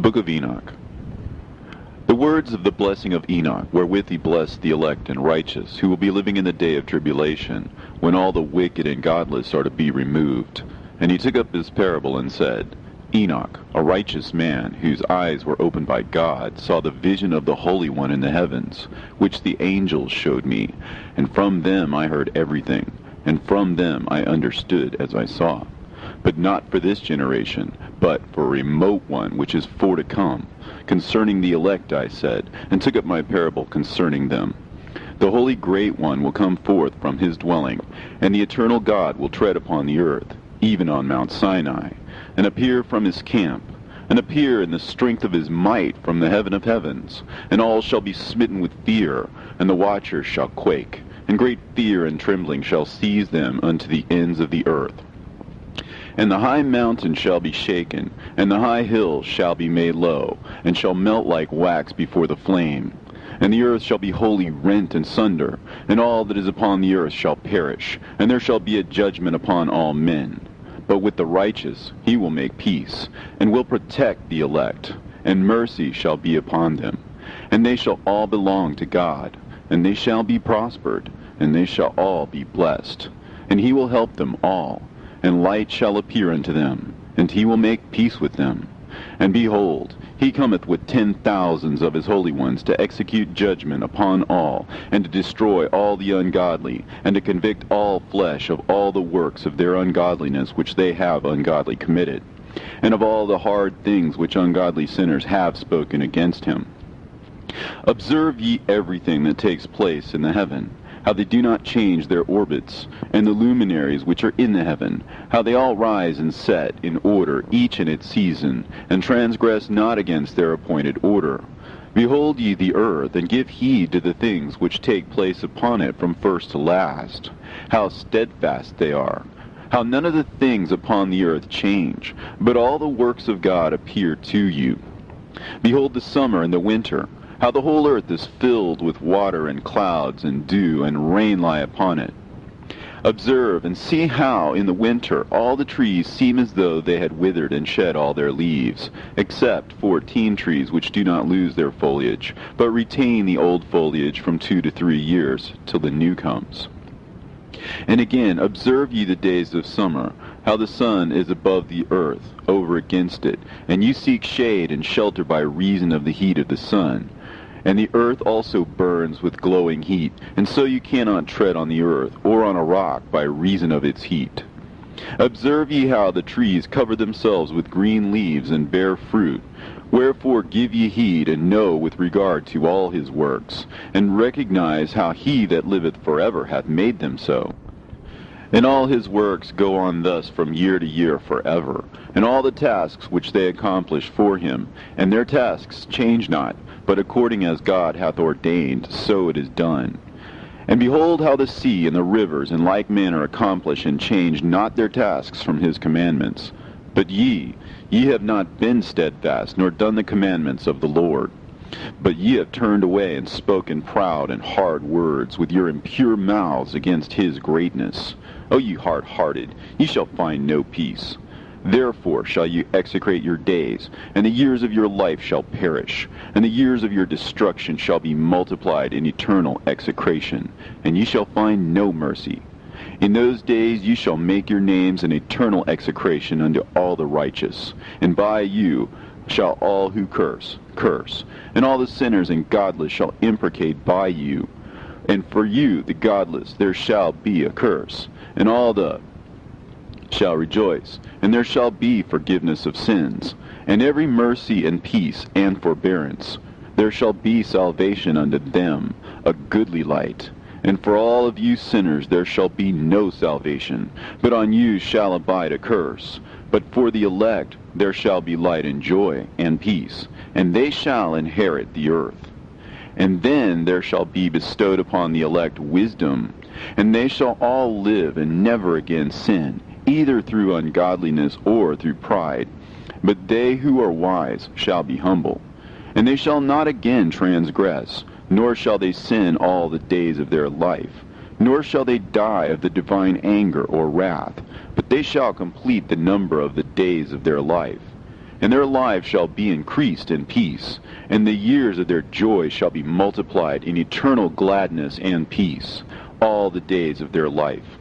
Book of Enoch. The words of the blessing of Enoch, wherewith he blessed the elect and righteous, who will be living in the day of tribulation, when all the wicked and godless are to be removed. And he took up this parable and said, Enoch, a righteous man, whose eyes were opened by God, saw the vision of the Holy One in the heavens, which the angels showed me, and from them I heard everything, and from them I understood as I saw. But not for this generation, but for a remote one which is for to come. Concerning the elect I said, and took up my parable concerning them. The Holy Great One will come forth from his dwelling, and the eternal God will tread upon the earth, even on Mount Sinai, and appear from his camp, and appear in the strength of his might from the heaven of heavens. And all shall be smitten with fear, and the watchers shall quake, and great fear and trembling shall seize them unto the ends of the earth. And the high mountain shall be shaken, and the high hills shall be made low, and shall melt like wax before the flame. And the earth shall be wholly rent and sunder, and all that is upon the earth shall perish, and there shall be a judgment upon all men. But with the righteous he will make peace, and will protect the elect, and mercy shall be upon them. And they shall all belong to God, and they shall be prospered, and they shall all be blessed. And he will help them all. And light shall appear unto them, and he will make peace with them. And behold, he cometh with 10,000s of his holy ones to execute judgment upon all, and to destroy all the ungodly, and to convict all flesh of all the works of their ungodliness which they have ungodly committed, and of all the hard things which ungodly sinners have spoken against him. Observe ye everything that takes place in the heaven, how they do not change their orbits, and the luminaries which are in the heaven, how they all rise and set in order, each in its season, and transgress not against their appointed order. Behold ye the earth, and give heed to the things which take place upon it from first to last, how steadfast they are, how none of the things upon the earth change, but all the works of God appear to you. Behold the summer and the winter, how the whole earth is filled with water and clouds and dew, and rain lie upon it. Observe and see how in the winter all the trees seem as though they had withered and shed all their leaves, except 14 trees which do not lose their foliage, but retain the old foliage from 2 to 3 years, till the new comes. And again, observe ye the days of summer, how the sun is above the earth, over against it, and you seek shade and shelter by reason of the heat of the sun. And the earth also burns with glowing heat, and so you cannot tread on the earth, or on a rock, by reason of its heat. Observe ye how the trees cover themselves with green leaves and bear fruit. Wherefore give ye heed, and know with regard to all his works, and recognize how he that liveth forever hath made them so. And all his works go on thus from year to year forever, and all the tasks which they accomplish for him, and their tasks change not, but according as God hath ordained, so it is done. And behold how the sea and the rivers in like manner accomplish and change not their tasks from his commandments. But ye have not been steadfast, nor done the commandments of the Lord. But ye have turned away and spoken proud and hard words with your impure mouths against his greatness. O ye hard-hearted, ye shall find no peace. Therefore shall you execrate your days, and the years of your life shall perish, and the years of your destruction shall be multiplied in eternal execration, and ye shall find no mercy. In those days ye shall make your names an eternal execration unto all the righteous, and by you shall all who curse, and all the sinners and godless shall imprecate by you. And for you, the godless, there shall be a curse, and all the shall rejoice, and there shall be forgiveness of sins, and every mercy and peace and forbearance. There shall be salvation unto them, a goodly light. And for all of you sinners there shall be no salvation, but on you shall abide a curse. But for the elect there shall be light and joy and peace, and they shall inherit the earth. And then there shall be bestowed upon the elect wisdom, and they shall all live and never again sin, either through ungodliness or through pride. But they who are wise shall be humble, and they shall not again transgress, nor shall they sin all the days of their life, nor shall they die of the divine anger or wrath, but they shall complete the number of the days of their life. and their lives shall be increased in peace, and the years of their joy shall be multiplied in eternal gladness and peace, all the days of their life.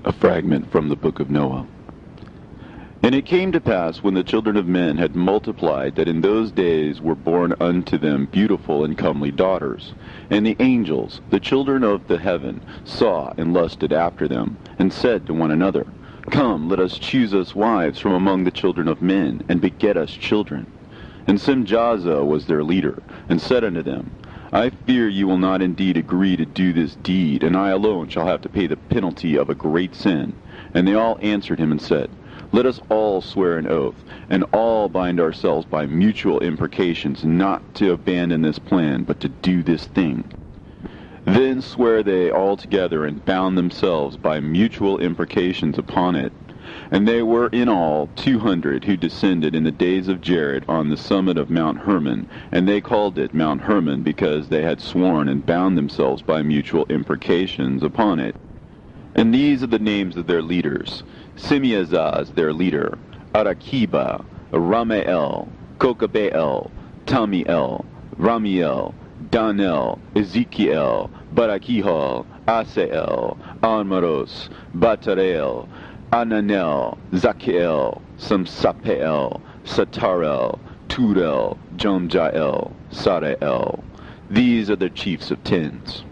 A fragment from the Book of Noah. And it came to pass, when the children of men had multiplied, that in those days were born unto them beautiful and comely daughters. And the angels, the children of the heaven, saw and lusted after them, and said to one another, Come, let us choose us wives from among the children of men, and beget us children. And Simjaza was their leader, and said unto them, I fear you will not indeed agree to do this deed, and I alone shall have to pay the penalty of a great sin. And they all answered him and said, Let us all swear an oath, and all bind ourselves by mutual imprecations, not to abandon this plan, but to do this thing. Then sware they all together, and bound themselves by mutual imprecations upon it. And they were in all 200 who descended in the days of Jared on the summit of Mount Hermon, and they called it Mount Hermon, because they had sworn and bound themselves by mutual imprecations upon it. And these are the names of their leaders: Simeazaz their leader, Arakiba, Ramael, Kokabeel, Tamiel, Ramiel, Danel, Ezekiel, Barakihal, Asael, Almaros, Batarel, Ananel, Zakiel, Samsapeel, Satarel, Turel, Jomjael, Sarael. These are the chiefs of tens.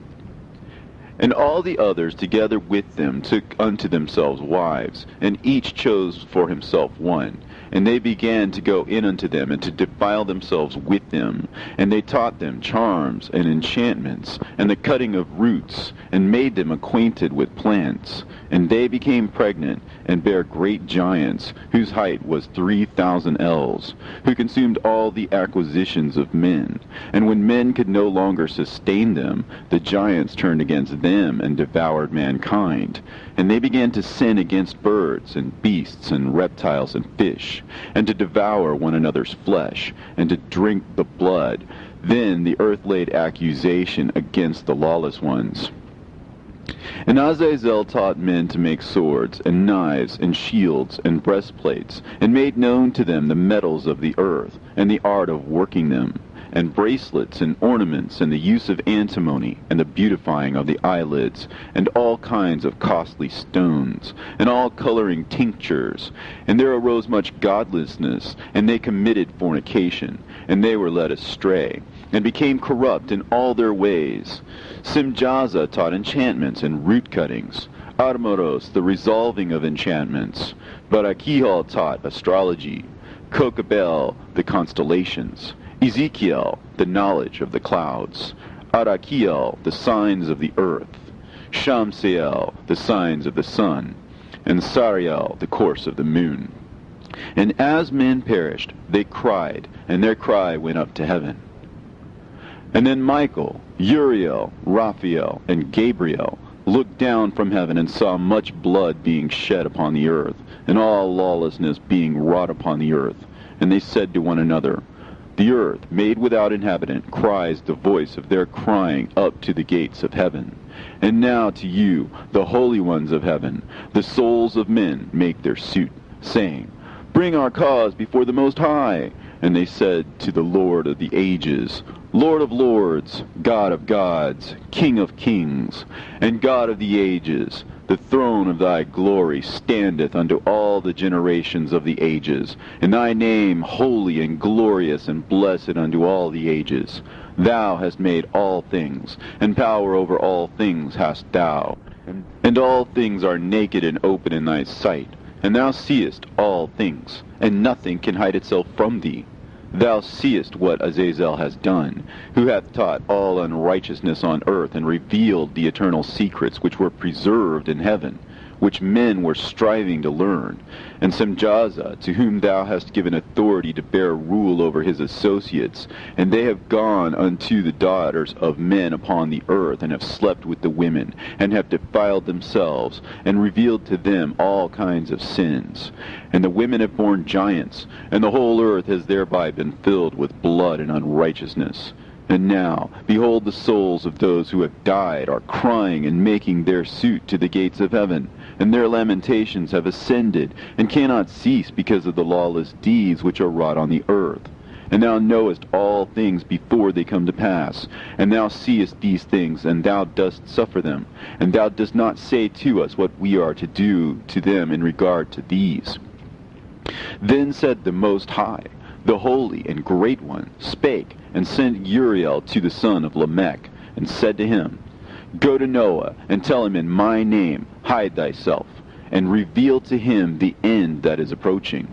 And all the others together with them took unto themselves wives, and each chose for himself one. And they began to go in unto them, and to defile themselves with them. And they taught them charms and enchantments, and the cutting of roots, and made them acquainted with plants. And they became pregnant, and bare great giants, whose height was 3,000 ells, who consumed all the acquisitions of men. And when men could no longer sustain them, the giants turned against them, and devoured mankind. And they began to sin against birds, and beasts, and reptiles, and fish, and to devour one another's flesh, and to drink the blood. Then the earth laid accusation against the lawless ones. And Azazel taught men to make swords, and knives, and shields, and breastplates, and made known to them the metals of the earth, and the art of working them, and bracelets, and ornaments, and the use of antimony, and the beautifying of the eyelids, and all kinds of costly stones, and all coloring tinctures. And there arose much godlessness, and they committed fornication, and they were led astray, and became corrupt in all their ways. Simjaza taught enchantments and root cuttings, Armoros the resolving of enchantments, Barakihal taught astrology, Kokabel the constellations, Ezekiel the knowledge of the clouds, Arakiel the signs of the earth, Shamseel the signs of the sun, and Sariel the course of the moon. And as men perished, they cried, and their cry went up to heaven. And then Michael, Uriel, Raphael, and Gabriel looked down from heaven, and saw much blood being shed upon the earth, and all lawlessness being wrought upon the earth. And they said to one another, The earth, made without inhabitant, cries the voice of their crying up to the gates of heaven. And now to you, the holy ones of heaven, the souls of men make their suit, saying, Bring our cause before the Most High. And they said to the Lord of the ages, Lord of lords, God of gods, King of kings, and God of the ages, the throne of thy glory standeth unto all the generations of the ages, and thy name holy and glorious and blessed unto all the ages. Thou hast made all things, and power over all things hast thou, and all things are naked and open in thy sight, and thou seest all things, and nothing can hide itself from thee. Thou seest what Azazel has done, who hath taught all unrighteousness on earth, and revealed the eternal secrets which were preserved in heaven, which men were striving to learn. And Simjaza, to whom thou hast given authority to bear rule over his associates, and they have gone unto the daughters of men upon the earth, and have slept with the women, and have defiled themselves, and revealed to them all kinds of sins. And the women have borne giants, and the whole earth has thereby been filled with blood and unrighteousness. And now, behold, the souls of those who have died are crying and making their suit to the gates of heaven. and their lamentations have ascended, and cannot cease because of the lawless deeds which are wrought on the earth. And thou knowest all things before they come to pass, and thou seest these things, and thou dost suffer them, and thou dost not say to us what we are to do to them in regard to these. Then said the Most High, the Holy and Great One, spake, and sent Uriel to the son of Lamech, and said to him, Go to Noah, and tell him in my name, hide thyself, and reveal to him the end that is approaching,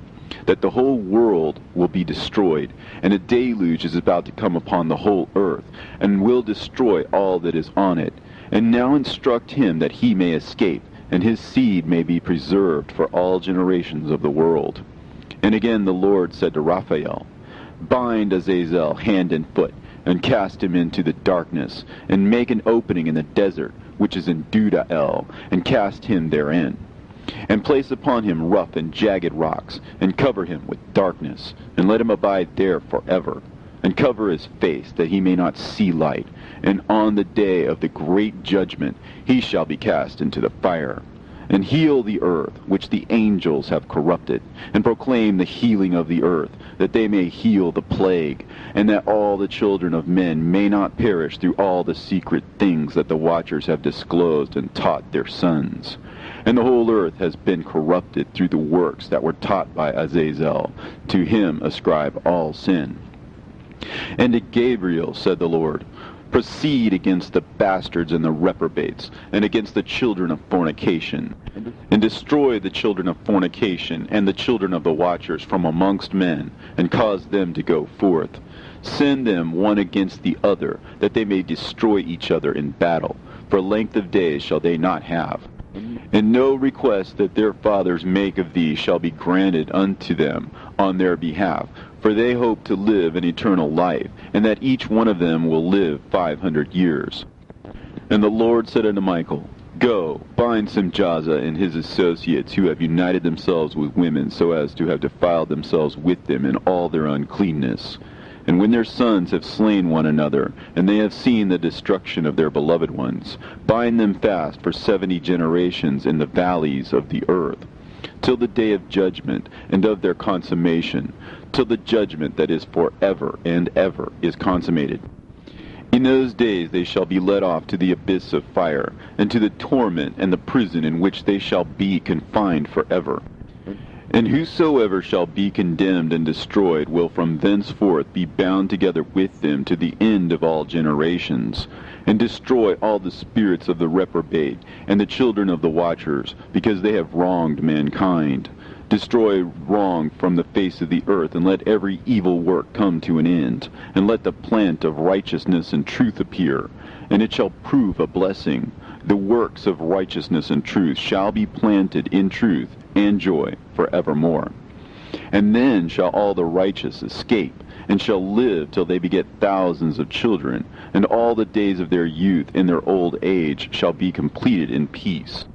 that the whole world will be destroyed, and a deluge is about to come upon the whole earth, and will destroy all that is on it. And now instruct him that he may escape, and his seed may be preserved for all generations of the world. And again the Lord said to Raphael, Bind Azazel hand and foot, and cast him into the darkness, and make an opening in the desert, which is in Dudael, and cast him therein. And place upon him rough and jagged rocks, and cover him with darkness, and let him abide there forever. And cover his face, that he may not see light. And on the day of the great judgment he shall be cast into the fire. And heal the earth, which the angels have corrupted, and proclaim the healing of the earth, that they may heal the plague, and that all the children of men may not perish through all the secret things that the watchers have disclosed and taught their sons. And the whole earth has been corrupted through the works that were taught by Azazel. To him ascribe all sin. And to Gabriel said the Lord, Proceed against the bastards and the reprobates, and against the children of fornication, and destroy the children of fornication and the children of the watchers from amongst men, and cause them to go forth. Send them one against the other, that they may destroy each other in battle. For length of days shall they not have. And no request that their fathers make of thee shall be granted unto them on their behalf, for they hope to live an eternal life, and that each one of them will live 500 years. And the Lord said unto Michael, Go, bind Simjaza and his associates, who have united themselves with women, so as to have defiled themselves with them in all their uncleanness. And when their sons have slain one another, and they have seen the destruction of their beloved ones, bind them fast for 70 generations in the valleys of the earth, till the day of judgment and of their consummation, till the judgment that is forever and ever is consummated. In those days they shall be led off to the abyss of fire, and to the torment and the prison in which they shall be confined forever. And whosoever shall be condemned and destroyed will from thenceforth be bound together with them to the end of all generations, and destroy all the spirits of the reprobate and the children of the watchers, because they have wronged mankind. Destroy wrong from the face of the earth, and let every evil work come to an end, and let the plant of righteousness and truth appear, and it shall prove a blessing. The works of righteousness and truth shall be planted in truth and joy forevermore. And then shall all the righteous escape, and shall live till they beget thousands of children, and all the days of their youth and their old age shall be completed in peace.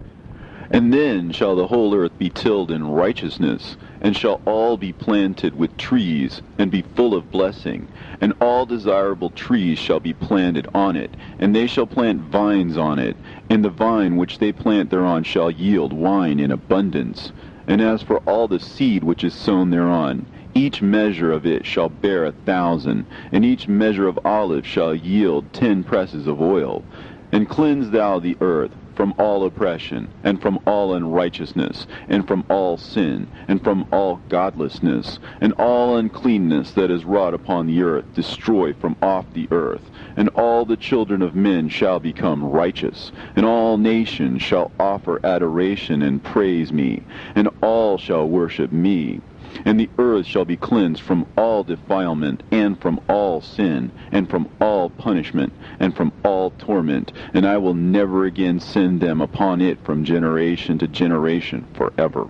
And then shall the whole earth be tilled in righteousness, and shall all be planted with trees, and be full of blessing, and all desirable trees shall be planted on it, and they shall plant vines on it, and the vine which they plant thereon shall yield wine in abundance. And as for all the seed which is sown thereon, each measure of it shall bear 1,000, and each measure of olive shall yield 10 presses of oil. And cleanse thou the earth from all oppression, and from all unrighteousness, and from all sin, and from all godlessness, and all uncleanness that is wrought upon the earth destroy from off the earth. And all the children of men shall become righteous, and all nations shall offer adoration and praise me, and all shall worship me. And the earth shall be cleansed from all defilement, and from all sin, and from all punishment, and from all torment, and I will never again send them upon it from generation to generation forever.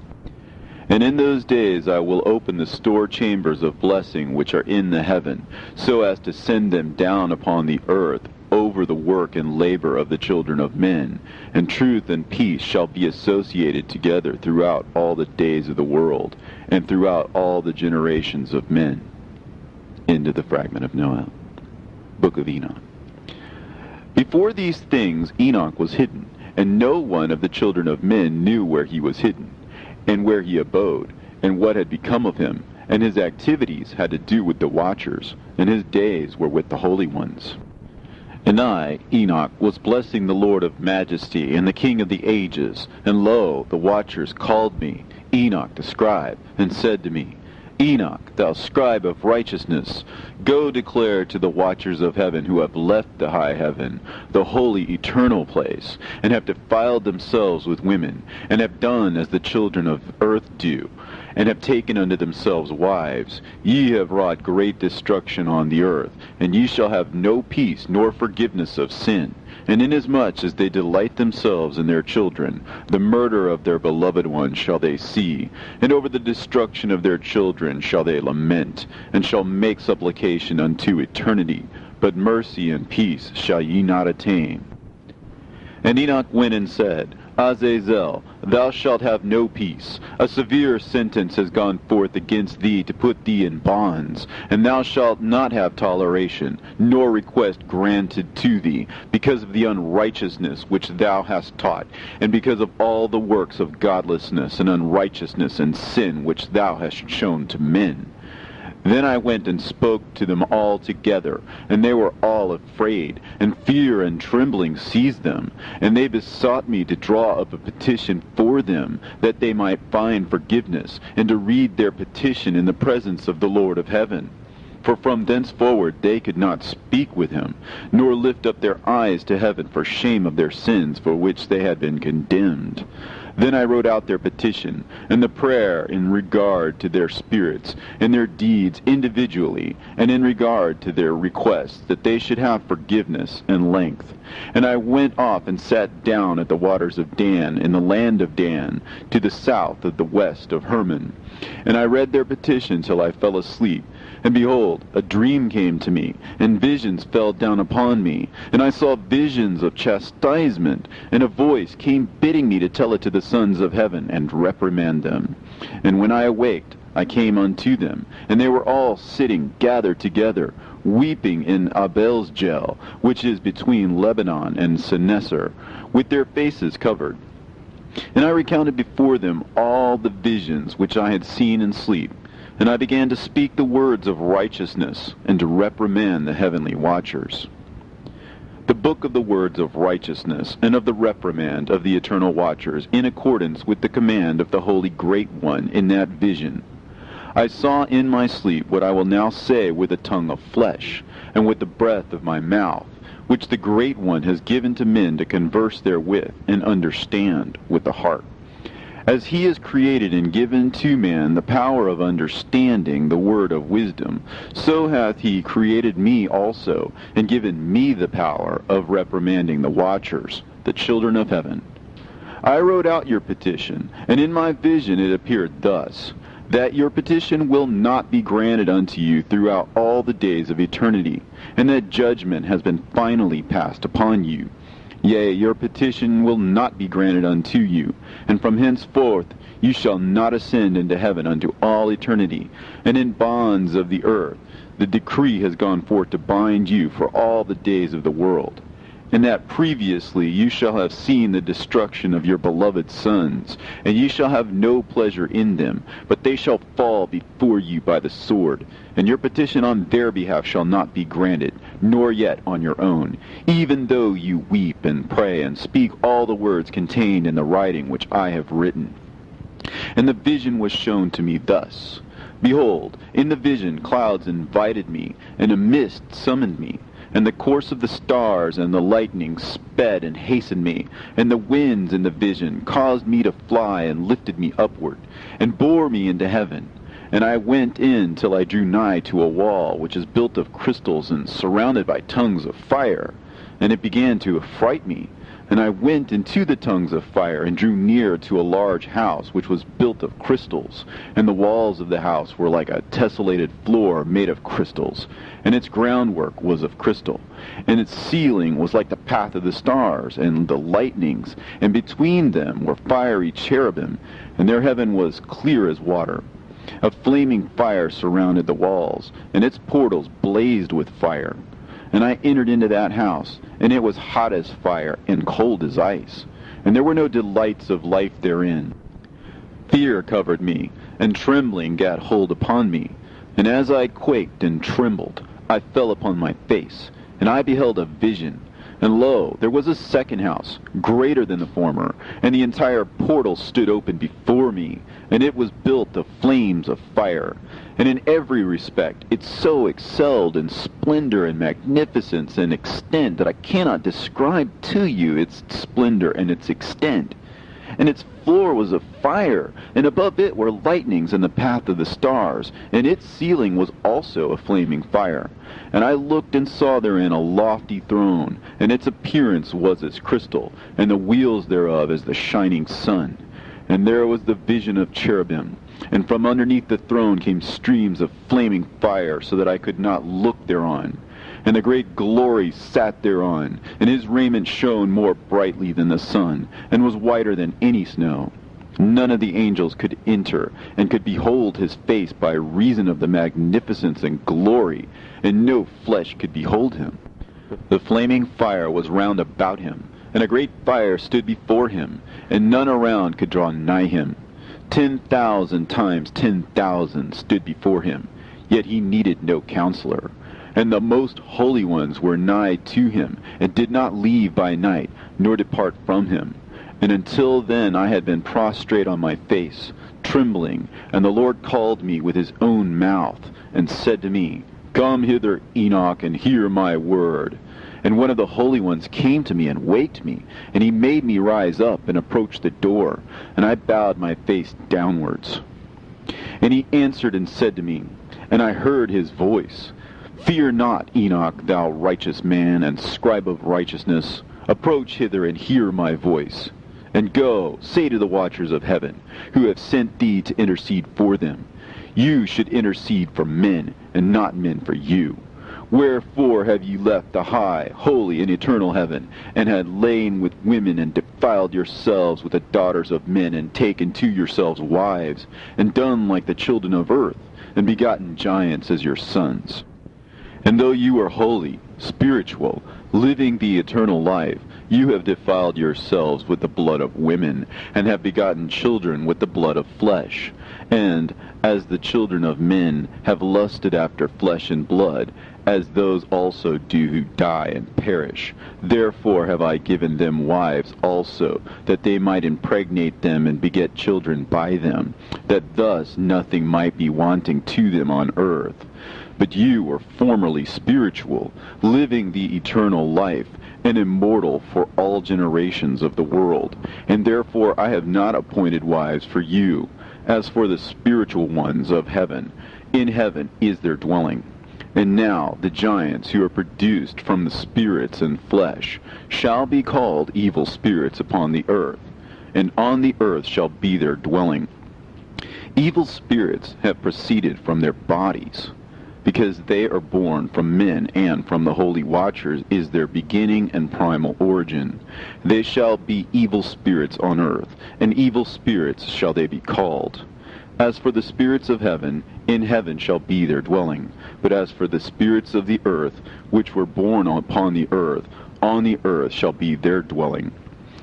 And in those days I will open the store chambers of blessing which are in the heaven, so as to send them down upon the earth, over the work and labor of the children of men, and truth and peace shall be associated together throughout all the days of the world, and throughout all the generations of men. End of the fragment of Noah. Book of Enoch. Before these things Enoch was hidden, and no one of the children of men knew where he was hidden, and where he abode, and what had become of him, and his activities had to do with the watchers, and his days were with the holy ones. And I, Enoch, was blessing the Lord of majesty, and the King of the ages, and lo, the watchers called me, Enoch the scribe, and said to me, Enoch, thou scribe of righteousness, go declare to the watchers of heaven who have left the high heaven, the holy eternal place, and have defiled themselves with women, and have done as the children of earth do, and have taken unto themselves wives. Ye have wrought great destruction on the earth, and ye shall have no peace nor forgiveness of sin. And inasmuch as they delight themselves in their children, the murder of their beloved ones shall they see, and over the destruction of their children shall they lament, and shall make supplication unto eternity. But mercy and peace shall ye not attain. And Enoch went and said, Azazel, thou shalt have no peace. A severe sentence has gone forth against thee to put thee in bonds, and thou shalt not have toleration, nor request granted to thee, because of the unrighteousness which thou hast taught, and because of all the works of godlessness and unrighteousness and sin which thou hast shown to men. Then I went and spoke to them all together, and they were all afraid, and fear and trembling seized them. And they besought me to draw up a petition for them, that they might find forgiveness, and to read their petition in the presence of the Lord of heaven. For from thenceforward they could not speak with him, nor lift up their eyes to heaven for shame of their sins for which they had been condemned. Then I wrote out their petition, and the prayer in regard to their spirits, and their deeds individually, and in regard to their requests, that they should have forgiveness and length. And I went off and sat down at the waters of Dan, in the land of Dan, to the south of the west of Hermon. And I read their petition till I fell asleep. And behold, a dream came to me, and visions fell down upon me. And I saw visions of chastisement, and a voice came bidding me to tell it to the sons of heaven, and reprimand them. And when I awaked, I came unto them, and they were all sitting gathered together, weeping in Abel's-Gel, which is between Lebanon and Seneser, with their faces covered. And I recounted before them all the visions which I had seen in sleep. And I began to speak the words of righteousness, and to reprimand the heavenly watchers. The book of the words of righteousness, and of the reprimand of the eternal watchers, in accordance with the command of the Holy Great One in that vision. I saw in my sleep what I will now say with a tongue of flesh, and with the breath of my mouth, which the Great One has given to men to converse therewith, and understand with the heart. As he has created and given to man the power of understanding the word of wisdom, so hath he created me also, and given me the power of reprimanding the watchers, the children of heaven. I wrote out your petition, and in my vision it appeared thus, that your petition will not be granted unto you throughout all the days of eternity, and that judgment has been finally passed upon you. Yea, your petition will not be granted unto you, and from henceforth you shall not ascend into heaven unto all eternity. And in bonds of the earth the decree has gone forth to bind you for all the days of the world. And that previously you shall have seen the destruction of your beloved sons, and ye shall have no pleasure in them, but they shall fall before you by the sword. And your petition on their behalf shall not be granted, nor yet on your own, even though you weep and pray and speak all the words contained in the writing which I have written. And the vision was shown to me thus. Behold, in the vision clouds invited me, and a mist summoned me. And the course of the stars and the lightning sped and hastened me, and the winds in the vision caused me to fly and lifted me upward, and bore me into heaven. And I went in till I drew nigh to a wall which is built of crystals and surrounded by tongues of fire. And it began to affright me. And I went into the tongues of fire, and drew near to a large house which was built of crystals. And the walls of the house were like a tessellated floor made of crystals, and its groundwork was of crystal. And its ceiling was like the path of the stars and the lightnings, and between them were fiery cherubim, and their heaven was clear as water. A flaming fire surrounded the walls, and its portals blazed with fire. And I entered into that house, and it was hot as fire and cold as ice. and there were no delights of life therein. Fear covered me, and trembling gat hold upon me. And as I quaked and trembled, I fell upon my face, and I beheld a vision. And lo, there was a second house, greater than the former, and the entire portal stood open before me, and it was built of flames of fire. And in every respect it so excelled in splendor and magnificence and extent that I cannot describe to you its splendor and its extent. And its floor was of fire, and above it were lightnings in the path of the stars, and its ceiling was also a flaming fire. And I looked and saw therein a lofty throne, and its appearance was as crystal, and the wheels thereof as the shining sun. And there was the vision of cherubim, and from underneath the throne came streams of flaming fire, so that I could not look thereon. And the great glory sat thereon, and his raiment shone more brightly than the sun, and was whiter than any snow. None of the angels could enter, and could behold his face by reason of the magnificence and glory, and no flesh could behold him. The flaming fire was round about him, and a great fire stood before him, and none around could draw nigh him. 10,000 times 10,000 stood before him, yet he needed no counselor. And the most holy ones were nigh to him, and did not leave by night, nor depart from him. And until then I had been prostrate on my face, trembling, and the Lord called me with his own mouth, and said to me, Come hither, Enoch, and hear my word. And one of the holy ones came to me and waked me, and he made me rise up and approach the door, and I bowed my face downwards. And he answered and said to me, and I heard his voice, Fear not, Enoch, thou righteous man, and scribe of righteousness. Approach hither and hear my voice. And go, say to the watchers of heaven, who have sent thee to intercede for them, You should intercede for men, and not men for you. Wherefore have ye left the high, holy, and eternal heaven, and had lain with women, and defiled yourselves with the daughters of men, and taken to yourselves wives, and done like the children of earth, and begotten giants as your sons? And though you are holy, spiritual, living the eternal life, you have defiled yourselves with the blood of women, and have begotten children with the blood of flesh. And, as the children of men have lusted after flesh and blood, as those also do who die and perish, therefore have I given them wives also, that they might impregnate them and beget children by them, that thus nothing might be wanting to them on earth. But you were formerly spiritual, living the eternal life, and immortal for all generations of the world. And therefore I have not appointed wives for you. As for the spiritual ones of heaven, in heaven is their dwelling. And now the giants who are produced from the spirits and flesh shall be called evil spirits upon the earth, and on the earth shall be their dwelling. Evil spirits have proceeded from their bodies, because they are born from men, and from the holy watchers is their beginning and primal origin. They shall be evil spirits on earth, and evil spirits shall they be called. As for the spirits of heaven, in heaven shall be their dwelling. But as for the spirits of the earth, which were born upon the earth, on the earth shall be their dwelling.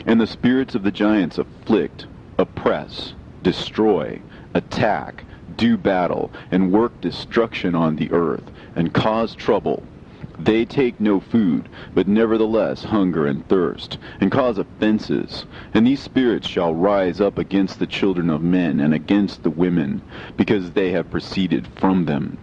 And the spirits of the giants afflict, oppress, destroy, attack, do battle, and work destruction on the earth, and cause trouble. They take no food, but nevertheless hunger and thirst, and cause offenses. And these spirits shall rise up against the children of men, and against the women, because they have proceeded from them.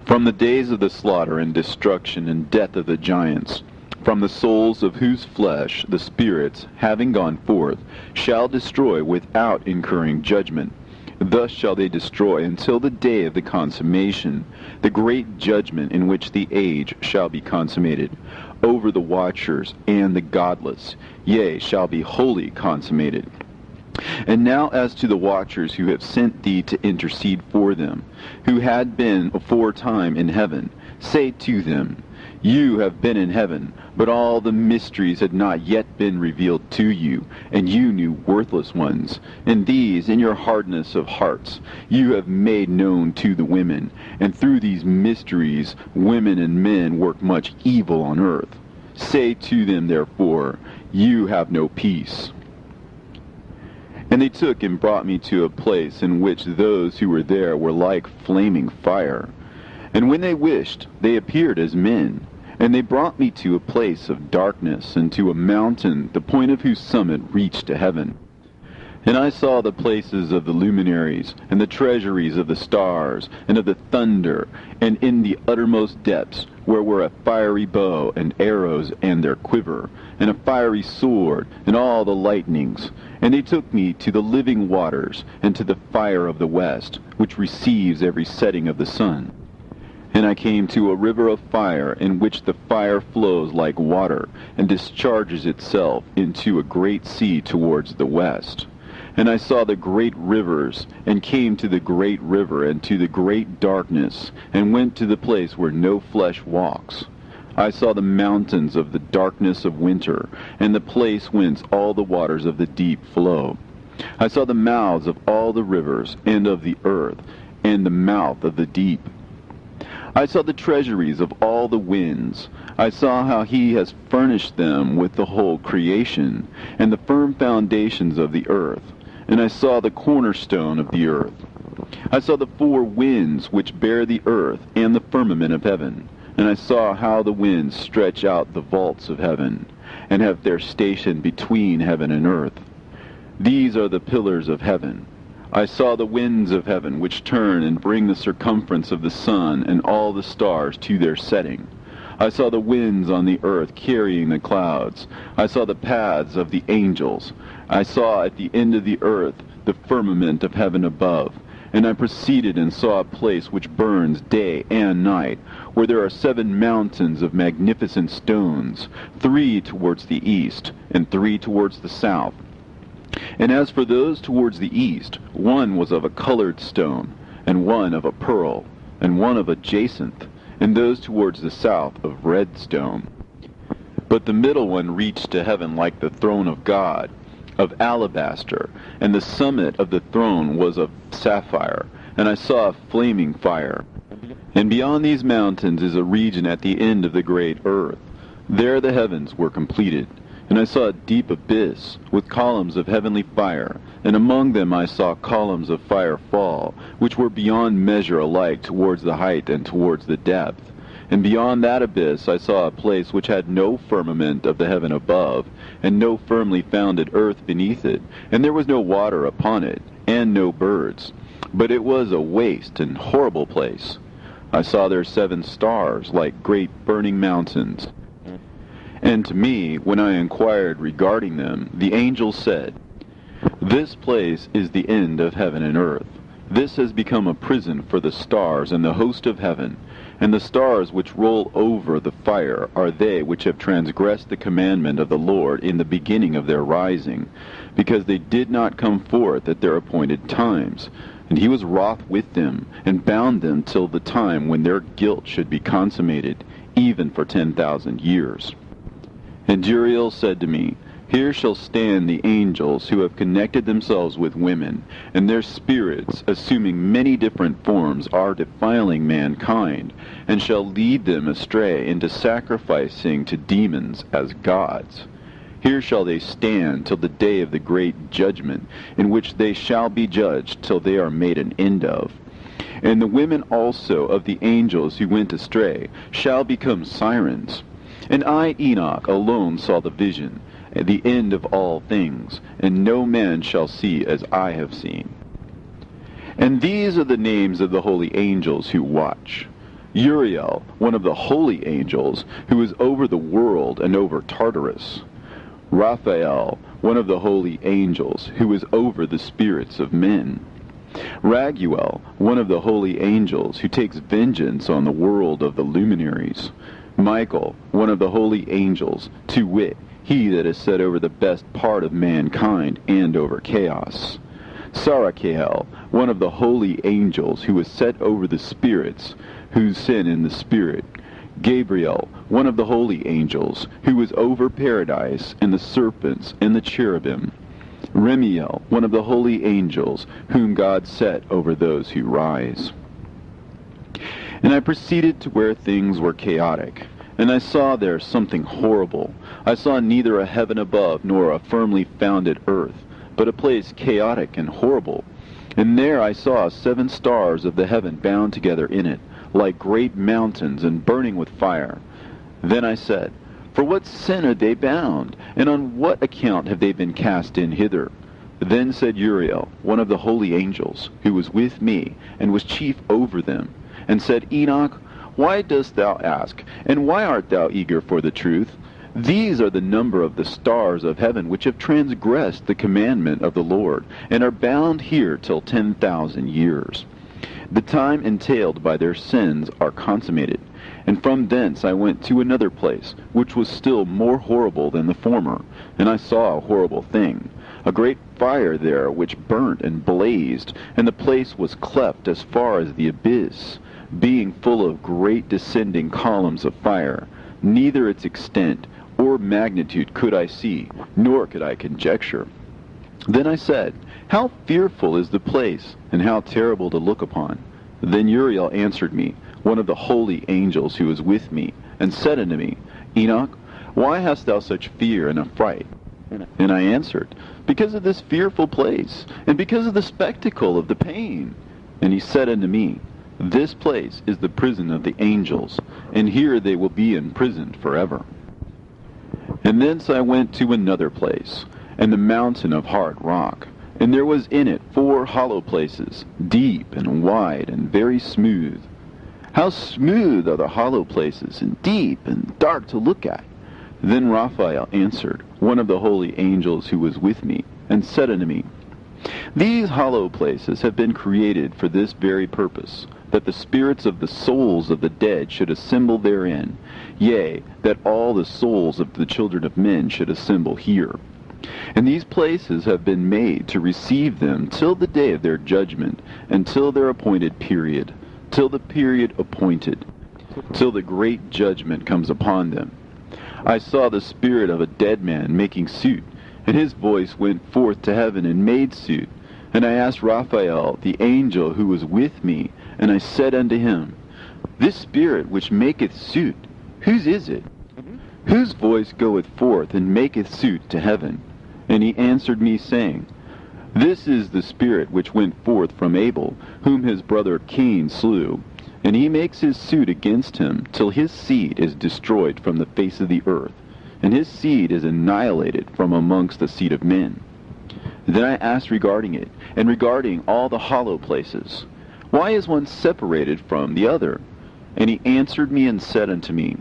From the days of the slaughter and destruction and death of the giants, from the souls of whose flesh the spirits, having gone forth, shall destroy without incurring judgment. Thus shall they destroy until the day of the consummation, the great judgment in which the age shall be consummated, over the watchers and the godless, yea, shall be wholly consummated. And now as to the watchers who have sent thee to intercede for them, who had been aforetime in heaven, say to them, You have been in heaven, but all the mysteries had not yet been revealed to you, and you knew worthless ones. And these, in your hardness of hearts, you have made known to the women, and through these mysteries women and men work much evil on earth. Say to them, therefore, you have no peace." And they took and brought me to a place in which those who were there were like flaming fire. And when they wished, they appeared as men. And they brought me to a place of darkness, and to a mountain, the point of whose summit reached to heaven. And I saw the places of the luminaries, and the treasuries of the stars, and of the thunder, and in the uttermost depths, where were a fiery bow, and arrows, and their quiver, and a fiery sword, and all the lightnings. And they took me to the living waters, and to the fire of the west, which receives every setting of the sun. And I came to a river of fire, in which the fire flows like water, and discharges itself into a great sea towards the west. And I saw the great rivers, and came to the great river, and to the great darkness, and went to the place where no flesh walks. I saw the mountains of the darkness of winter, and the place whence all the waters of the deep flow. I saw the mouths of all the rivers, and of the earth, and the mouth of the deep. I saw the treasuries of all the winds. I saw how he has furnished them with the whole creation, and the firm foundations of the earth. And I saw the cornerstone of the earth. I saw the four winds which bear the earth, and the firmament of heaven. And I saw how the winds stretch out the vaults of heaven, and have their station between heaven and earth. These are the pillars of heaven. I saw the winds of heaven, which turn and bring the circumference of the sun and all the stars to their setting. I saw the winds on the earth carrying the clouds. I saw the paths of the angels. I saw at the end of the earth the firmament of heaven above. And I proceeded and saw a place which burns day and night, where there are 7 mountains of magnificent stones, 3 towards the east, and 3 towards the south. And as for those towards the east, one was of a colored stone, and one of a pearl, and one of a jacinth, and those towards the south of red stone. But the middle one reached to heaven like the throne of God, of alabaster, and the summit of the throne was of sapphire, and I saw a flaming fire. And beyond these mountains is a region at the end of the great earth. There the heavens were completed. And I saw a deep abyss, with columns of heavenly fire, and among them I saw columns of fire fall, which were beyond measure alike towards the height and towards the depth. And beyond that abyss I saw a place which had no firmament of the heaven above, and no firmly founded earth beneath it, and there was no water upon it, and no birds. But it was a waste and horrible place. I saw there 7 stars, like great burning mountains. And to me, when I inquired regarding them, the angel said, "This place is the end of heaven and earth. This has become a prison for the stars and the host of heaven. And the stars which roll over the fire are they which have transgressed the commandment of the Lord in the beginning of their rising, because they did not come forth at their appointed times. And he was wroth with them, and bound them till the time when their guilt should be consummated, even for 10,000 years. And Uriel said to me, Here shall stand the angels who have connected themselves with women, and their spirits, assuming many different forms, are defiling mankind, and shall lead them astray into sacrificing to demons as gods. Here shall they stand till the day of the great judgment, in which they shall be judged till they are made an end of. And the women also of the angels who went astray shall become sirens. And I, Enoch, alone saw the vision, the end of all things, and no man shall see as I have seen. And these are the names of the holy angels who watch. Uriel, one of the holy angels, who is over the world and over Tartarus. Raphael, one of the holy angels, who is over the spirits of men. Raguel, one of the holy angels, who takes vengeance on the world of the luminaries. Michael, one of the holy angels, to wit, he that is set over the best part of mankind and over chaos. Sarachael, one of the holy angels, who is set over the spirits, who sin in the spirit. Gabriel, one of the holy angels, who is over paradise, and the serpents, and the cherubim. Remiel, one of the holy angels, whom God set over those who rise. And I proceeded to where things were chaotic, And I saw there something horrible. I saw neither a heaven above nor a firmly founded earth, but a place chaotic and horrible. And there I saw 7 stars of the heaven bound together in it, like great mountains and burning with fire. Then I said, For what sin are they bound, and on what account have they been cast in hither? Then said Uriel, one of the holy angels, who was with me, and was chief over them, and said, Enoch, why dost thou ask, and why art thou eager for the truth? These are the number of the stars of heaven which have transgressed the commandment of the Lord, and are bound here till 10,000 years. The time entailed by their sins are consummated. And from thence I went to another place, which was still more horrible than the former, and I saw a horrible thing, a great fire there which burnt and blazed, and the place was cleft as far as the abyss, being full of great descending columns of fire. Neither its extent or magnitude could I see, nor could I conjecture. Then I said, How fearful is the place, and how terrible to look upon! Then Uriel answered me, one of the holy angels who was with me, and said unto me, Enoch, why hast thou such fear and affright? And I answered, Because of this fearful place, and because of the spectacle of the pain. And he said unto me, This place is the prison of the angels, and here they will be imprisoned forever. And thence I went to another place, and the mountain of hard rock, and there was in it 4 hollow places, deep and wide and very smooth. How smooth are the hollow places, and deep and dark to look at! Then Raphael answered, one of the holy angels who was with me, and said unto me, These hollow places have been created for this very purpose, that the spirits of the souls of the dead should assemble therein, yea, that all the souls of the children of men should assemble here. And these places have been made to receive them till the day of their judgment, and till their appointed period, till the period appointed, till the great judgment comes upon them. I saw the spirit of a dead man making suit, and his voice went forth to heaven and made suit. And I asked Raphael, the angel who was with me, and I said unto him, This spirit which maketh suit, whose is it? Whose voice goeth forth and maketh suit to heaven? And he answered me, saying, This is the spirit which went forth from Abel, whom his brother Cain slew. And he makes his suit against him, till his seed is destroyed from the face of the earth, and his seed is annihilated from amongst the seed of men. Then I asked regarding it, and regarding all the hollow places, Why is one separated from the other? And he answered me and said unto me,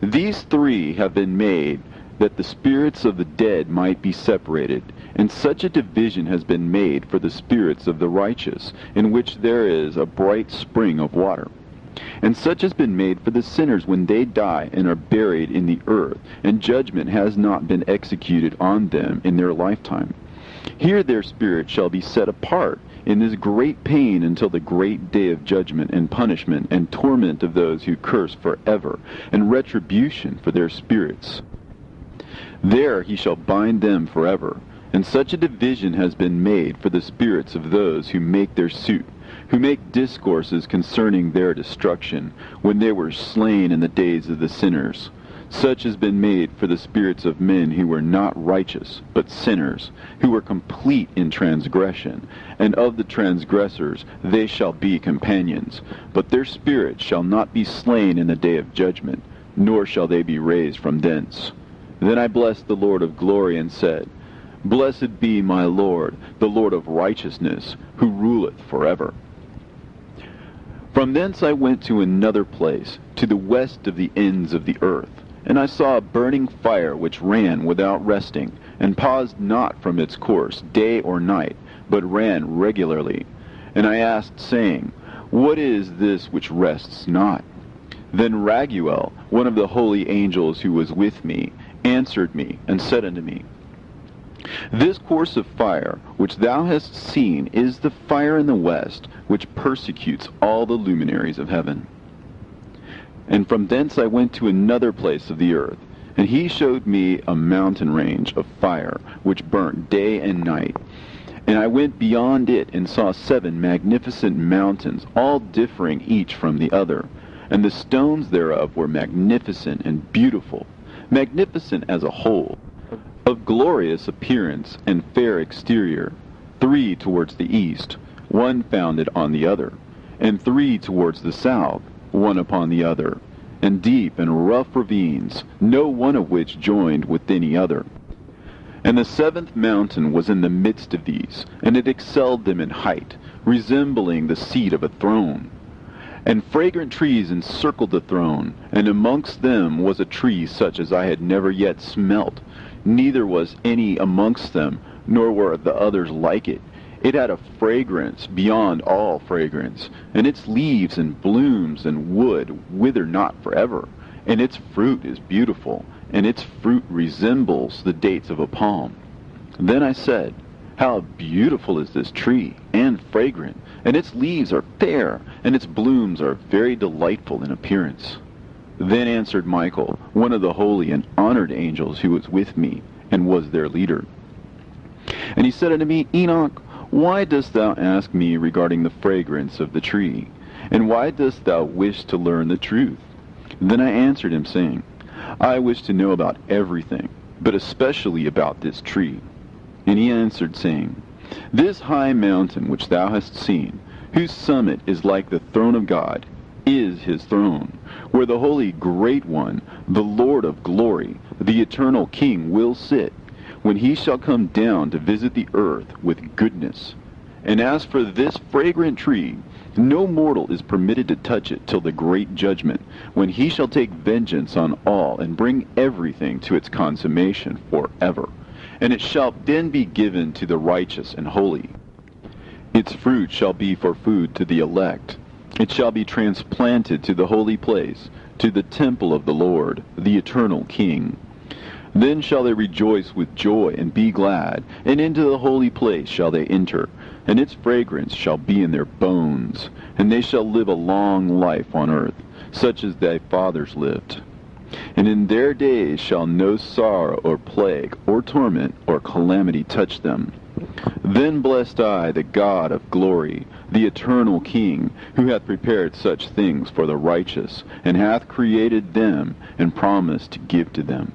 These 3 have been made, that the spirits of the dead might be separated, and such a division has been made for the spirits of the righteous, in which there is a bright spring of water. And such has been made for the sinners when they die and are buried in the earth, and judgment has not been executed on them in their lifetime. Here their spirit shall be set apart in this great pain until the great day of judgment and punishment and torment of those who curse forever, and retribution for their spirits. There he shall bind them forever. And such a division has been made for the spirits of those who make their suit, who make discourses concerning their destruction, when they were slain in the days of the sinners. Such has been made for the spirits of men who were not righteous, but sinners, who were complete in transgression. And of the transgressors they shall be companions. But their spirits shall not be slain in the day of judgment, nor shall they be raised from thence. Then I blessed the Lord of glory, and said, Blessed be my Lord, the Lord of righteousness, who ruleth forever. From thence I went to another place, to the west of the ends of the earth. And I saw a burning fire which ran without resting, and paused not from its course day or night, but ran regularly. And I asked, saying, What is this which rests not? Then Raguel, one of the holy angels who was with me, answered me, and said unto me, This course of fire which thou hast seen is the fire in the west, which persecutes all the luminaries of heaven. And from thence I went to another place of the earth, and he showed me a mountain range of fire, which burnt day and night. And I went beyond it, and saw 7 magnificent mountains, all differing each from the other. and the stones thereof were magnificent and beautiful, magnificent as a whole, of glorious appearance and fair exterior, 3 towards the east, one founded on the other, and 3 towards the south, one upon the other, and deep and rough ravines, no one of which joined with any other. And the 7th mountain was in the midst of these, and it excelled them in height, resembling the seat of a throne. And fragrant trees encircled the throne, and amongst them was a tree such as I had never yet smelt, neither was any amongst them, nor were the others like it. It had a fragrance beyond all fragrance, and its leaves and blooms and wood wither not forever, and its fruit is beautiful, and its fruit resembles the dates of a palm. Then I said, how beautiful is this tree, and fragrant, and its leaves are fair, and its blooms are very delightful in appearance. Then answered Michael, one of the holy and honored angels who was with me, and was their leader. And he said unto me, Enoch, why dost thou ask me regarding the fragrance of the tree? And why dost thou wish to learn the truth? Then I answered him, saying, I wish to know about everything, but especially about this tree. And he answered, saying, This high mountain which thou hast seen, whose summit is like the throne of God, is his throne, where the holy great one, the Lord of glory, the eternal King, will sit, when he shall come down to visit the earth with goodness. And as for this fragrant tree, no mortal is permitted to touch it till the great judgment, when he shall take vengeance on all, and bring everything to its consummation forever. And it shall then be given to the righteous and holy. Its fruit shall be for food to the elect. It shall be transplanted to the holy place, to the temple of the Lord, the eternal King. Then shall they rejoice with joy and be glad, and into the holy place shall they enter, and its fragrance shall be in their bones, and they shall live a long life on earth, such as thy fathers lived. And in their days shall no sorrow or plague or torment or calamity touch them. Then blessed I the God of glory, the eternal King, who hath prepared such things for the righteous, and hath created them, and promised to give to them.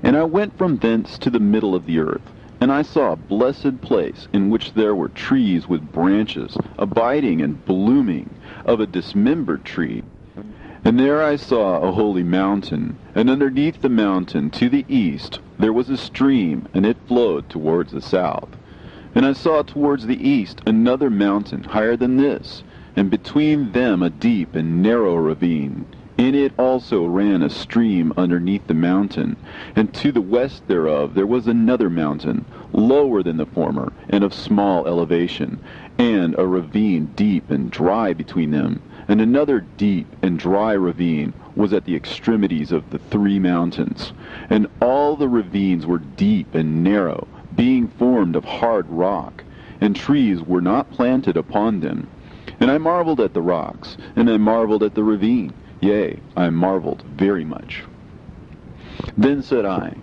And I went from thence to the middle of the earth, and I saw a blessed place, in which there were trees with branches, abiding and blooming, of a dismembered tree. And there I saw a holy mountain, and underneath the mountain to the east there was a stream, and it flowed towards the south. And I saw towards the east another mountain higher than this, and between them a deep and narrow ravine. In it also ran a stream underneath the mountain, and to the west thereof there was another mountain, lower than the former, and of small elevation, and a ravine deep and dry between them. And another deep and dry ravine was at the extremities of the 3 mountains. And all the ravines were deep and narrow, being formed of hard rock, and trees were not planted upon them. And I marveled at the rocks, and I marveled at the ravine. Yea, I marveled very much. Then said I,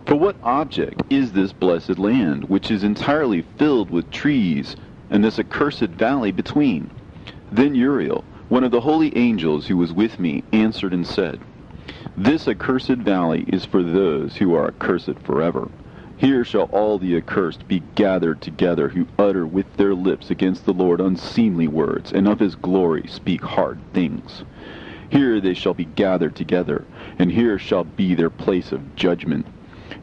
For what object is this blessed land, which is entirely filled with trees, and this accursed valley between? Then Uriel, one of the holy angels who was with me, answered and said, This accursed valley is for those who are accursed forever. Here shall all the accursed be gathered together, who utter with their lips against the Lord unseemly words, and of his glory speak hard things. Here they shall be gathered together, and here shall be their place of judgment.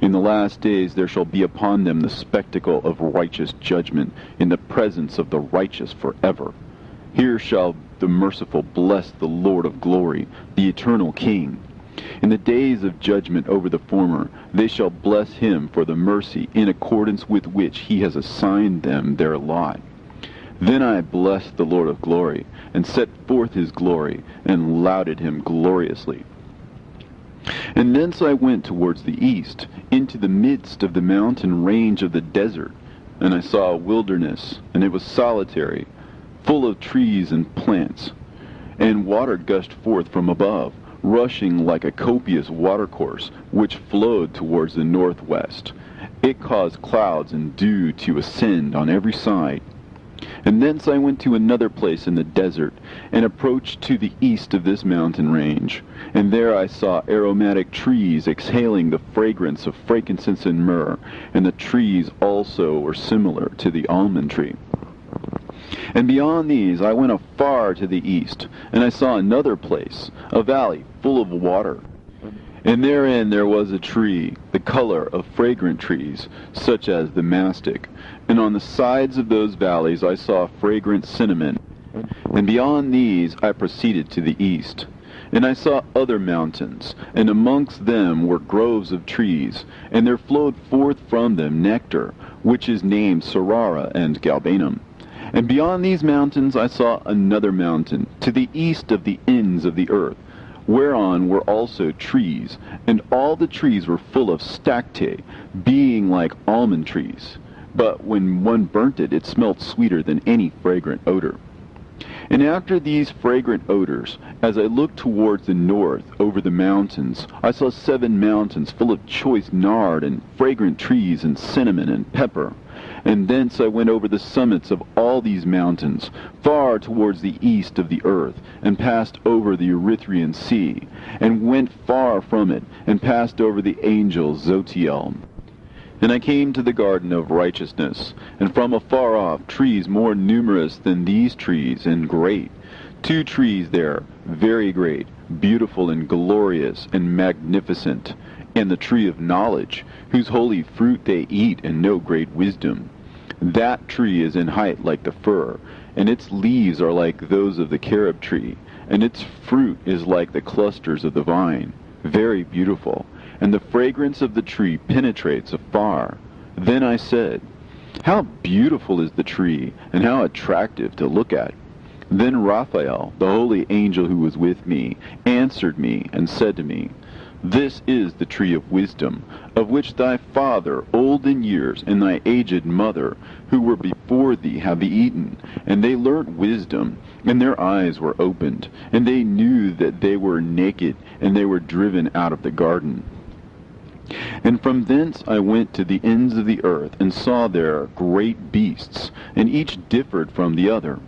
In the last days there shall be upon them the spectacle of righteous judgment, in the presence of the righteous forever. Here shall the merciful bless the Lord of glory, the eternal King. In the days of judgment over the former, they shall bless him for the mercy in accordance with which he has assigned them their lot. Then I blessed the Lord of glory, and set forth his glory, and lauded him gloriously. And thence I went towards the east, into the midst of the mountain range of the desert, and I saw a wilderness, and it was solitary, full of trees and plants, and water gushed forth from above, rushing like a copious watercourse, which flowed towards the northwest. It caused clouds and dew to ascend on every side. And thence I went to another place in the desert, and approached to the east of this mountain range. And there I saw aromatic trees exhaling the fragrance of frankincense and myrrh, and the trees also were similar to the almond tree. And beyond these I went afar to the east, and I saw another place, a valley full of water. And therein there was a tree, the color of fragrant trees, such as the mastic. And on the sides of those valleys I saw fragrant cinnamon. And beyond these I proceeded to the east. And I saw other mountains, and amongst them were groves of trees, and there flowed forth from them nectar, which is named Sarara and Galbanum. And beyond these mountains I saw another mountain, to the east of the ends of the earth, whereon were also trees, and all the trees were full of stacte, being like almond trees. But when one burnt it, it smelt sweeter than any fragrant odor. And after these fragrant odors, as I looked towards the north over the mountains, I saw 7 mountains full of choice nard and fragrant trees and cinnamon and pepper. And thence I went over the summits of all these mountains, far towards the east of the earth, and passed over the Erythraean Sea, and went far from it, and passed over the angel Zotiel. And I came to the garden of righteousness, and from afar off trees more numerous than these trees, and great. 2 trees there, very great, beautiful and glorious and magnificent, and the tree of knowledge, whose holy fruit they eat and know great wisdom. That tree is in height like the fir, and its leaves are like those of the carob tree, and its fruit is like the clusters of the vine, very beautiful, and the fragrance of the tree penetrates afar. Then I said, how beautiful is the tree, and how attractive to look at. Then Raphael, the holy angel who was with me, answered me and said to me, this is the tree of wisdom, of which thy father, old in years, and thy aged mother, who were before thee, have eaten. And they learnt wisdom, and their eyes were opened, and they knew that they were naked, and they were driven out of the garden. And from thence I went to the ends of the earth, and saw there great beasts, and each differed from the other.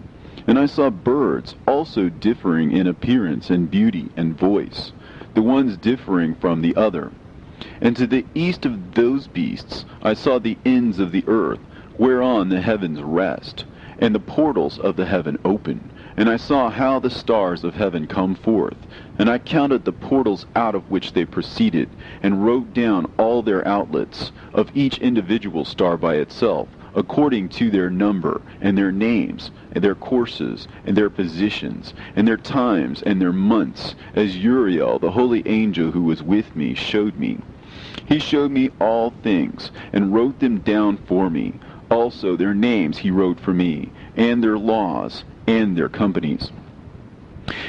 And I saw birds also differing in appearance and beauty and voice, the ones differing from the other. And to the east of those beasts I saw the ends of the earth, whereon the heavens rest, and the portals of the heaven open. And I saw how the stars of heaven come forth. And I counted the portals out of which they proceeded, and wrote down all their outlets, of each individual star by itself, according to their number, and their names, and their courses, and their positions, and their times, and their months, as Uriel, the holy angel who was with me, showed me. He showed me all things, and wrote them down for me. Also their names he wrote for me, and their laws, and their companies.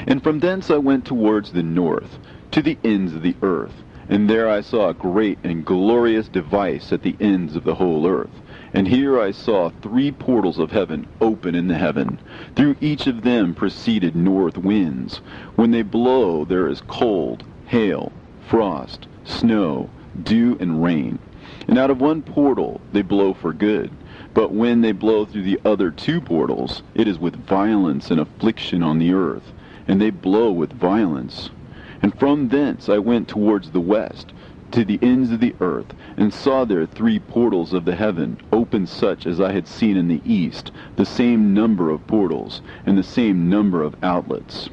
And from thence I went towards the north, to the ends of the earth, and there I saw a great and glorious device at the ends of the whole earth. And here I saw 3 portals of heaven open in the heaven. Through each of them proceeded north winds. When they blow, there is cold, hail, frost, snow, dew, and rain. And out of one portal they blow for good. But when they blow through the other 2 portals, it is with violence and affliction on the earth, and they blow with violence. And from thence I went towards the west, to the ends of the earth, and saw there 3 portals of the heaven, open such as I had seen in the east, the same number of portals, and the same number of outlets.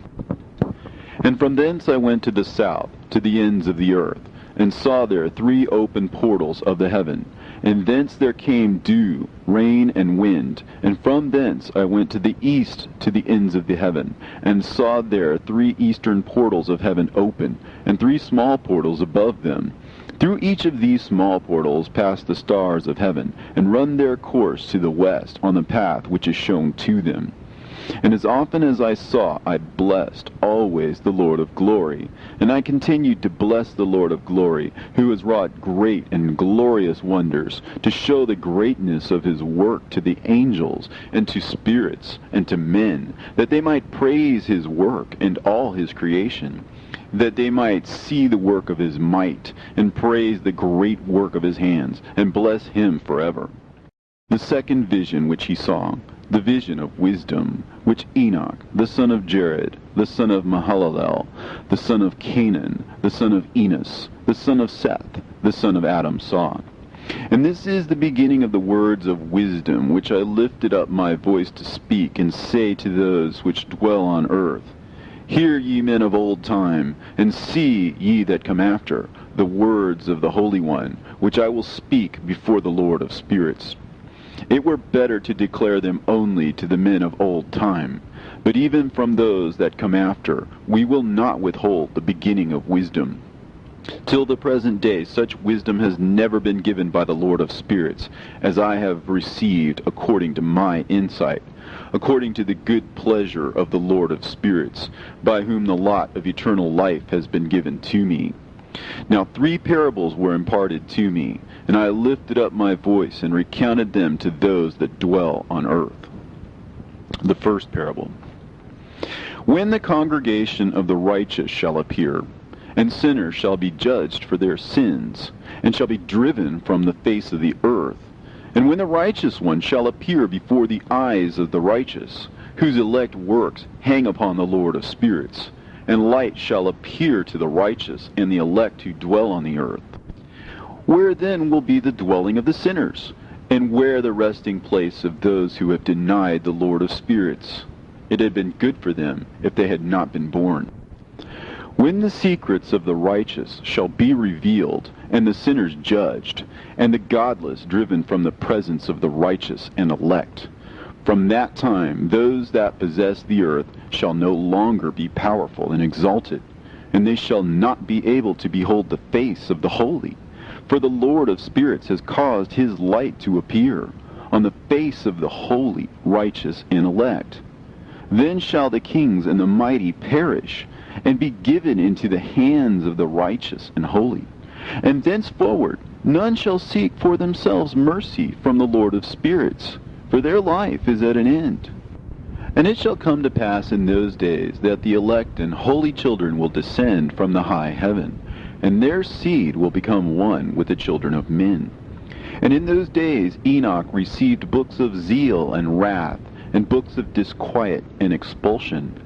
And from thence I went to the south, to the ends of the earth, and saw there 3 open portals of the heaven, and thence there came dew, rain, and wind. And from thence I went to the east, to the ends of the heaven, and saw there 3 eastern portals of heaven open, and 3 small portals above them. Through each of these small portals pass the stars of heaven, and run their course to the west on the path which is shown to them. And as often as I saw, I blessed always the Lord of glory. And I continued to bless the Lord of glory, who has wrought great and glorious wonders, to show the greatness of his work to the angels, and to spirits, and to men, that they might praise his work and all his creation, that they might see the work of his might, and praise the great work of his hands, and bless him forever. The second vision which he saw, the vision of wisdom, which Enoch, the son of Jared, the son of Mahalalel, the son of Canaan, the son of Enos, the son of Seth, the son of Adam saw. And this is the beginning of the words of wisdom, which I lifted up my voice to speak, and say to those which dwell on earth, Hear ye men of old time, and see ye that come after, the words of the Holy One, which I will speak before the Lord of spirits. It were better to declare them only to the men of old time, but even from those that come after, we will not withhold the beginning of wisdom. Till the present day such wisdom has never been given by the Lord of spirits, as I have received according to my insight, according to the good pleasure of the Lord of spirits, by whom the lot of eternal life has been given to me. Now 3 parables were imparted to me, and I lifted up my voice and recounted them to those that dwell on earth. The first parable. When the congregation of the righteous shall appear, and sinners shall be judged for their sins, and shall be driven from the face of the earth, and when the righteous one shall appear before the eyes of the righteous, whose elect works hang upon the Lord of spirits, and light shall appear to the righteous and the elect who dwell on the earth. Where then will be the dwelling of the sinners, and where the resting place of those who have denied the Lord of spirits? It had been good for them if they had not been born. When the secrets of the righteous shall be revealed, and the sinners judged, and the godless driven from the presence of the righteous and elect, from that time those that possess the earth shall no longer be powerful and exalted, and they shall not be able to behold the face of the holy. For the Lord of spirits has caused his light to appear on the face of the holy, righteous, and elect. Then shall the kings and the mighty perish, and be given into the hands of the righteous and holy. And thenceforward none shall seek for themselves mercy from the Lord of spirits, for their life is at an end. And it shall come to pass in those days that the elect and holy children will descend from the high heaven, and their seed will become one with the children of men. And in those days Enoch received books of zeal and wrath, and books of disquiet and expulsion.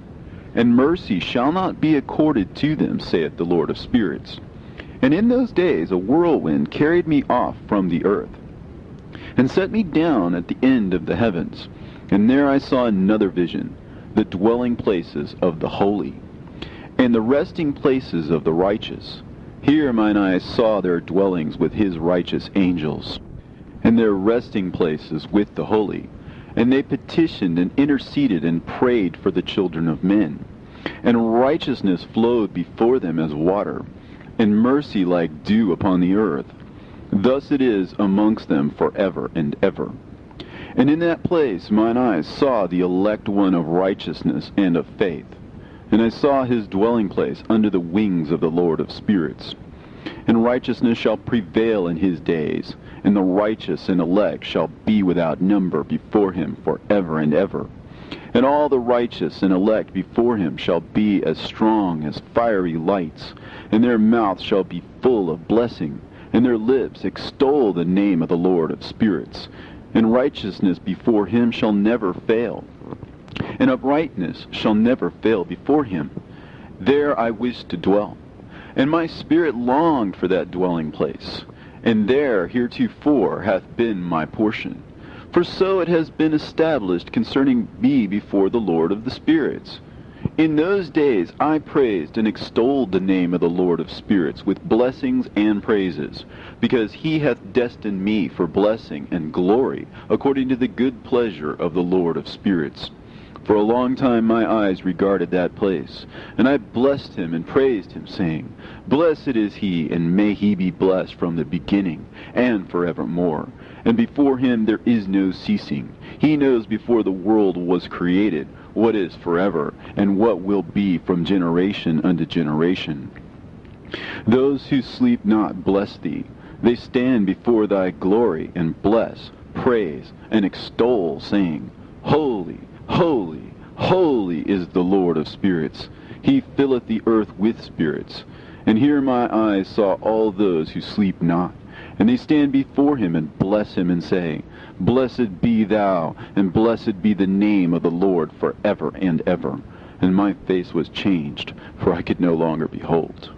And mercy shall not be accorded to them, saith the Lord of spirits. And in those days a whirlwind carried me off from the earth, and set me down at the end of the heavens. And there I saw another vision, the dwelling places of the holy, and the resting places of the righteous. Here mine eyes saw their dwellings with his righteous angels, and their resting places with the holy. And they petitioned and interceded and prayed for the children of men. And righteousness flowed before them as water, and mercy like dew upon the earth. Thus it is amongst them forever and ever. And in that place mine eyes saw the elect one of righteousness and of faith. And I saw his dwelling place under the wings of the Lord of spirits. And righteousness shall prevail in his days, and the righteous and elect shall be without number before him forever and ever. And all the righteous and elect before him shall be as strong as fiery lights, and their mouth shall be full of blessing, and their lips extol the name of the Lord of spirits. And righteousness before him shall never fail, and uprightness shall never fail before him. There I wish to dwell, and my spirit longed for that dwelling place, and there heretofore hath been my portion. For so it has been established concerning me before the Lord of the spirits. In those days I praised and extolled the name of the Lord of spirits with blessings and praises, because he hath destined me for blessing and glory, according to the good pleasure of the Lord of spirits. For a long time my eyes regarded that place, and I blessed him and praised him, saying, Blessed is he, and may he be blessed from the beginning, and forevermore. And before him there is no ceasing. He knows before the world was created what is forever, and what will be from generation unto generation. Those who sleep not bless thee. They stand before thy glory, and bless, praise, and extol, saying, Holy, holy, holy is the Lord of spirits. He filleth the earth with spirits. And here my eyes saw all those who sleep not, And they stand before him and bless him and say, Blessed be thou, and blessed be the name of the Lord forever and ever. And my face was changed, for I could no longer behold.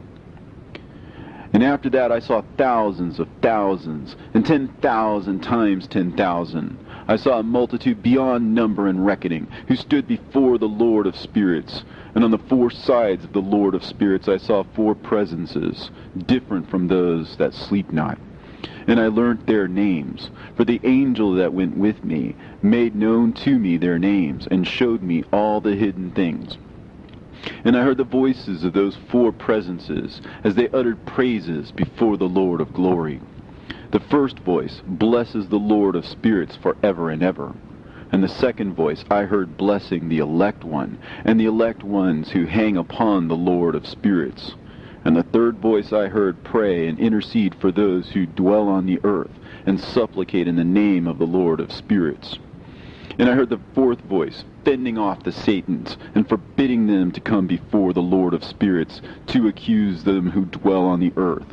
And after that I saw thousands of thousands, and 10,000 times 10,000. I saw a multitude beyond number and reckoning, who stood before the Lord of spirits. And on the four sides of the Lord of spirits I saw four presences, different from those that sleep not. And I learnt their names, for the angel that went with me made known to me their names, and showed me all the hidden things. And I heard the voices of those four presences, as they uttered praises before the Lord of glory. The first voice blesses the Lord of spirits forever and ever. And the second voice I heard blessing the elect one, and the elect ones who hang upon the Lord of spirits. And the third voice I heard pray and intercede for those who dwell on the earth, and supplicate in the name of the Lord of spirits. And I heard the fourth voice fending off the Satans, and forbidding them to come before the Lord of spirits, to accuse them who dwell on the earth.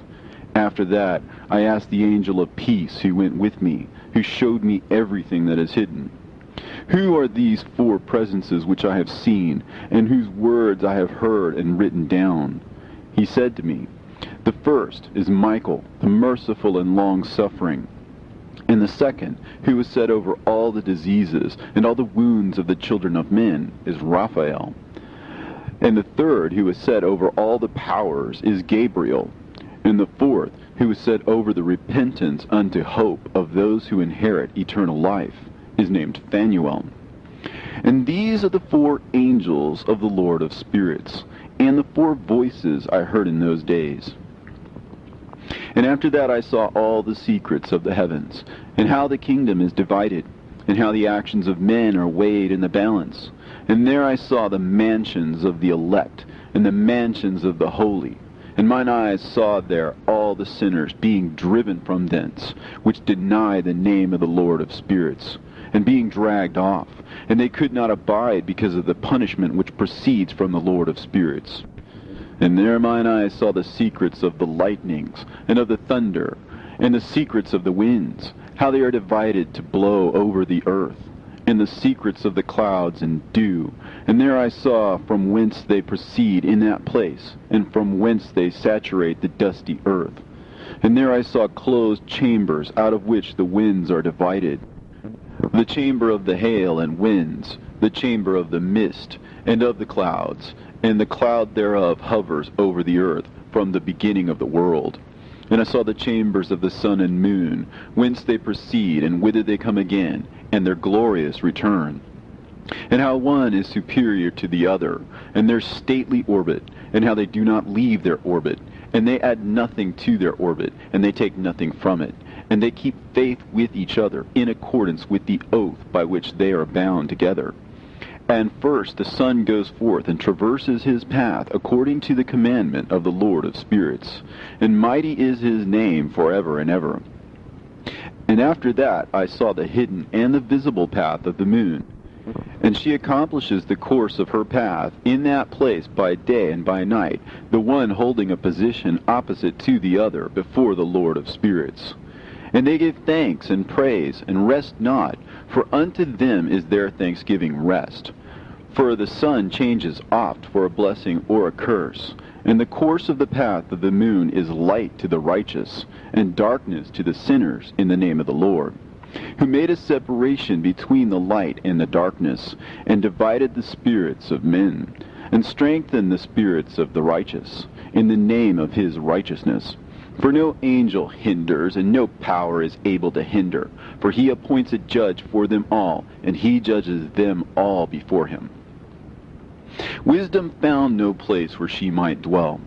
After that I asked the angel of peace who went with me, who showed me everything that is hidden. Who are these four presences which I have seen, and whose words I have heard and written down? He said to me, The first is Michael, the merciful and long-suffering. And the second, who was set over all the diseases and all the wounds of the children of men, is Raphael. And the third, who was set over all the powers, is Gabriel. And the fourth, who was set over the repentance unto hope of those who inherit eternal life, is named Phanuel. And these are the four angels of the Lord of spirits, and the four voices I heard in those days. And after that I saw all the secrets of the heavens, and how the kingdom is divided, and how the actions of men are weighed in the balance. And there I saw the mansions of the elect, and the mansions of the holy. And mine eyes saw there all the sinners being driven from thence, which deny the name of the Lord of spirits, and being dragged off, and they could not abide because of the punishment which proceeds from the Lord of spirits. And there mine eyes saw the secrets of the lightnings, and of the thunder, and the secrets of the winds, how they are divided to blow over the earth, and the secrets of the clouds and dew. And there I saw from whence they proceed in that place, and from whence they saturate the dusty earth. And there I saw closed chambers, out of which the winds are divided. The chamber of the hail and winds, the chamber of the mist, and of the clouds, and the cloud thereof hovers over the earth from the beginning of the world. And I saw the chambers of the sun and moon, whence they proceed, and whither they come again, and their glorious return. And how one is superior to the other, and their stately orbit, and how they do not leave their orbit, and they add nothing to their orbit, and they take nothing from it. And they keep faith with each other in accordance with the oath by which they are bound together. And first the sun goes forth and traverses his path according to the commandment of the Lord of spirits. And mighty is his name forever and ever. And after that I saw the hidden and the visible path of the moon. And she accomplishes the course of her path in that place by day and by night, the one holding a position opposite to the other before the Lord of spirits. And they give thanks and praise, and rest not, for unto them is their thanksgiving rest. For the sun changes oft for a blessing or a curse, and the course of the path of the moon is light to the righteous, and darkness to the sinners in the name of the Lord, who made a separation between the light and the darkness, and divided the spirits of men, and strengthened the spirits of the righteous, in the name of his righteousness. For no angel hinders, and no power is able to hinder. For he appoints a judge for them all, and he judges them all before him. Wisdom found no place where she might dwell.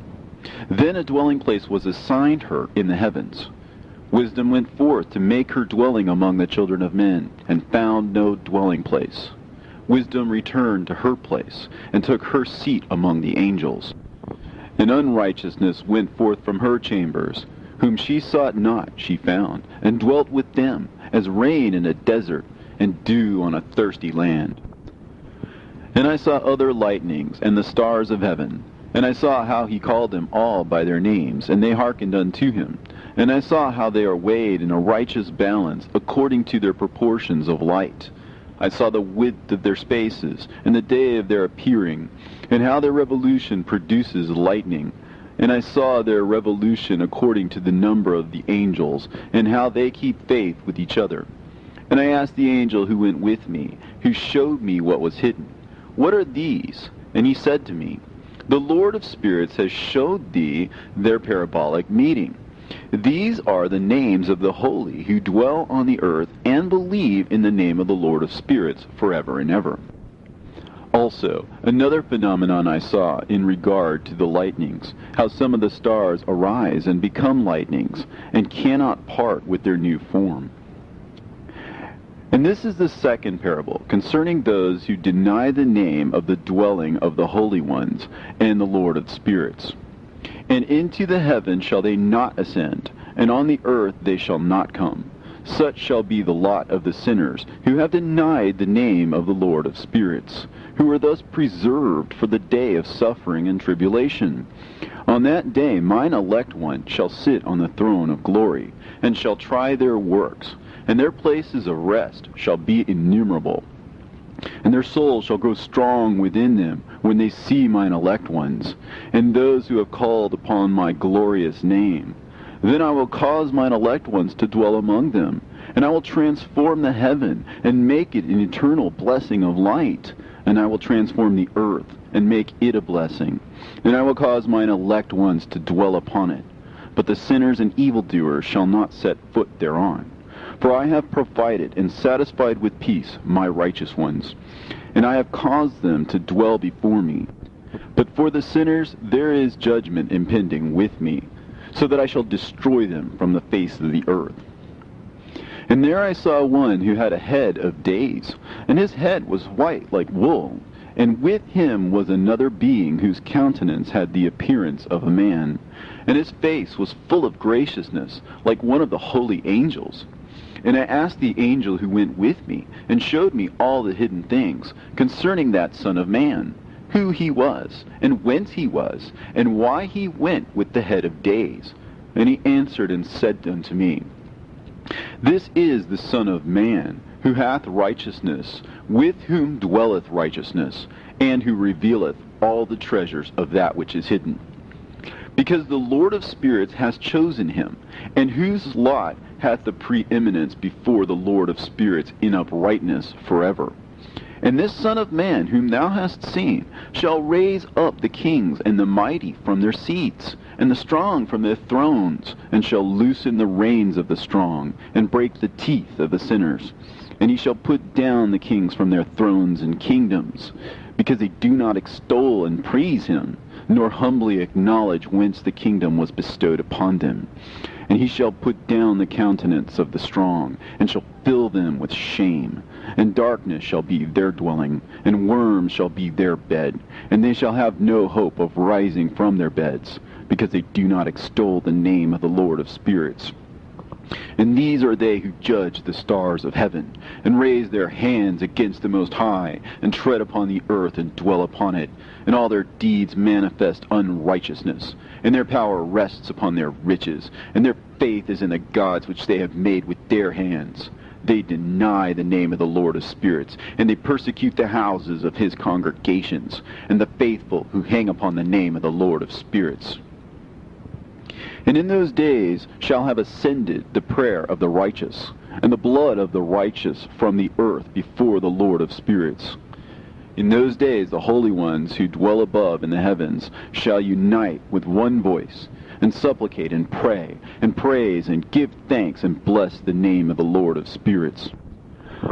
Then a dwelling place was assigned her in the heavens. Wisdom went forth to make her dwelling among the children of men, and found no dwelling place. Wisdom returned to her place, and took her seat among the angels. And unrighteousness went forth from her chambers. Whom she sought not she found, and dwelt with them, as rain in a desert, and dew on a thirsty land. And I saw other lightnings, and the stars of heaven. And I saw how he called them all by their names, and they hearkened unto him. And I saw how they are weighed in a righteous balance according to their proportions of light. I saw the width of their spaces, and the day of their appearing, and how their revolution produces lightning. And I saw their revolution according to the number of the angels, and how they keep faith with each other. And I asked the angel who went with me, who showed me what was hidden, "What are these?" And he said to me, "The Lord of spirits has showed thee their parabolic meeting. These are the names of the holy who dwell on the earth and believe in the name of the Lord of spirits forever and ever." Also, another phenomenon I saw in regard to the lightnings, how some of the stars arise and become lightnings, and cannot part with their new form. And this is the second parable, concerning those who deny the name of the dwelling of the holy ones and the Lord of spirits. And into the heaven shall they not ascend, and on the earth they shall not come. Such shall be the lot of the sinners who have denied the name of the Lord of spirits, who are thus preserved for the day of suffering and tribulation. On that day mine elect one shall sit on the throne of glory, and shall try their works, and their places of rest shall be innumerable. And their souls shall grow strong within them when they see mine elect ones, and those who have called upon my glorious name. Then I will cause mine elect ones to dwell among them, and I will transform the heaven, and make it an eternal blessing of light. And I will transform the earth, and make it a blessing. And I will cause mine elect ones to dwell upon it. But the sinners and evildoers shall not set foot thereon. For I have provided and satisfied with peace my righteous ones, and I have caused them to dwell before me. But for the sinners there is judgment impending with me, so that I shall destroy them from the face of the earth. And there I saw one who had a head of days, and his head was white like wool, and with him was another being whose countenance had the appearance of a man, and his face was full of graciousness, like one of the holy angels. And I asked the angel who went with me, and showed me all the hidden things concerning that Son of Man, who he was, and whence he was, and why he went with the head of days. And he answered and said unto me, "This is the Son of Man, who hath righteousness, with whom dwelleth righteousness, and who revealeth all the treasures of that which is hidden. Because the Lord of spirits hath chosen him, and whose lot hath the preeminence before the Lord of spirits in uprightness forever. And this Son of Man, whom thou hast seen, shall raise up the kings and the mighty from their seats, and the strong from their thrones, and shall loosen the reins of the strong, and break the teeth of the sinners. And he shall put down the kings from their thrones and kingdoms, because they do not extol and praise him, nor humbly acknowledge whence the kingdom was bestowed upon them. And he shall put down the countenance of the strong, and shall fill them with shame. And darkness shall be their dwelling, and worms shall be their bed. And they shall have no hope of rising from their beds, because they do not extol the name of the Lord of spirits. And these are they who judge the stars of heaven, and raise their hands against the Most High, and tread upon the earth and dwell upon it. And all their deeds manifest unrighteousness, and their power rests upon their riches, and their faith is in the gods which they have made with their hands. They deny the name of the Lord of spirits, and they persecute the houses of his congregations, and the faithful who hang upon the name of the Lord of spirits. And in those days shall have ascended the prayer of the righteous, and the blood of the righteous from the earth before the Lord of spirits. In those days the holy ones who dwell above in the heavens shall unite with one voice, and supplicate and pray, and praise and give thanks and bless the name of the Lord of spirits,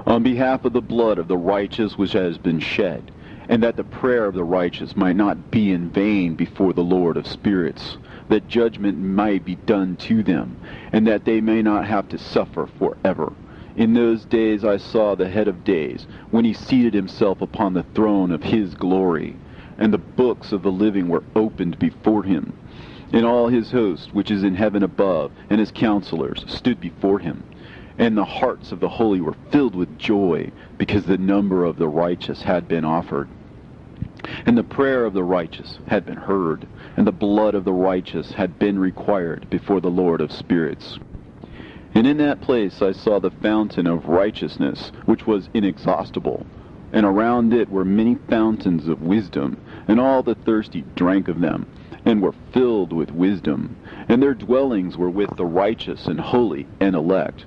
on behalf of the blood of the righteous which has been shed, and that the prayer of the righteous might not be in vain before the Lord of spirits, that judgment might be done to them, and that they may not have to suffer forever. In those days I saw the head of days, when he seated himself upon the throne of his glory, and the books of the living were opened before him. And all his host, which is in heaven above, and his counselors, stood before him. And the hearts of the holy were filled with joy, because the number of the righteous had been offered. And the prayer of the righteous had been heard, and the blood of the righteous had been required before the Lord of spirits. And in that place I saw the fountain of righteousness, which was inexhaustible, and around it were many fountains of wisdom, and all the thirsty drank of them, and were filled with wisdom, and their dwellings were with the righteous and holy and elect.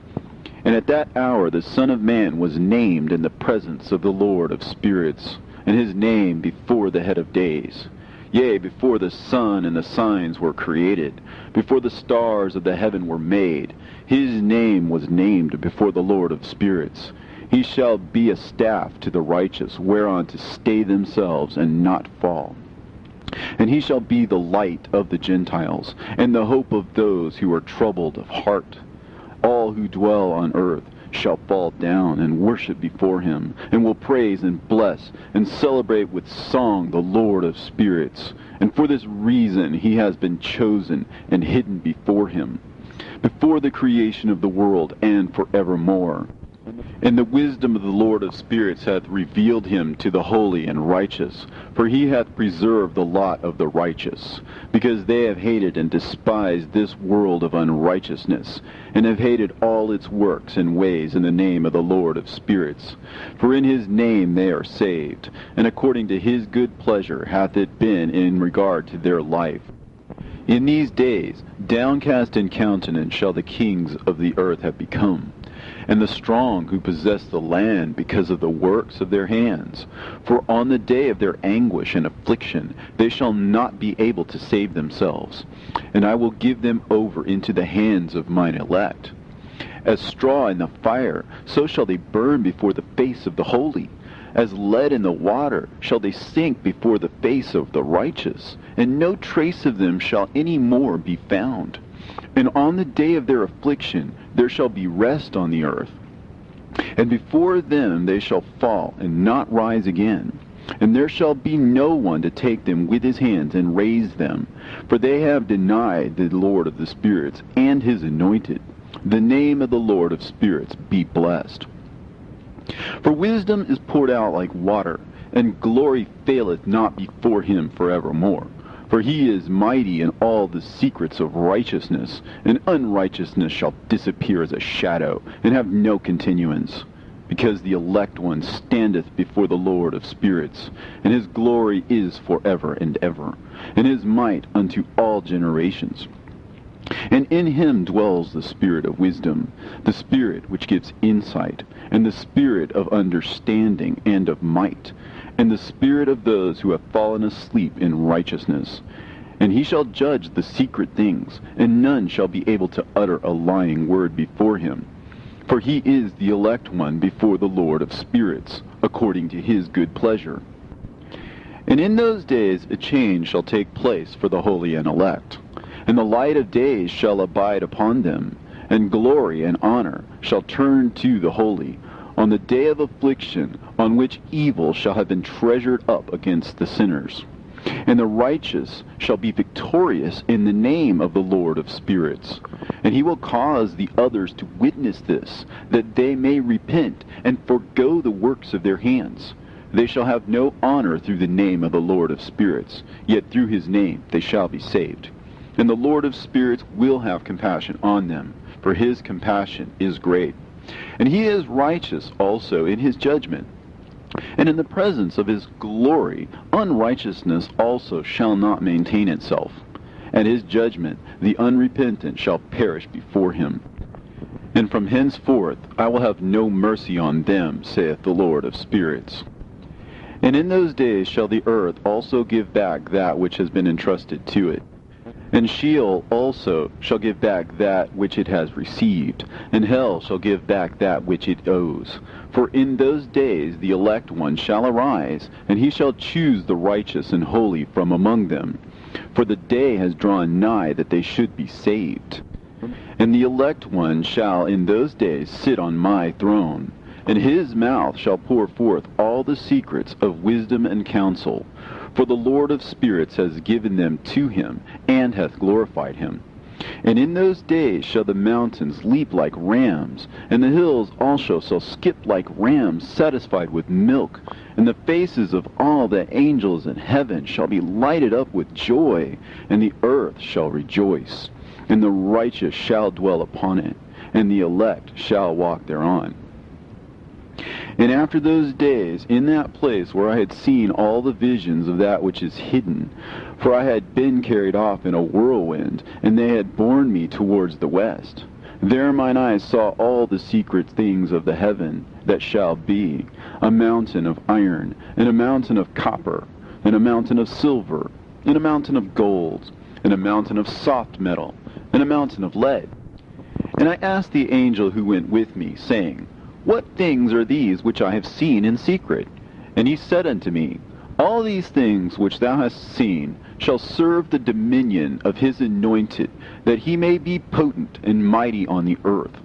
And at that hour the Son of Man was named in the presence of the Lord of spirits, and his name before the head of days. Yea, before the sun and the signs were created, before the stars of the heaven were made, his name was named before the Lord of spirits. He shall be a staff to the righteous, whereon to stay themselves and not fall. And he shall be the light of the Gentiles, and the hope of those who are troubled of heart. All who dwell on earth shall fall down and worship before him, and will praise and bless and celebrate with song the Lord of spirits. And for this reason he has been chosen and hidden before him, before the creation of the world and forevermore. And the wisdom of the Lord of spirits hath revealed him to the holy and righteous, for he hath preserved the lot of the righteous, because they have hated and despised this world of unrighteousness, and have hated all its works and ways in the name of the Lord of spirits. For in his name they are saved, and according to his good pleasure hath it been in regard to their life. In these days downcast in countenance shall the kings of the earth have become, and the strong who possess the land because of the works of their hands. For on the day of their anguish and affliction they shall not be able to save themselves. And I will give them over into the hands of mine elect. As straw in the fire, so shall they burn before the face of the holy. As lead in the water shall they sink before the face of the righteous, and no trace of them shall any more be found. And on the day of their affliction there shall be rest on the earth. And before them they shall fall, and not rise again. And there shall be no one to take them with his hands and raise them. For they have denied the Lord of the spirits, and his anointed. The name of the Lord of spirits be blessed. For wisdom is poured out like water, and glory faileth not before him forevermore. For he is mighty in all the secrets of righteousness, and unrighteousness shall disappear as a shadow, and have no continuance. Because the elect one standeth before the Lord of spirits, and his glory is forever and ever, and his might unto all generations. And in him dwells the spirit of wisdom, the spirit which gives insight, and the spirit of understanding and of might, and the spirit of those who have fallen asleep in righteousness. And he shall judge the secret things, and none shall be able to utter a lying word before him. For he is the elect one before the Lord of spirits, according to his good pleasure. And in those days a change shall take place for the holy and elect, and the light of days shall abide upon them, and glory and honor shall turn to the holy, on the day of affliction, on which evil shall have been treasured up against the sinners. And the righteous shall be victorious in the name of the Lord of spirits. And he will cause the others to witness this, that they may repent and forego the works of their hands. They shall have no honor through the name of the Lord of spirits, yet through his name they shall be saved. And the Lord of spirits will have compassion on them, for his compassion is great. And he is righteous also in his judgment. And in the presence of his glory, unrighteousness also shall not maintain itself. At his judgment, the unrepentant shall perish before him. And from henceforth I will have no mercy on them, saith the Lord of spirits. And in those days shall the earth also give back that which has been entrusted to it. And Sheol also shall give back that which it has received, and hell shall give back that which it owes. For in those days the elect one shall arise, and he shall choose the righteous and holy from among them. For the day has drawn nigh that they should be saved. And the elect one shall in those days sit on my throne, and his mouth shall pour forth all the secrets of wisdom and counsel. For the Lord of spirits has given them to him, and hath glorified him. And in those days shall the mountains leap like rams, and the hills also shall skip like rams satisfied with milk, and the faces of all the angels in heaven shall be lighted up with joy, and the earth shall rejoice, and the righteous shall dwell upon it, and the elect shall walk thereon. And after those days, in that place where I had seen all the visions of that which is hidden, for I had been carried off in a whirlwind, and they had borne me towards the west, there mine eyes saw all the secret things of the heaven that shall be, a mountain of iron, and a mountain of copper, and a mountain of silver, and a mountain of gold, and a mountain of soft metal, and a mountain of lead. And I asked the angel who went with me, saying, What things are these which I have seen in secret? And he said unto me, All these things which thou hast seen shall serve the dominion of his anointed, that he may be potent and mighty on the earth.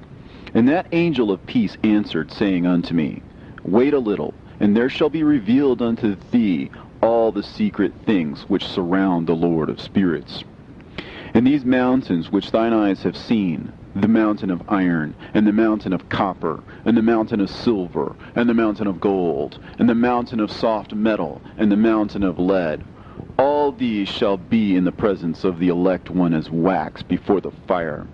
And that angel of peace answered, saying unto me, Wait a little, and there shall be revealed unto thee all the secret things which surround the Lord of spirits. And these mountains which thine eyes have seen, the mountain of iron, and the mountain of copper, and the mountain of silver, and the mountain of gold, and the mountain of soft metal, and the mountain of lead, all these shall be in the presence of the elect one as wax before the fire.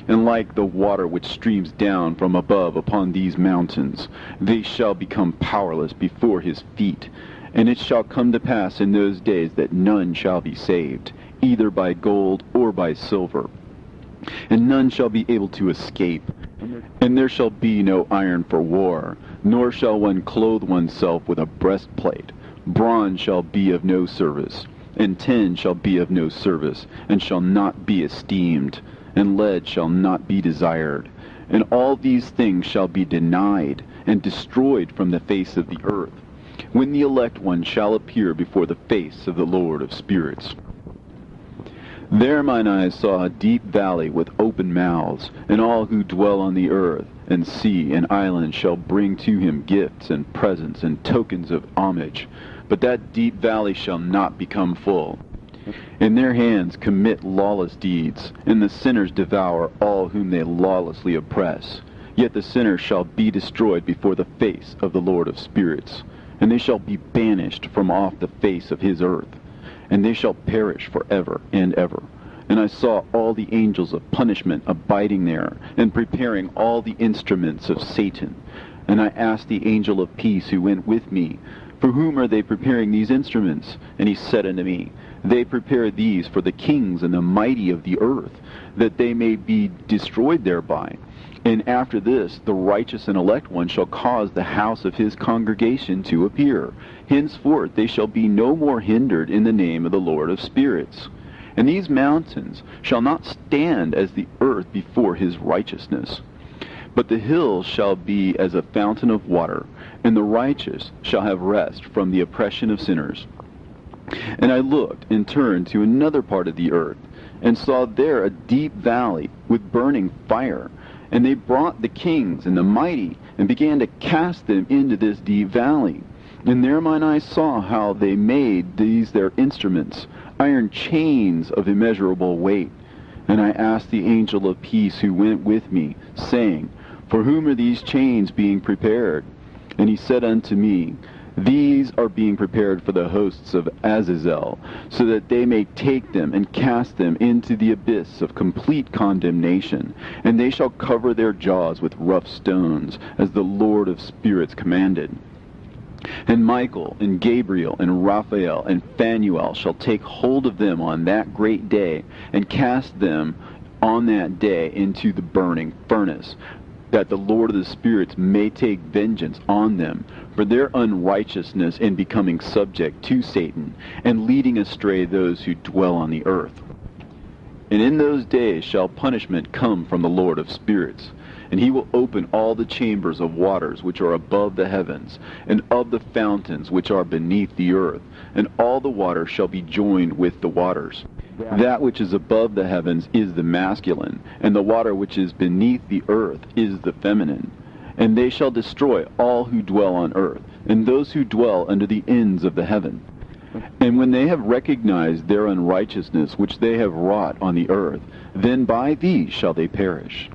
And like the water which streams down from above upon these mountains, they shall become powerless before his feet. And it shall come to pass in those days that none shall be saved, either by gold or by silver, and none shall be able to escape. And there shall be no iron for war, nor shall one clothe oneself with a breastplate. Bronze shall be of no service, and tin shall be of no service, and shall not be esteemed, and lead shall not be desired. And all these things shall be denied, and destroyed from the face of the earth, when the elect one shall appear before the face of the Lord of spirits. There mine eyes saw a deep valley with open mouths, and all who dwell on the earth, and sea and islands shall bring to him gifts and presents and tokens of homage. But that deep valley shall not become full. And their hands commit lawless deeds, and the sinners devour all whom they lawlessly oppress. Yet the sinners shall be destroyed before the face of the Lord of spirits, and they shall be banished from off the face of his earth, and they shall perish forever and ever. And I saw all the angels of punishment abiding there, and preparing all the instruments of Satan. And I asked the angel of peace who went with me, For whom are they preparing these instruments? And he said unto me, They prepare these for the kings and the mighty of the earth, that they may be destroyed thereby. And after this, the righteous and elect one shall cause the house of his congregation to appear. Henceforth they shall be no more hindered in the name of the Lord of spirits. And these mountains shall not stand as the earth before his righteousness. But the hills shall be as a fountain of water, and the righteous shall have rest from the oppression of sinners. And I looked and turned to another part of the earth, and saw there a deep valley with burning fire. And they brought the kings and the mighty, and began to cast them into this deep valley. And there mine eyes saw how they made these their instruments, iron chains of immeasurable weight. And I asked the angel of peace who went with me, saying, For whom are these chains being prepared? And he said unto me, These are being prepared for the hosts of Azazel, so that they may take them and cast them into the abyss of complete condemnation. And they shall cover their jaws with rough stones, as the Lord of spirits commanded. And Michael and Gabriel and Raphael and Phanuel shall take hold of them on that great day, and cast them on that day into the burning furnace, that the Lord of the spirits may take vengeance on them for their unrighteousness in becoming subject to Satan, and leading astray those who dwell on the earth. And in those days shall punishment come from the Lord of spirits, and he will open all the chambers of waters which are above the heavens, and of the fountains which are beneath the earth, and all the waters shall be joined with the waters. That which is above the heavens is the masculine, and the water which is beneath the earth is the feminine. And they shall destroy all who dwell on earth, and those who dwell under the ends of the heaven. And when they have recognized their unrighteousness which they have wrought on the earth, then by these shall they perish.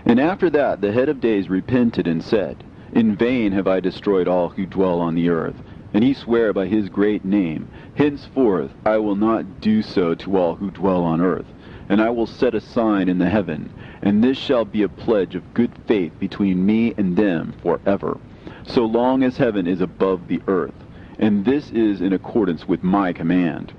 And after that the head of days repented and said, In vain have I destroyed all who dwell on the earth. And he sware by his great name, Henceforth I will not do so to all who dwell on earth. And I will set a sign in the heaven, and this shall be a pledge of good faith between me and them forever, so long as heaven is above the earth. And this is in accordance with my command.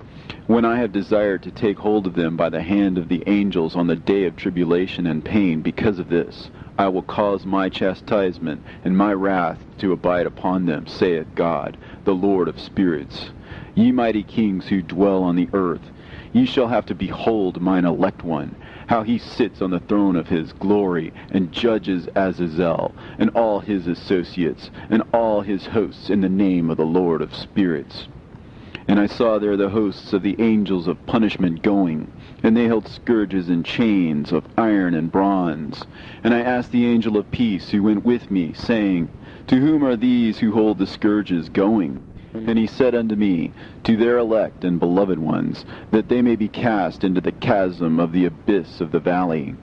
When I have desired to take hold of them by the hand of the angels on the day of tribulation and pain because of this, I will cause my chastisement and my wrath to abide upon them, saith God, the Lord of spirits. Ye mighty kings who dwell on the earth, ye shall have to behold mine elect one, how he sits on the throne of his glory, and judges Azazel, and all his associates, and all his hosts in the name of the Lord of spirits. And I saw there the hosts of the angels of punishment going, and they held scourges and chains of iron and bronze. And I asked the angel of peace who went with me, saying, To whom are these who hold the scourges going? And he said unto me, To their elect and beloved ones, that they may be cast into the chasm of the abyss of the valley.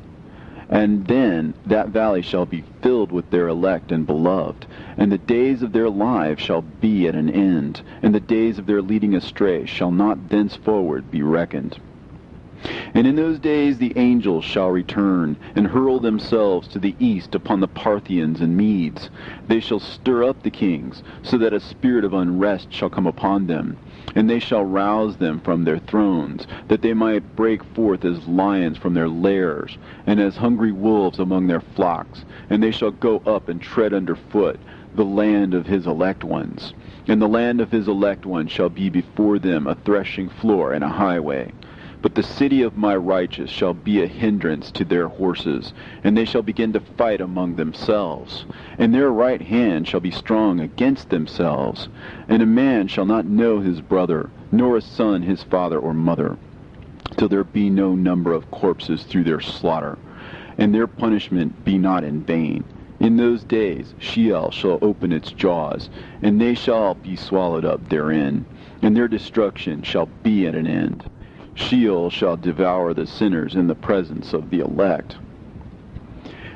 And then that valley shall be filled with their elect and beloved, and the days of their lives shall be at an end, and the days of their leading astray shall not thenceforward be reckoned. And in those days the angels shall return, and hurl themselves to the east upon the Parthians and Medes. They shall stir up the kings, so that a spirit of unrest shall come upon them. And they shall rouse them from their thrones, that they might break forth as lions from their lairs, and as hungry wolves among their flocks. And they shall go up and tread under foot the land of his elect ones. And the land of his elect ones shall be before them a threshing floor and a highway. But the city of my righteous shall be a hindrance to their horses, and they shall begin to fight among themselves. And their right hand shall be strong against themselves. And a man shall not know his brother, nor a son his father or mother, till there be no number of corpses through their slaughter, and their punishment be not in vain. In those days Sheol shall open its jaws, and they shall be swallowed up therein, and their destruction shall be at an end. Sheol shall devour the sinners in the presence of the elect.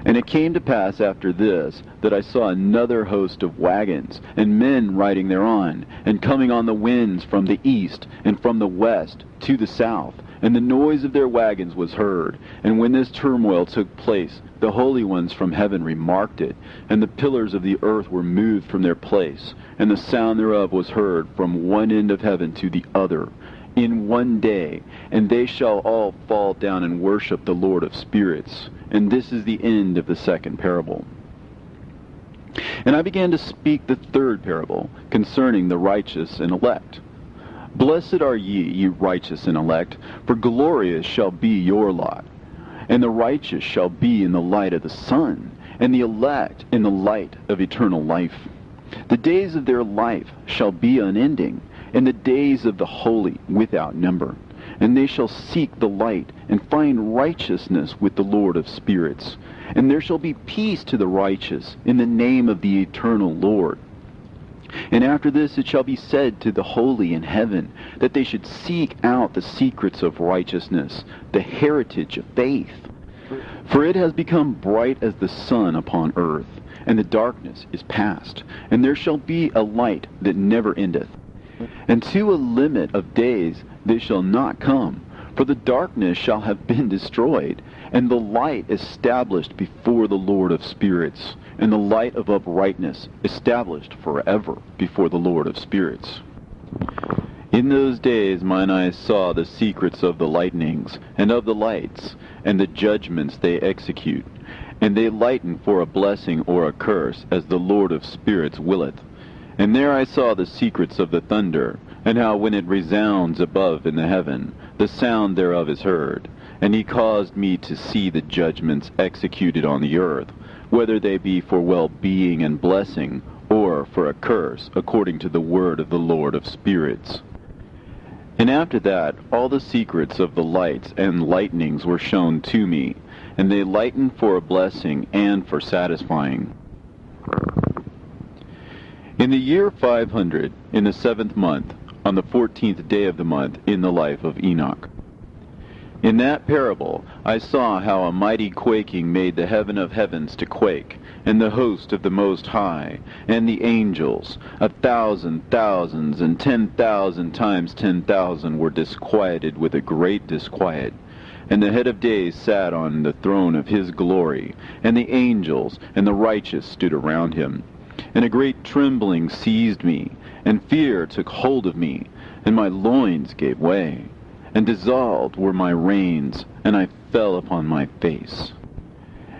And it came to pass after this, that I saw another host of wagons, and men riding thereon, and coming on the winds from the east, and from the west to the south. And the noise of their wagons was heard. And when this turmoil took place, the holy ones from heaven remarked it, and the pillars of the earth were moved from their place, and the sound thereof was heard from one end of heaven to the other, in one day, and they shall all fall down and worship the Lord of spirits. And this is the end of the second parable. And I began to speak the third parable, concerning the righteous and elect. Blessed are ye righteous and elect, for glorious shall be your lot. And the righteous shall be in the light of the sun, and the elect in the light of eternal life. The days of their life shall be unending, and the days of the holy without number. And they shall seek the light, and find righteousness with the Lord of spirits. And there shall be peace to the righteous, in the name of the eternal Lord. And after this it shall be said to the holy in heaven, that they should seek out the secrets of righteousness, the heritage of faith. For it has become bright as the sun upon earth, and the darkness is past, and there shall be a light that never endeth. And to a limit of days they shall not come, for the darkness shall have been destroyed, and the light established before the Lord of spirits, and the light of uprightness established forever before the Lord of spirits. In those days mine eyes saw the secrets of the lightnings, and of the lights, and the judgments they execute. And they lighten for a blessing or a curse, as the Lord of spirits willeth. And there I saw the secrets of the thunder, and how when it resounds above in the heaven, the sound thereof is heard. And he caused me to see the judgments executed on the earth, whether they be for well-being and blessing, or for a curse, according to the word of the Lord of spirits. And after that all the secrets of the lights and lightnings were shown to me, and they lighten for a blessing and for satisfying. In the year 500, in the 7th month, on the 14th day of the month, in the life of Enoch. In that parable I saw how a mighty quaking made the heaven of heavens to quake, and the host of the Most High, and the angels, 1,000 thousands, and 10,000 times 10,000 were disquieted with a great disquiet. And the head of days sat on the throne of his glory, and the angels and the righteous stood around him. And a great trembling seized me, and fear took hold of me, and my loins gave way, and dissolved were my reins, and I fell upon my face.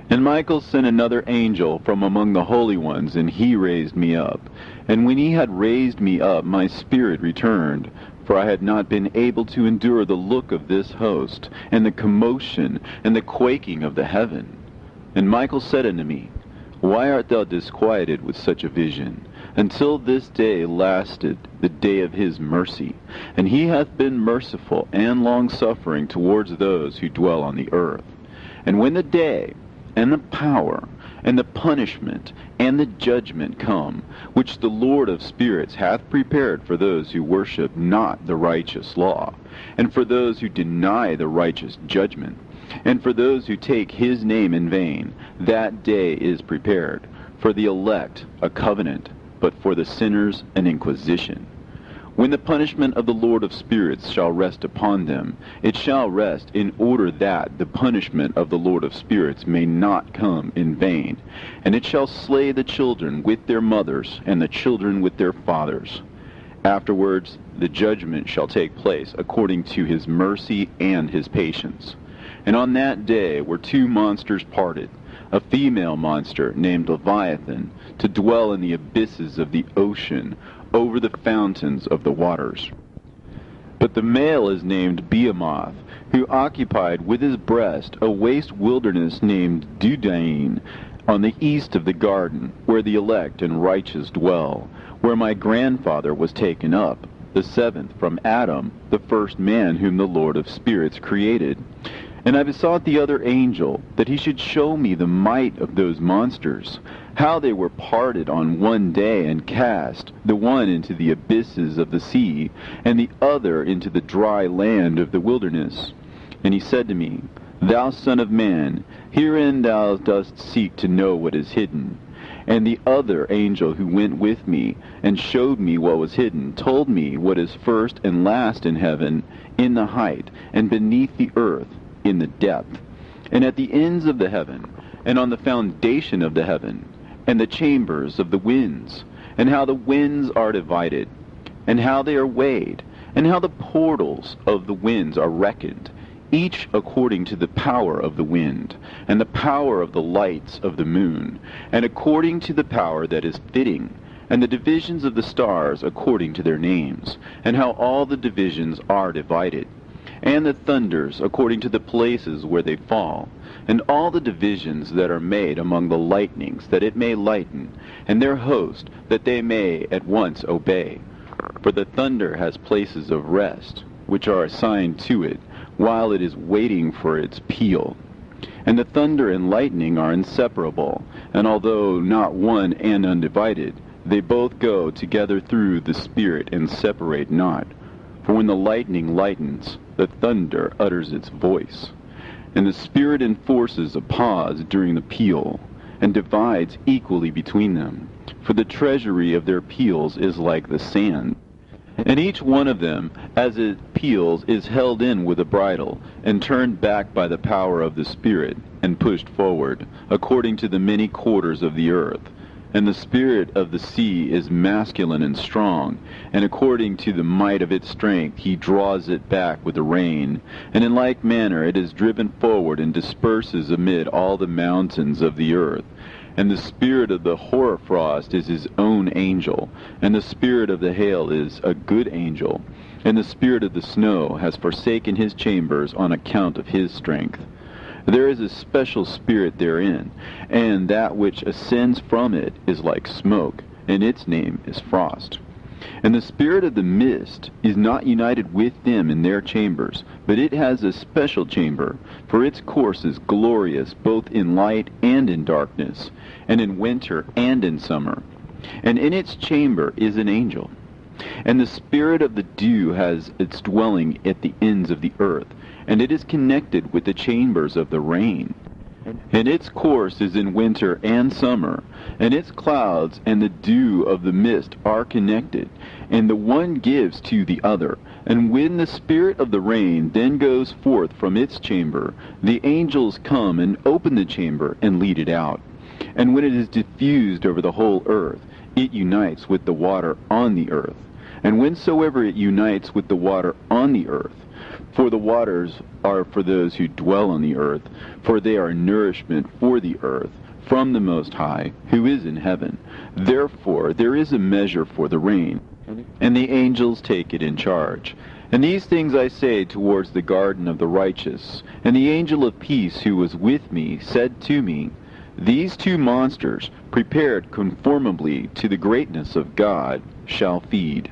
And Michael sent another angel from among the holy ones, and he raised me up. And when he had raised me up, my spirit returned, for I had not been able to endure the look of this host, and the commotion, and the quaking of the heaven. And Michael said unto me, Why art thou disquieted with such a vision? Until this day lasted the day of his mercy, and he hath been merciful and long-suffering towards those who dwell on the earth. And when the day, and the power, and the punishment, and the judgment come, which the Lord of spirits hath prepared for those who worship not the righteous law, and for those who deny the righteous judgment, and for those who take his name in vain, that day is prepared. For the elect a covenant, but for the sinners an inquisition. When the punishment of the Lord of spirits shall rest upon them, it shall rest in order that the punishment of the Lord of spirits may not come in vain. And it shall slay the children with their mothers, and the children with their fathers. Afterwards the judgment shall take place according to his mercy and his patience. And on that day were two monsters parted, a female monster named Leviathan, to dwell in the abysses of the ocean, over the fountains of the waters. But the male is named Behemoth, who occupied with his breast a waste wilderness named Dudain, on the east of the garden, where the elect and righteous dwell, where my grandfather was taken up, the 7th from Adam, the first man whom the Lord of spirits created. And I besought the other angel that he should show me the might of those monsters, how they were parted on one day and cast, the one into the abysses of the sea, and the other into the dry land of the wilderness. And he said to me, Thou son of man, herein thou dost seek to know what is hidden. And the other angel who went with me, and showed me what was hidden, told me what is first and last in heaven, in the height, and beneath the earth, in the depth, and at the ends of the heaven, and on the foundation of the heaven, and the chambers of the winds, and how the winds are divided, and how they are weighed, and how the portals of the winds are reckoned, each according to the power of the wind, and the power of the lights of the moon, and according to the power that is fitting, and the divisions of the stars according to their names, and how all the divisions are divided, and the thunders according to the places where they fall, and all the divisions that are made among the lightnings, that it may lighten, and their host, that they may at once obey. For the thunder has places of rest, which are assigned to it, while it is waiting for its peal. And the thunder and lightning are inseparable, and although not one and undivided, they both go together through the Spirit and separate not. For when the lightning lightens, the thunder utters its voice, and the Spirit enforces a pause during the peal, and divides equally between them. For the treasury of their peals is like the sand. And each one of them, as it peals, is held in with a bridle, and turned back by the power of the Spirit, and pushed forward, according to the many quarters of the earth. And the spirit of the sea is masculine and strong, and according to the might of its strength he draws it back with the rain. And in like manner it is driven forward and disperses amid all the mountains of the earth. And the spirit of the hoarfrost is his own angel, and the spirit of the hail is a good angel, and the spirit of the snow has forsaken his chambers on account of his strength. There is a special spirit therein, and that which ascends from it is like smoke, and its name is frost. And the spirit of the mist is not united with them in their chambers, but it has a special chamber, for its course is glorious both in light and in darkness, and in winter and in summer. And in its chamber is an angel. And the spirit of the dew has its dwelling at the ends of the earth, and it is connected with the chambers of the rain. And its course is in winter and summer, and its clouds and the dew of the mist are connected, and the one gives to the other. And when the spirit of the rain then goes forth from its chamber, the angels come and open the chamber and lead it out. And when it is diffused over the whole earth, it unites with the water on the earth. And whensoever it unites with the water on the earth, for the waters are for those who dwell on the earth, for they are nourishment for the earth, from the Most High, who is in heaven. Therefore there is a measure for the rain, and the angels take it in charge. And these things I say towards the garden of the righteous. And the angel of peace who was with me said to me, These two monsters, prepared conformably to the greatness of God, shall feed.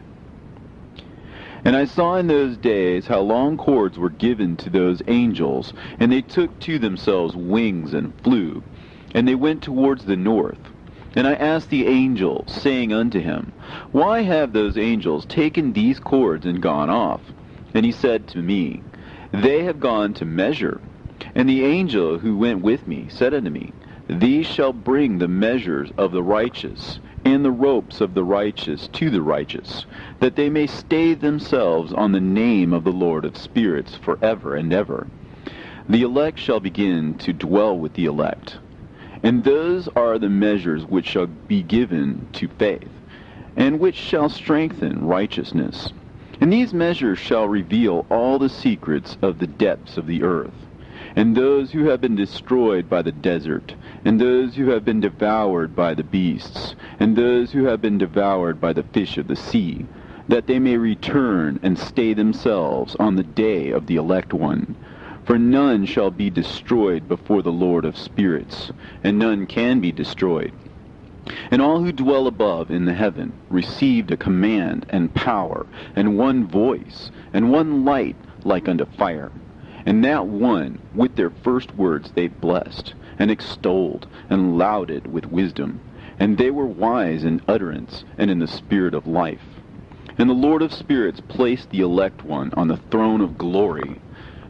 And I saw in those days how long cords were given to those angels, and they took to themselves wings and flew, and they went towards the north. And I asked the angel, saying unto him, Why have those angels taken these cords and gone off? And he said to me, They have gone to measure. And the angel who went with me said unto me, These shall bring the measures of the righteous, and the ropes of the righteous to the righteous, that they may stay themselves on the name of the Lord of spirits forever and ever. The elect shall begin to dwell with the elect. And those are the measures which shall be given to faith, and which shall strengthen righteousness. And these measures shall reveal all the secrets of the depths of the earth, and those who have been destroyed by the desert, and those who have been devoured by the beasts, and those who have been devoured by the fish of the sea, that they may return and stay themselves on the day of the elect one. For none shall be destroyed before the Lord of spirits, and none can be destroyed. And all who dwell above in the heaven received a command and power, and one voice, and one light like unto fire. And that one, with their first words they blessed, and extolled, and lauded with wisdom. And they were wise in utterance, and in the spirit of life. And the Lord of spirits placed the elect one on the throne of glory,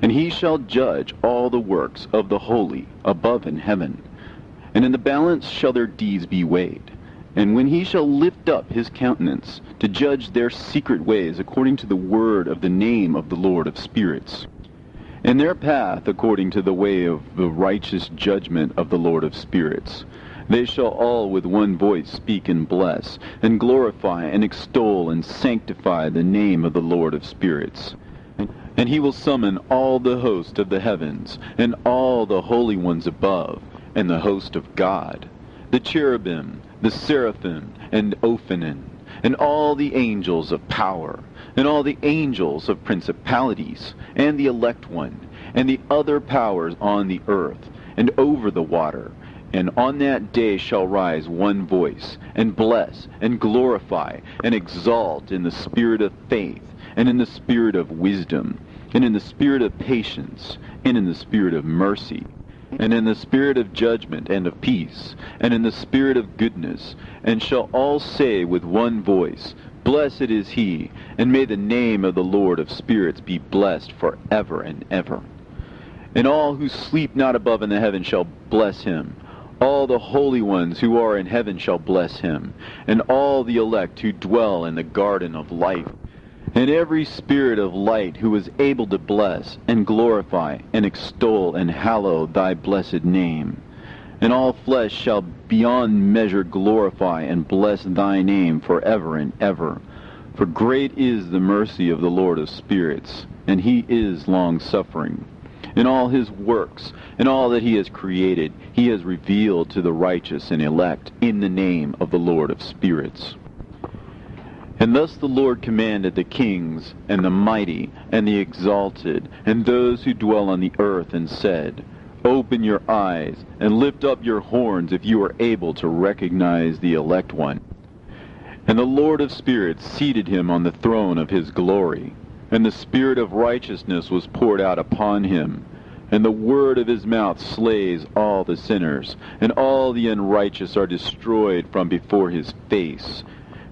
and he shall judge all the works of the holy above in heaven. And in the balance shall their deeds be weighed. And when he shall lift up his countenance to judge their secret ways according to the word of the name of the Lord of spirits, and their path according to the way of the righteous judgment of the Lord of spirits, they shall all with one voice speak and bless, and glorify and extol and sanctify the name of the Lord of spirits. And he will summon all the host of the heavens, and all the holy ones above, and the host of God, the cherubim, the seraphim, and Ophanim, and all the angels of power, and all the angels of principalities, and the elect one, and the other powers on the earth, and over the water. And on that day shall rise one voice, and bless, and glorify, and exalt in the spirit of faith, and in the spirit of wisdom, and in the spirit of patience, and in the spirit of mercy, and in the spirit of judgment and of peace, and in the spirit of goodness, and shall all say with one voice, Blessed is he, and may the name of the Lord of spirits be blessed forever and ever. And all who sleep not above in the heaven shall bless him. All the holy ones who are in heaven shall bless him, and all the elect who dwell in the garden of life. And every spirit of light who is able to bless, and glorify, and extol, and hallow thy blessed name. And all flesh shall beyond measure glorify and bless thy name forever and ever. For great is the mercy of the Lord of spirits, and he is long-suffering. In all his works, and all that he has created, he has revealed to the righteous and elect in the name of the Lord of spirits. And thus the Lord commanded the kings, and the mighty, and the exalted, and those who dwell on the earth, and said, Open your eyes, and lift up your horns if you are able to recognize the elect one. And the Lord of spirits seated him on the throne of his glory, and the spirit of righteousness was poured out upon him, and the word of his mouth slays all the sinners, and all the unrighteous are destroyed from before his face.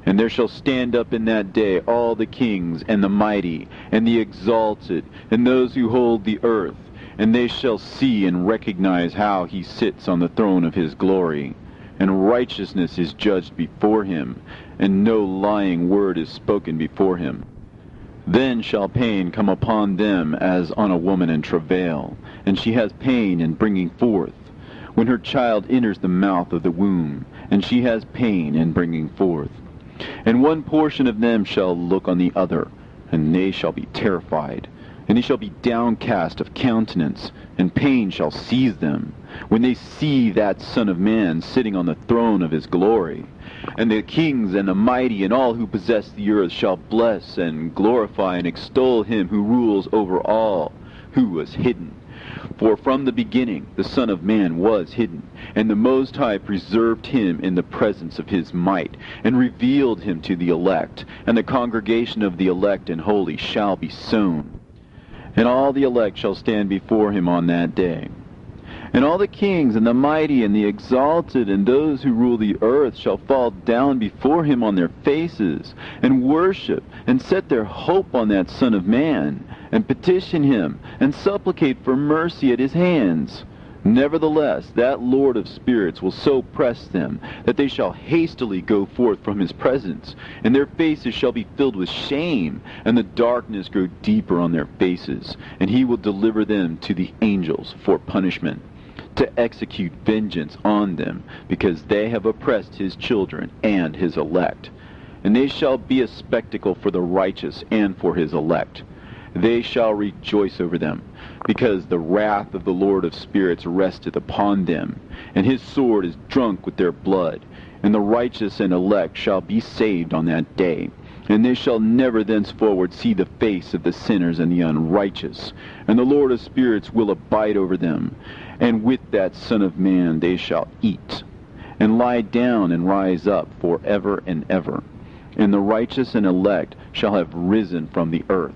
And there shall stand up in that day all the kings, and the mighty, and the exalted, and those who hold the earth, and they shall see and recognize how he sits on the throne of his glory. And righteousness is judged before him, and no lying word is spoken before him. Then shall pain come upon them as on a woman in travail, and she has pain in bringing forth, when her child enters the mouth of the womb, and she has pain in bringing forth. And one portion of them shall look on the other, and they shall be terrified, and they shall be downcast of countenance, and pain shall seize them, when they see that Son of Man sitting on the throne of his glory. And the kings and the mighty and all who possess the earth shall bless and glorify and extol him who rules over all, who was hidden. For from the beginning the Son of Man was hidden, and the Most High preserved him in the presence of his might, and revealed him to the elect. And the congregation of the elect and holy shall be sown. And all the elect shall stand before him on that day. And all the kings and the mighty and the exalted and those who rule the earth shall fall down before him on their faces, and worship, and set their hope on that Son of Man, and petition him, and supplicate for mercy at his hands. Nevertheless, that Lord of spirits will so press them, that they shall hastily go forth from his presence, and their faces shall be filled with shame, and the darkness grow deeper on their faces, and he will deliver them to the angels for punishment, to execute vengeance on them, because they have oppressed his children and his elect. And they shall be a spectacle for the righteous and for his elect. They shall rejoice over them, because the wrath of the Lord of spirits resteth upon them, and his sword is drunk with their blood. And the righteous and elect shall be saved on that day, and they shall never thenceforward see the face of the sinners and the unrighteous. And the Lord of spirits will abide over them, and with that Son of Man they shall eat, and lie down and rise up for ever and ever. And the righteous and elect shall have risen from the earth,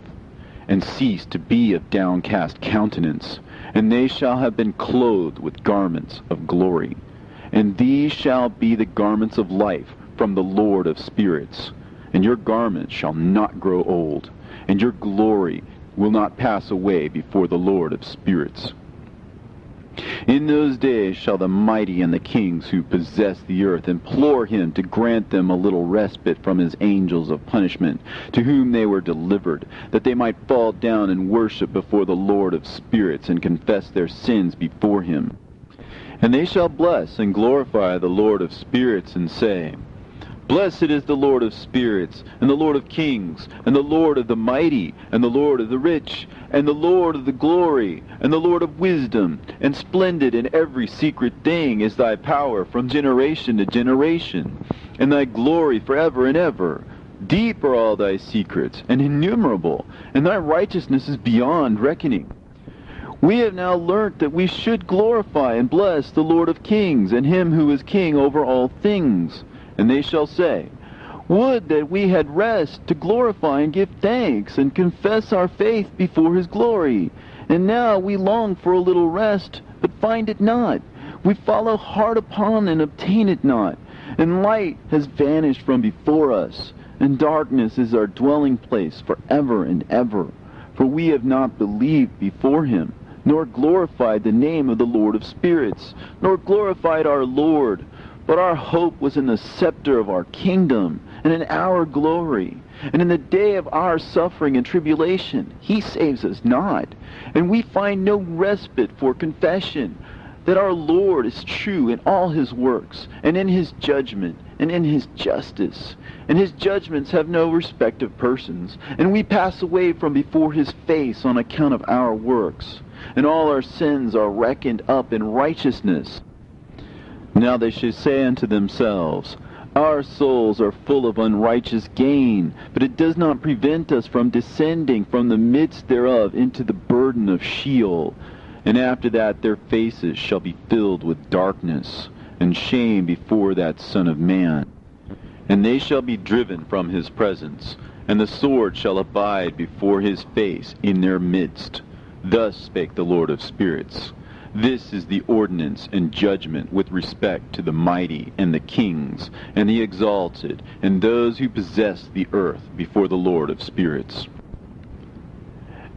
and cease to be of downcast countenance, and they shall have been clothed with garments of glory. And these shall be the garments of life from the Lord of spirits. And your garments shall not grow old, and your glory will not pass away before the Lord of spirits. In those days shall the mighty and the kings who possess the earth implore him to grant them a little respite from his angels of punishment, to whom they were delivered, that they might fall down and worship before the Lord of spirits, and confess their sins before him. And they shall bless and glorify the Lord of spirits, and say, Blessed is the Lord of spirits, and the Lord of kings, and the Lord of the mighty, and the Lord of the rich, and the Lord of the glory, and the Lord of wisdom, and splendid in every secret thing is thy power from generation to generation, and thy glory forever and ever. Deep are all thy secrets, and innumerable, and thy righteousness is beyond reckoning. We have now learnt that we should glorify and bless the Lord of kings, and him who is king over all things. And they shall say, Would that we had rest to glorify and give thanks, and confess our faith before his glory. And now we long for a little rest, but find it not. We follow hard upon and obtain it not. And light has vanished from before us, and darkness is our dwelling place forever and ever. For we have not believed before him, nor glorified the name of the Lord of spirits, nor glorified our Lord. But our hope was in the scepter of our kingdom, and in our glory. And in the day of our suffering and tribulation, he saves us not. And we find no respite for confession, that our Lord is true in all his works, and in his judgment, and in his justice. And his judgments have no respect of persons, and we pass away from before his face on account of our works. And all our sins are reckoned up in righteousness. Now they should say unto themselves, Our souls are full of unrighteous gain, but it does not prevent us from descending from the midst thereof into the burden of Sheol. And after that their faces shall be filled with darkness, and shame before that Son of Man. And they shall be driven from his presence, and the sword shall abide before his face in their midst. Thus spake the Lord of spirits. This is the ordinance and judgment with respect to the mighty and the kings and the exalted and those who possess the earth before the Lord of spirits.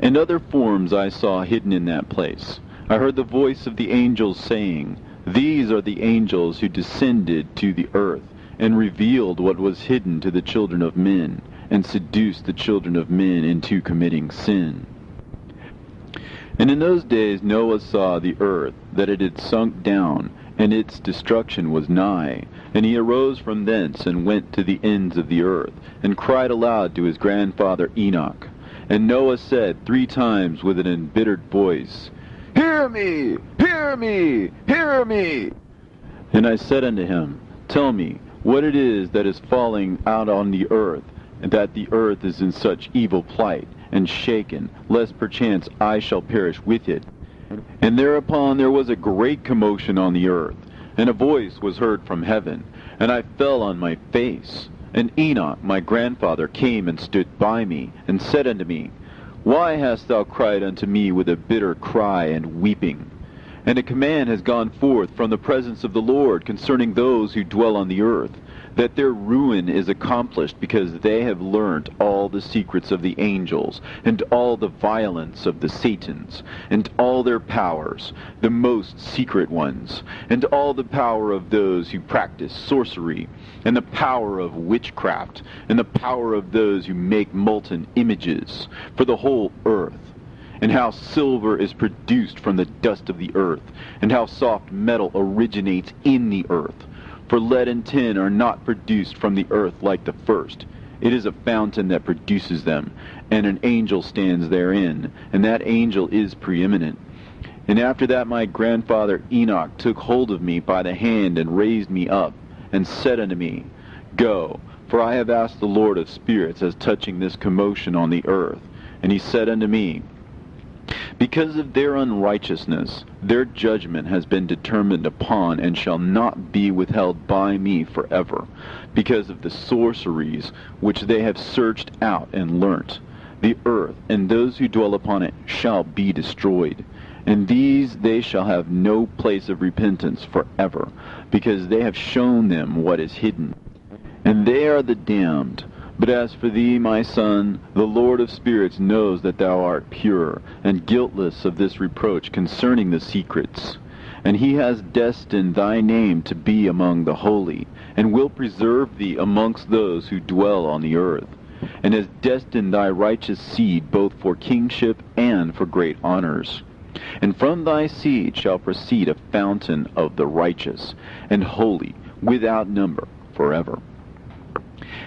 And other forms I saw hidden in that place. I heard the voice of the angels saying, These are the angels who descended to the earth, and revealed what was hidden to the children of men, and seduced the children of men into committing sin. And in those days Noah saw the earth, that it had sunk down, and its destruction was nigh. And he arose from thence, and went to the ends of the earth, and cried aloud to his grandfather Enoch. And Noah said 3 times with an embittered voice, Hear me! Hear me! Hear me! And I said unto him, Tell me what it is that is falling out on the earth, and that the earth is in such evil plight, and shaken, lest perchance I shall perish with it. And thereupon there was a great commotion on the earth, and a voice was heard from heaven, and I fell on my face. And Enoch my grandfather came and stood by me, and said unto me, Why hast thou cried unto me with a bitter cry and weeping? And a command has gone forth from the presence of the Lord concerning those who dwell on the earth, that their ruin is accomplished, because they have learnt all the secrets of the angels, and all the violence of the Satans, and all their powers, the most secret ones, and all the power of those who practice sorcery, and the power of witchcraft, and the power of those who make molten images, for the whole earth. And how silver is produced from the dust of the earth, and how soft metal originates in the earth. For lead and tin are not produced from the earth like the first. It is a fountain that produces them, and an angel stands therein, and that angel is preeminent. And after that my grandfather Enoch took hold of me by the hand, and raised me up, and said unto me, Go, for I have asked the Lord of spirits as touching this commotion on the earth. And he said unto me, Because of their unrighteousness, their judgment has been determined upon, and shall not be withheld by me forever, because of the sorceries which they have searched out and learnt. The earth and those who dwell upon it shall be destroyed, and these they shall have no place of repentance forever, because they have shown them what is hidden. And they are the damned. But as for thee, my son, the Lord of spirits knows that thou art pure, and guiltless of this reproach concerning the secrets. And he has destined thy name to be among the holy, and will preserve thee amongst those who dwell on the earth, and has destined thy righteous seed both for kingship and for great honors. And from thy seed shall proceed a fountain of the righteous, and holy, without number, forever.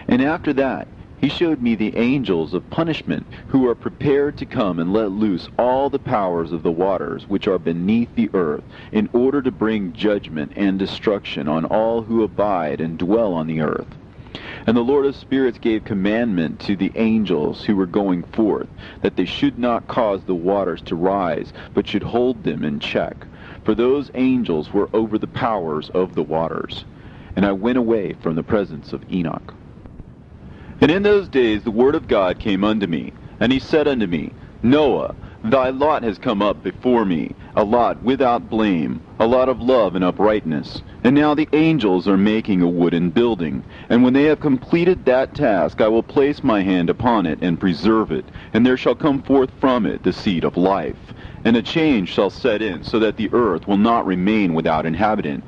And after that he showed me the angels of punishment, who are prepared to come and let loose all the powers of the waters which are beneath the earth, in order to bring judgment and destruction on all who abide and dwell on the earth. And the Lord of spirits gave commandment to the angels who were going forth, that they should not cause the waters to rise, but should hold them in check. For those angels were over the powers of the waters. And I went away from the presence of Enoch. And in those days the word of God came unto me, and he said unto me, Noah, thy lot has come up before me, a lot without blame, a lot of love and uprightness. And now the angels are making a wooden building, and when they have completed that task, I will place my hand upon it and preserve it, and there shall come forth from it the seed of life. And a change shall set in, so that the earth will not remain without inhabitant.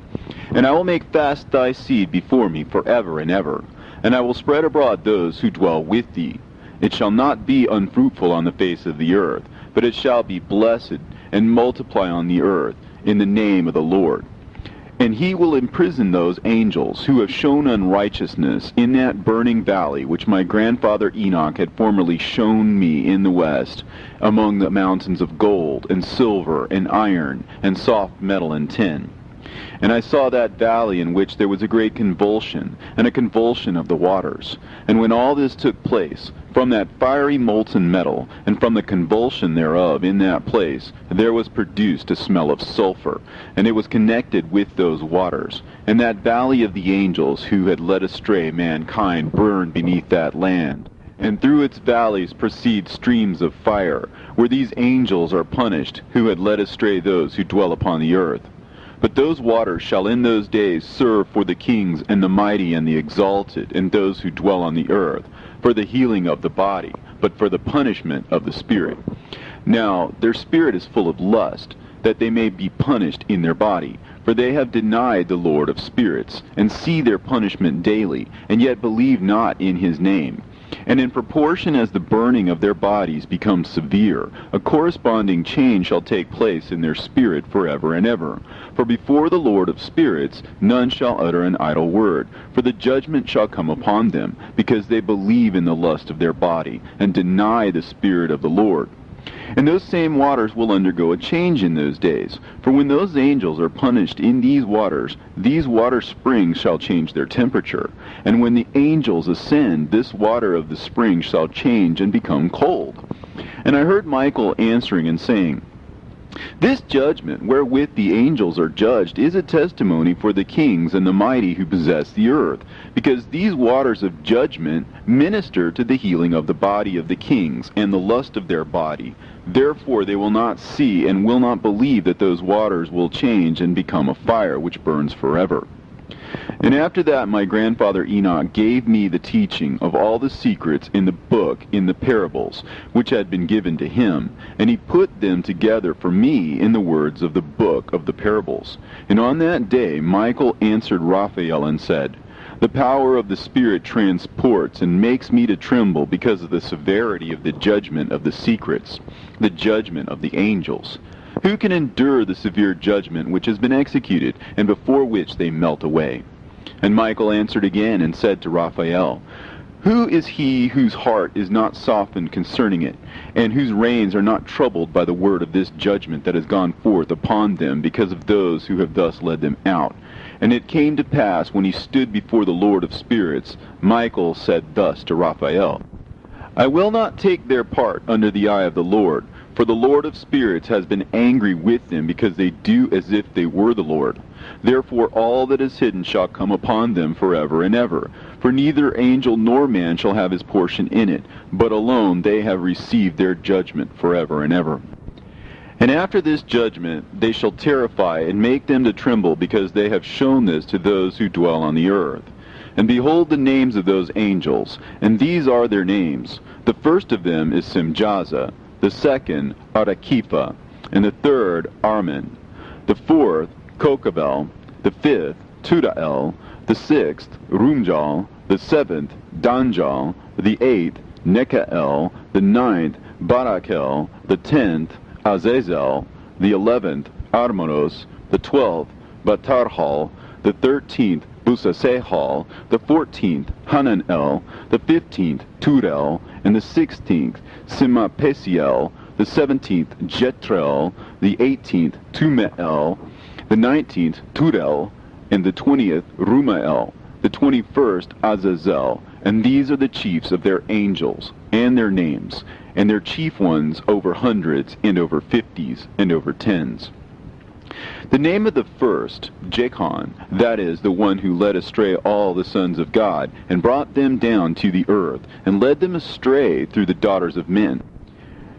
And I will make fast thy seed before me forever and ever. And I will spread abroad those who dwell with thee. It shall not be unfruitful on the face of the earth, but it shall be blessed, and multiply on the earth, in the name of the Lord. And he will imprison those angels who have shown unrighteousness in that burning valley which my grandfather Enoch had formerly shown me in the west, among the mountains of gold, and silver, and iron, and soft metal, and tin. And I saw that valley in which there was a great convulsion, and a convulsion of the waters. And when all this took place, from that fiery molten metal, and from the convulsion thereof in that place, there was produced a smell of sulfur, and it was connected with those waters. And that valley of the angels who had led astray mankind burned beneath that land. and through its valleys proceed streams of fire, where these angels are punished, who had led astray those who dwell upon the earth. But those waters shall in those days serve for the kings and the mighty and the exalted, and those who dwell on the earth, for the healing of the body, but for the punishment of the spirit. Now their spirit is full of lust, that they may be punished in their body. For they have denied the Lord of spirits, and see their punishment daily, and yet believe not in his name. And in proportion as the burning of their bodies becomes severe, a corresponding change shall take place in their spirit forever and ever. For before the Lord of spirits none shall utter an idle word, for the judgment shall come upon them, because they believe in the lust of their body, and deny the Spirit of the Lord. And those same waters will undergo a change in those days. For when those angels are punished in these water springs shall change their temperature. And when the angels ascend, this water of the spring shall change and become cold. And I heard Michael answering and saying, This judgment wherewith the angels are judged is a testimony for the kings and the mighty who possess the earth, because these waters of judgment minister to the healing of the body of the kings and the lust of their body. Therefore they will not see and will not believe that those waters will change and become a fire which burns forever. And after that my grandfather Enoch gave me the teaching of all the secrets in the book in the parables, which had been given to him, and he put them together for me in the words of the book of the parables. And on that day Michael answered Raphael and said, The power of the Spirit transports and makes me to tremble because of the severity of the judgment of the secrets, the judgment of the angels. Who can endure the severe judgment which has been executed, and before which they melt away? And Michael answered again and said to Raphael, Who is he whose heart is not softened concerning it, and whose reins are not troubled by the word of this judgment that has gone forth upon them because of those who have thus led them out? And it came to pass, when he stood before the Lord of spirits, Michael said thus to Raphael, I will not take their part under the eye of the Lord, for the Lord of spirits has been angry with them, because they do as if they were the Lord. Therefore all that is hidden shall come upon them forever and ever. For neither angel nor man shall have his portion in it, but alone they have received their judgment forever and ever. And after this judgment they shall terrify and make them to tremble, because they have shown this to those who dwell on the earth. And behold the names of those angels, and these are their names. The first of them is Simjaza, the second Arakipha, and the third Armin, the fourth Kokabel, the fifth Tudael, the sixth Rumjal, the seventh Danjal, the eighth Nekael, the ninth Barakel, the 10th Azazel, the 11th Armanos, the 12th Batarhal, the 13th Busasehal, the 14th Hananel, the 15th Turel, and the 16th Simapesiel, the 17th Jetrel, the 18th Tumeel, the 19th Turel, and the 20th Rumael, the 21st Azazel. And these are the chiefs of their angels, and their names, and their chief ones over hundreds, and over 50s, and over 10s. The name of the first, Jachan, that is, the one who led astray all the sons of God, and brought them down to the earth, and led them astray through the daughters of men.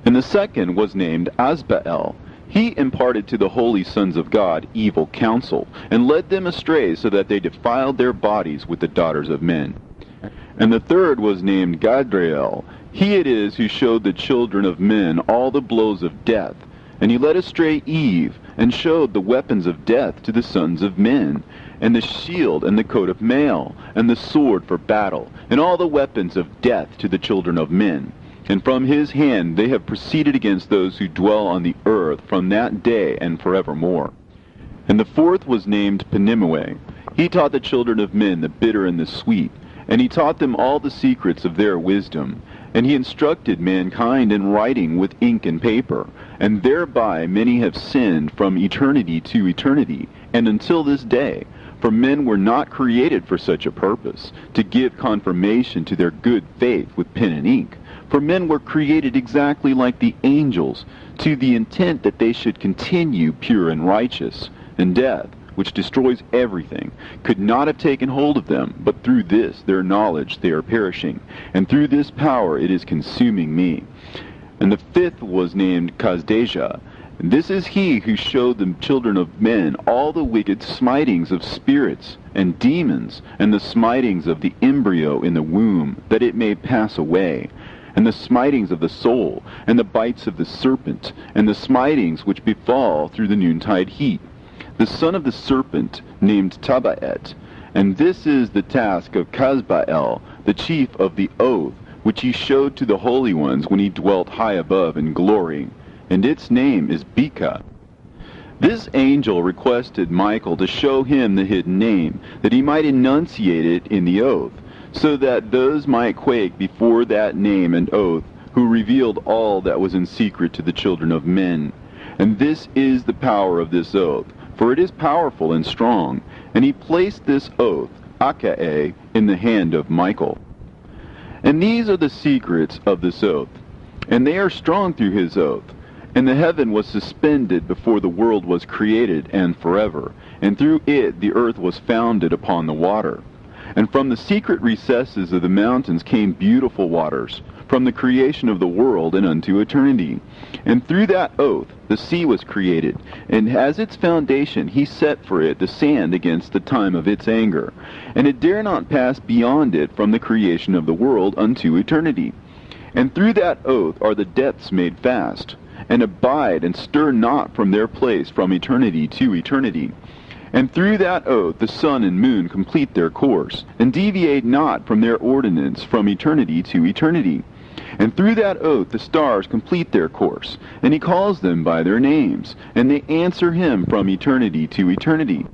And the second was named Asbael. He imparted to the holy sons of God evil counsel, and led them astray so that they defiled their bodies with the daughters of men. And the third was named Gadriel. He it is who showed the children of men all the blows of death, and he led astray Eve, and showed the weapons of death to the sons of men, and the shield and the coat of mail, and the sword for battle, and all the weapons of death to the children of men. And from his hand they have proceeded against those who dwell on the earth from that day and forevermore. And the fourth was named Penimue. He taught the children of men the bitter and the sweet, and he taught them all the secrets of their wisdom. And he instructed mankind in writing with ink and paper, and thereby many have sinned from eternity to eternity, and until this day. For men were not created for such a purpose, to give confirmation to their good faith with pen and ink. For men were created exactly like the angels, to the intent that they should continue pure and righteous, and death, which destroys everything, could not have taken hold of them, but through this their knowledge they are perishing, and through this power it is consuming me. And the fifth was named Kazdejah. And this is he who showed the children of men all the wicked smitings of spirits and demons, and the smitings of the embryo in the womb, that it may pass away, and the smitings of the soul, and the bites of the serpent, and the smitings which befall through the noontide heat. The son of the serpent named Tabaet. And this is the task of Kazbael, the chief of the oath, which he showed to the holy ones when he dwelt high above in glory. And its name is Beka. This angel requested Michael to show him the hidden name, that he might enunciate it in the oath, so that those might quake before that name and oath, who revealed all that was in secret to the children of men. And this is the power of this oath, for it is powerful and strong. And he placed this oath, Akae, in the hand of Michael. And these are the secrets of this oath, and they are strong through his oath. And the heaven was suspended before the world was created and forever, and through it the earth was founded upon the water. And from the secret recesses of the mountains came beautiful waters, from the creation of the world and unto eternity. And through that oath the sea was created, and as its foundation he set for it the sand against the time of its anger. And it dare not pass beyond it from the creation of the world unto eternity. And through that oath are the depths made fast, and abide and stir not from their place from eternity to eternity. And through that oath the sun and moon complete their course, and deviate not from their ordinance from eternity to eternity. And through that oath the stars complete their course, and he calls them by their names, and they answer him from eternity to eternity.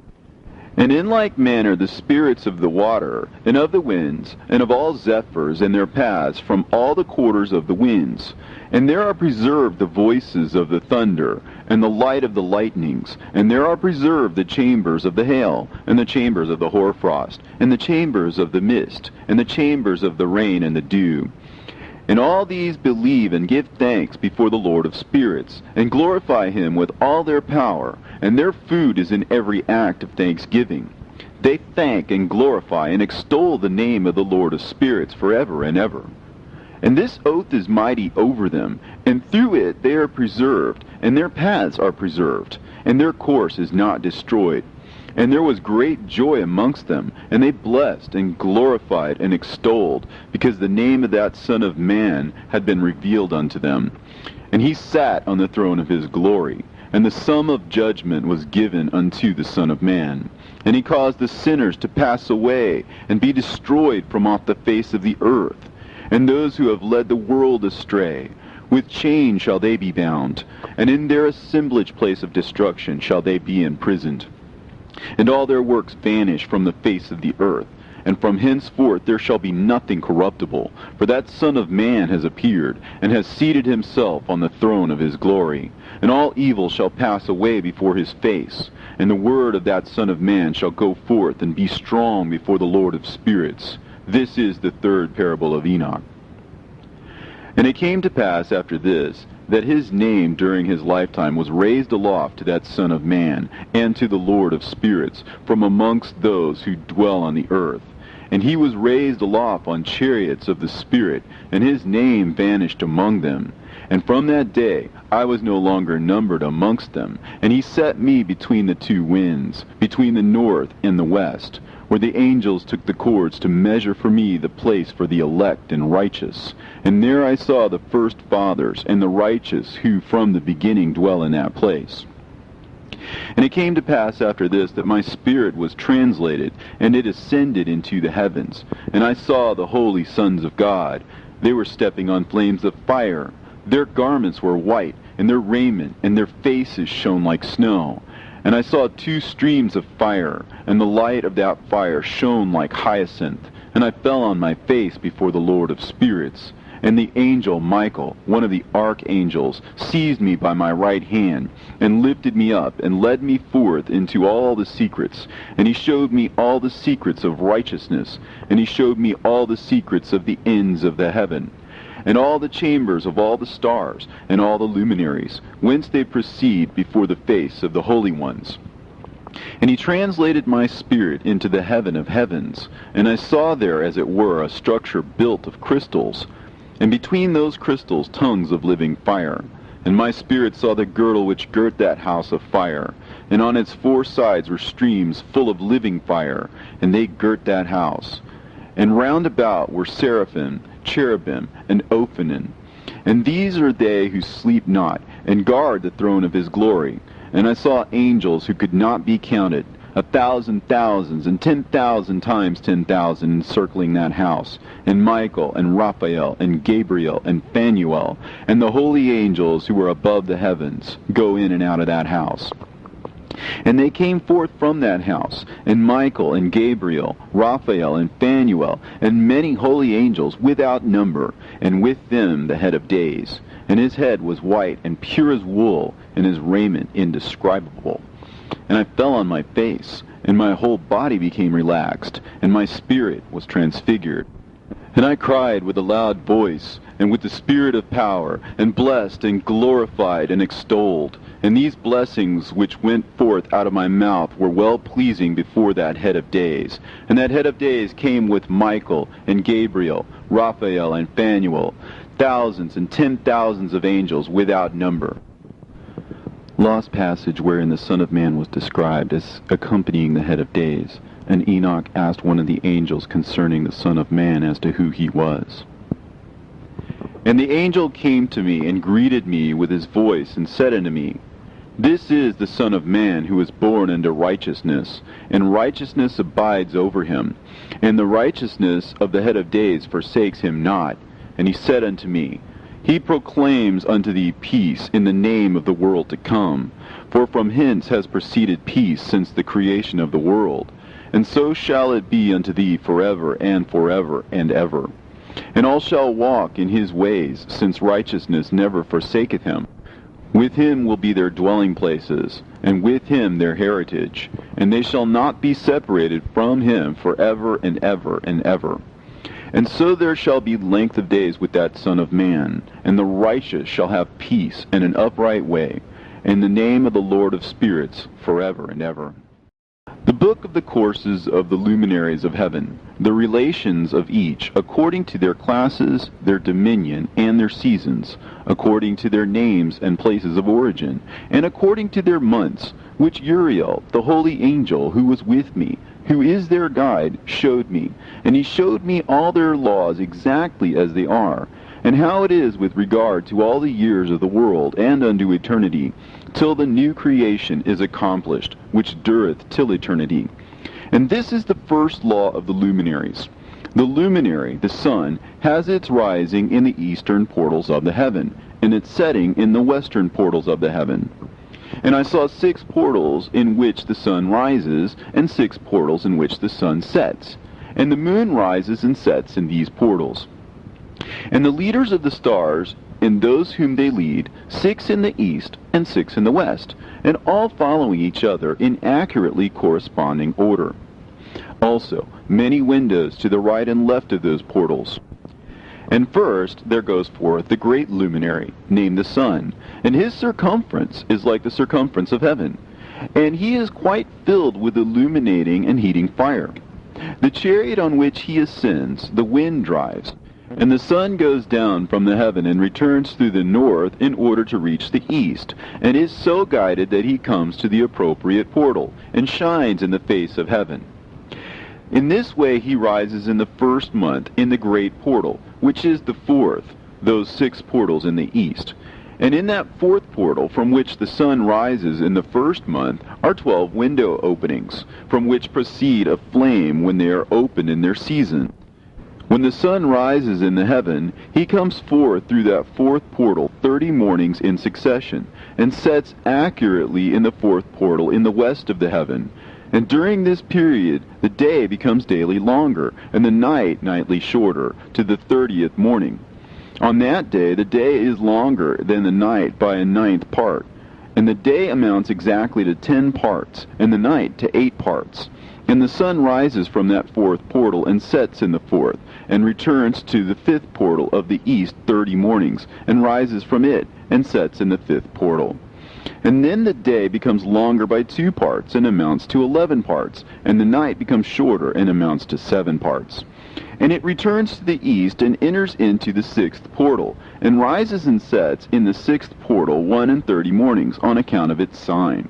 And in like manner the spirits of the water, and of the winds, and of all zephyrs and their paths from all the quarters of the winds. And there are preserved the voices of the thunder, and the light of the lightnings, and there are preserved the chambers of the hail, and the chambers of the hoarfrost, and the chambers of the mist, and the chambers of the rain and the dew. And all these believe and give thanks before the Lord of spirits, and glorify him with all their power, and their food is in every act of thanksgiving. They thank and glorify and extol the name of the Lord of spirits forever and ever. And this oath is mighty over them, and through it they are preserved, and their paths are preserved, and their course is not destroyed. And there was great joy amongst them, and they blessed and glorified and extolled, because the name of that Son of Man had been revealed unto them. And he sat on the throne of his glory, and the sum of judgment was given unto the Son of Man. And he caused the sinners to pass away, and be destroyed from off the face of the earth. And those who have led the world astray, with chains shall they be bound, and in their assemblage place of destruction shall they be imprisoned. And all their works vanish from the face of the earth, and from henceforth there shall be nothing corruptible, for that Son of Man has appeared, and has seated himself on the throne of his glory. And all evil shall pass away before his face, and the word of that Son of Man shall go forth and be strong before the Lord of spirits. This is the third parable of Enoch. And it came to pass after this, that his name during his lifetime was raised aloft to that Son of Man, and to the Lord of spirits, from amongst those who dwell on the earth. And he was raised aloft on chariots of the Spirit, and his name vanished among them. And from that day I was no longer numbered amongst them. And he set me between the two winds, between the north and the west, where the angels took the cords to measure for me the place for the elect and righteous. And there I saw the first fathers and the righteous, who from the beginning dwell in that place. And it came to pass after this that my spirit was translated, and it ascended into the heavens. And I saw the holy sons of God. They were stepping on flames of fire. Their garments were white, and their raiment and their faces shone like snow. And I saw two streams of fire, and the light of that fire shone like hyacinth. And I fell on my face before the Lord of spirits. And the angel Michael, one of the archangels, seized me by my right hand, and lifted me up, and led me forth into all the secrets. And he showed me all the secrets of righteousness, and he showed me all the secrets of the ends of the heaven, and all the chambers of all the stars, and all the luminaries, whence they proceed before the face of the holy ones. And he translated my spirit into the heaven of heavens, and I saw there, as it were, a structure built of crystals, and between those crystals tongues of living fire. And my spirit saw the girdle which girt that house of fire, and on its 4 sides were streams full of living fire, and they girt that house. And round about were seraphim, cherubim, and ophanim. And these are they who sleep not, and guard the throne of his glory. And I saw angels who could not be counted, 1,000 thousands, and 10,000 times 10,000 encircling that house, and Michael, and Raphael, and Gabriel, and Phanuel, and the holy angels who were above the heavens, go in and out of that house. And they came forth from that house, and Michael, and Gabriel, Raphael, and Phanuel, and many holy angels without number, and with them the head of days. And his head was white and pure as wool, and his raiment indescribable. And I fell on my face, and my whole body became relaxed, and my spirit was transfigured. And I cried with a loud voice, and with the spirit of power, and blessed, and glorified, and extolled. And these blessings which went forth out of my mouth were well-pleasing before that head of days. And that head of days came with Michael, and Gabriel, Raphael, and Phanuel, thousands and 10,000s of angels without number. Lost passage wherein the Son of Man was described as accompanying the head of days. And Enoch asked one of the angels concerning the Son of Man as to who he was. And the angel came to me, and greeted me with his voice, and said unto me, This is the Son of Man, who is born unto righteousness, and righteousness abides over him. And the righteousness of the head of days forsakes him not. And he said unto me, He proclaims unto thee peace in the name of the world to come. For from hence has proceeded peace since the creation of the world. And so shall it be unto thee forever and ever. And all shall walk in his ways, since righteousness never forsaketh him. With him will be their dwelling places, and with him their heritage. And they shall not be separated from him forever and ever. And so there shall be length of days with that Son of Man, and the righteous shall have peace and an upright way, and the name of the Lord of spirits forever and ever. The book of the courses of the luminaries of heaven, the relations of each, according to their classes, their dominion, and their seasons, according to their names and places of origin, and according to their months, which Uriel, the holy angel who was with me, who is their guide, showed me. And he showed me all their laws exactly as they are, and how it is with regard to all the years of the world and unto eternity, till the new creation is accomplished, which dureth till eternity. And this is the first law of the luminaries. The luminary, the sun, has its rising in the eastern portals of the heaven, and its setting in the western portals of the heaven. And I saw 6 portals in which the sun rises, and 6 portals in which the sun sets. And the moon rises and sets in these portals. And the leaders of the stars, and those whom they lead, 6 in the east and 6 in the west, and all following each other in accurately corresponding order. Also, many windows to the right and left of those portals. And first there goes forth the great luminary, named the sun, and his circumference is like the circumference of heaven, and he is quite filled with illuminating and heating fire. The chariot on which he ascends, the wind drives, and the sun goes down from the heaven and returns through the north in order to reach the east, and is so guided that he comes to the appropriate portal, and shines in the face of heaven. In this way he rises in the first month in the great portal, which is the 4th, those 6 portals in the east. And in that 4th portal, from which the sun rises in the first month, are 12 window openings, from which proceed a flame when they are opened in their season. When the sun rises in the heaven, he comes forth through that 4th portal 30 mornings in succession, and sets accurately in the 4th portal in the west of the heaven. And during this period, the day becomes daily longer, and the night nightly shorter, to the 30th morning. On that day, the day is longer than the night by a 9th part, and the day amounts exactly to 10 parts, and the night to 8 parts. And the sun rises from that 4th portal, and sets in the 4th, and returns to the 5th portal of the east 30 mornings, and rises from it, and sets in the 5th portal. And then the day becomes longer by 2 parts, and amounts to 11 parts, and the night becomes shorter, and amounts to 7 parts. And it returns to the east, and enters into the 6th portal, and rises and sets in the 6th portal 31 mornings, on account of its sign.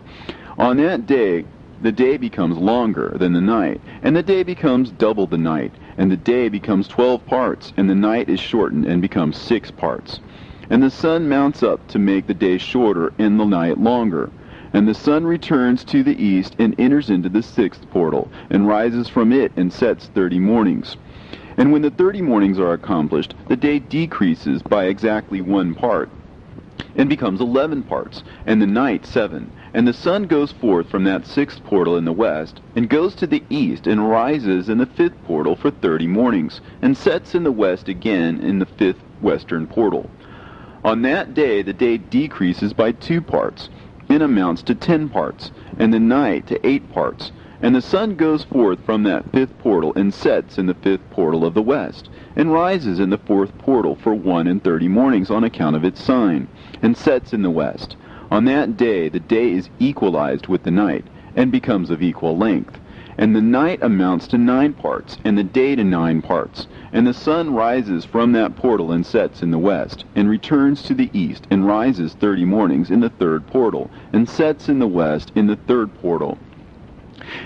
On that day the day becomes longer than the night, and the day becomes double the night, and the day becomes 12 parts, and the night is shortened, and becomes 6 parts. And the sun mounts up to make the day shorter and the night longer. And the sun returns to the east, and enters into the 6th portal, and rises from it, and sets 30 mornings. And when the 30 mornings are accomplished, the day decreases by exactly 1 part, and becomes 11 parts, and the night 7. And the sun goes forth from that 6th portal in the west, and goes to the east, and rises in the 5th portal for 30 mornings, and sets in the west again in the 5th western portal. On that day the day decreases by 2 parts, and amounts to 10 parts, and the night to 8 parts. And the sun goes forth from that 5th portal, and sets in the 5th portal of the west, and rises in the 4th portal for 31 mornings on account of its sign, and sets in the west. On that day the day is equalized with the night, and becomes of equal length. And the night amounts to 9 parts, and the day to 9 parts. And the sun rises from that portal, and sets in the west, and returns to the east, and rises 30 mornings in the 3rd portal, and sets in the west in the 3rd portal.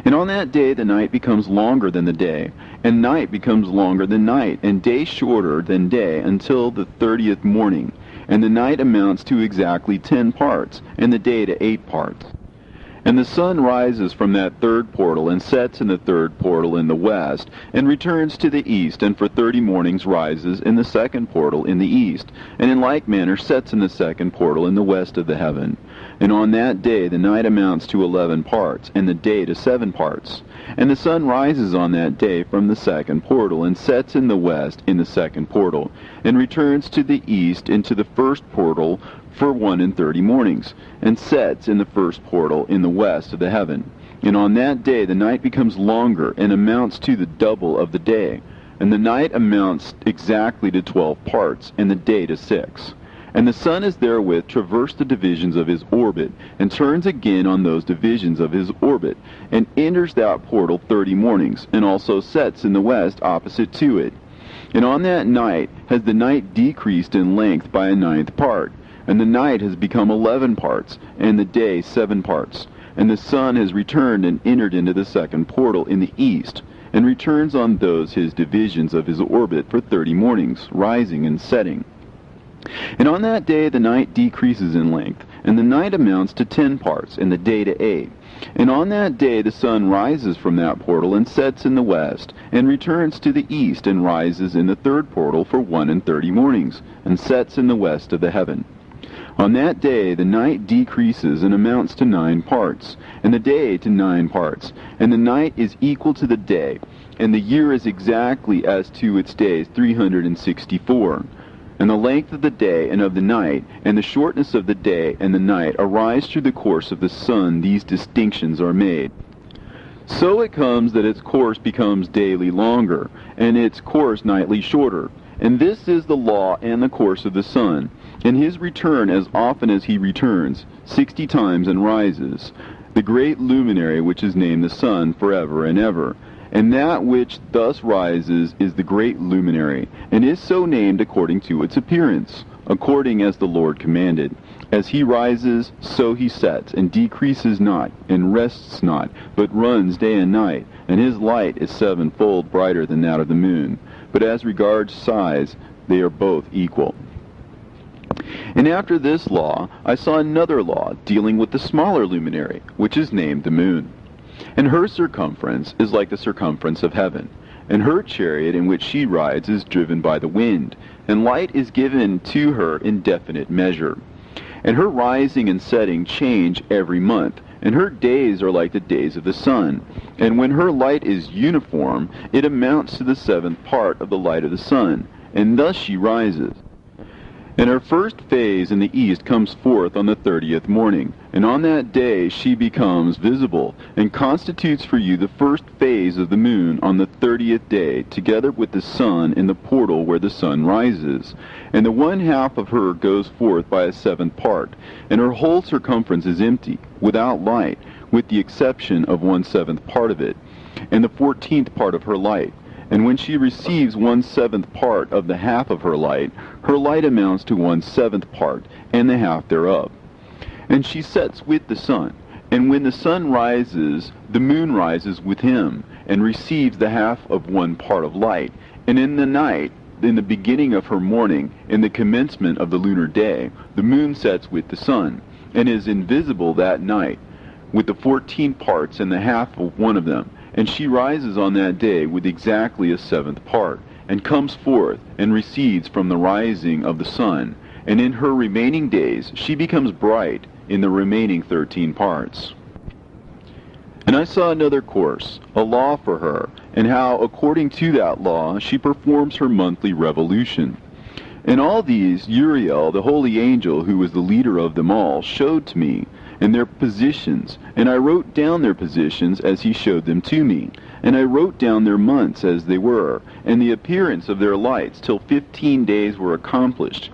And on that day the night becomes longer than the day, and night becomes longer than night, and day shorter than day, until the 30th morning. And the night amounts to exactly 10 parts, and the day to 8 parts. And the sun rises from that 3rd portal, and sets in the 3rd portal in the west, and returns to the east, and for 30 mornings rises in the 2nd portal in the east, and in like manner sets in the 2nd portal in the west of the heaven. And on that day the night amounts to 11 parts, and the day to 7 parts. And the sun rises on that day from the 2nd portal, and sets in the west in the 2nd portal, and returns to the east into the 1st portal for 31 mornings, and sets in the 1st portal in the west of the heaven. And on that day the night becomes longer, and amounts to the double of the day. And the night amounts exactly to 12 parts, and the day to 6. And the sun is therewith traversed the divisions of his orbit, and turns again on those divisions of his orbit, and enters that portal 30 mornings, and also sets in the west opposite to it. And on that night has the night decreased in length by a 9th part, and the night has become 11 parts, and the day 7 parts. And the sun has returned and entered into the 2nd portal in the east, and returns on those his divisions of his orbit for 30 mornings, rising and setting. And on that day the night decreases in length, and the night amounts to 10 parts, and the day to 8. And on that day the sun rises from that portal, and sets in the west, and returns to the east, and rises in the 3rd portal for 31 mornings, and sets in the west of the heaven. On that day the night decreases and amounts to 9 parts, and the day to 9 parts, and the night is equal to the day, and the year is exactly as to its days 364. And the length of the day and of the night, and the shortness of the day and the night arise through the course of the sun. These distinctions are made. So it comes that its course becomes daily longer, and its course nightly shorter. And this is the law and the course of the sun. And his return as often as he returns, 60 times and rises, the great luminary which is named the sun forever and ever. And that which thus rises is the great luminary, and is so named according to its appearance, according as the Lord commanded. As he rises, so he sets, and decreases not, and rests not, but runs day and night, and his light is 7-fold brighter than that of the moon. But as regards size, they are both equal. And after this law, I saw another law dealing with the smaller luminary, which is named the moon. And her circumference is like the circumference of heaven, and her chariot in which she rides is driven by the wind, and light is given to her in definite measure. And her rising and setting change every month, and her days are like the days of the sun. And when her light is uniform, it amounts to the 7th part of the light of the sun, and thus she rises. And her first phase in the east comes forth on the 30th morning, and on that day she becomes visible, and constitutes for you the first phase of the moon on the 30th day, together with the sun in the portal where the sun rises. And the one half of her goes forth by a seventh part, and her whole circumference is empty, without light, with the exception of 1/7 part of it, and the 14th part of her light. And when she receives 1/7 part of the half of her light amounts to 1/7 part, and the half thereof. And she sets with the sun, and when the sun rises, the moon rises with him, and receives the half of 1 part of light. And in the night, in the beginning of her morning, in the commencement of the lunar day, the moon sets with the sun, and is invisible that night, with the 14 parts and the half of one of them. And she rises on that day with exactly a 7th part, and comes forth, and recedes from the rising of the sun. And in her remaining days she becomes bright in the remaining 13 parts. And I saw another course, a law for her, and how according to that law she performs her monthly revolution. And all these Uriel, the holy angel, who was the leader of them all, showed to me, and their positions, and I wrote down their positions as he showed them to me, and I wrote down their months as they were, and the appearance of their lights, till 15 days were accomplished.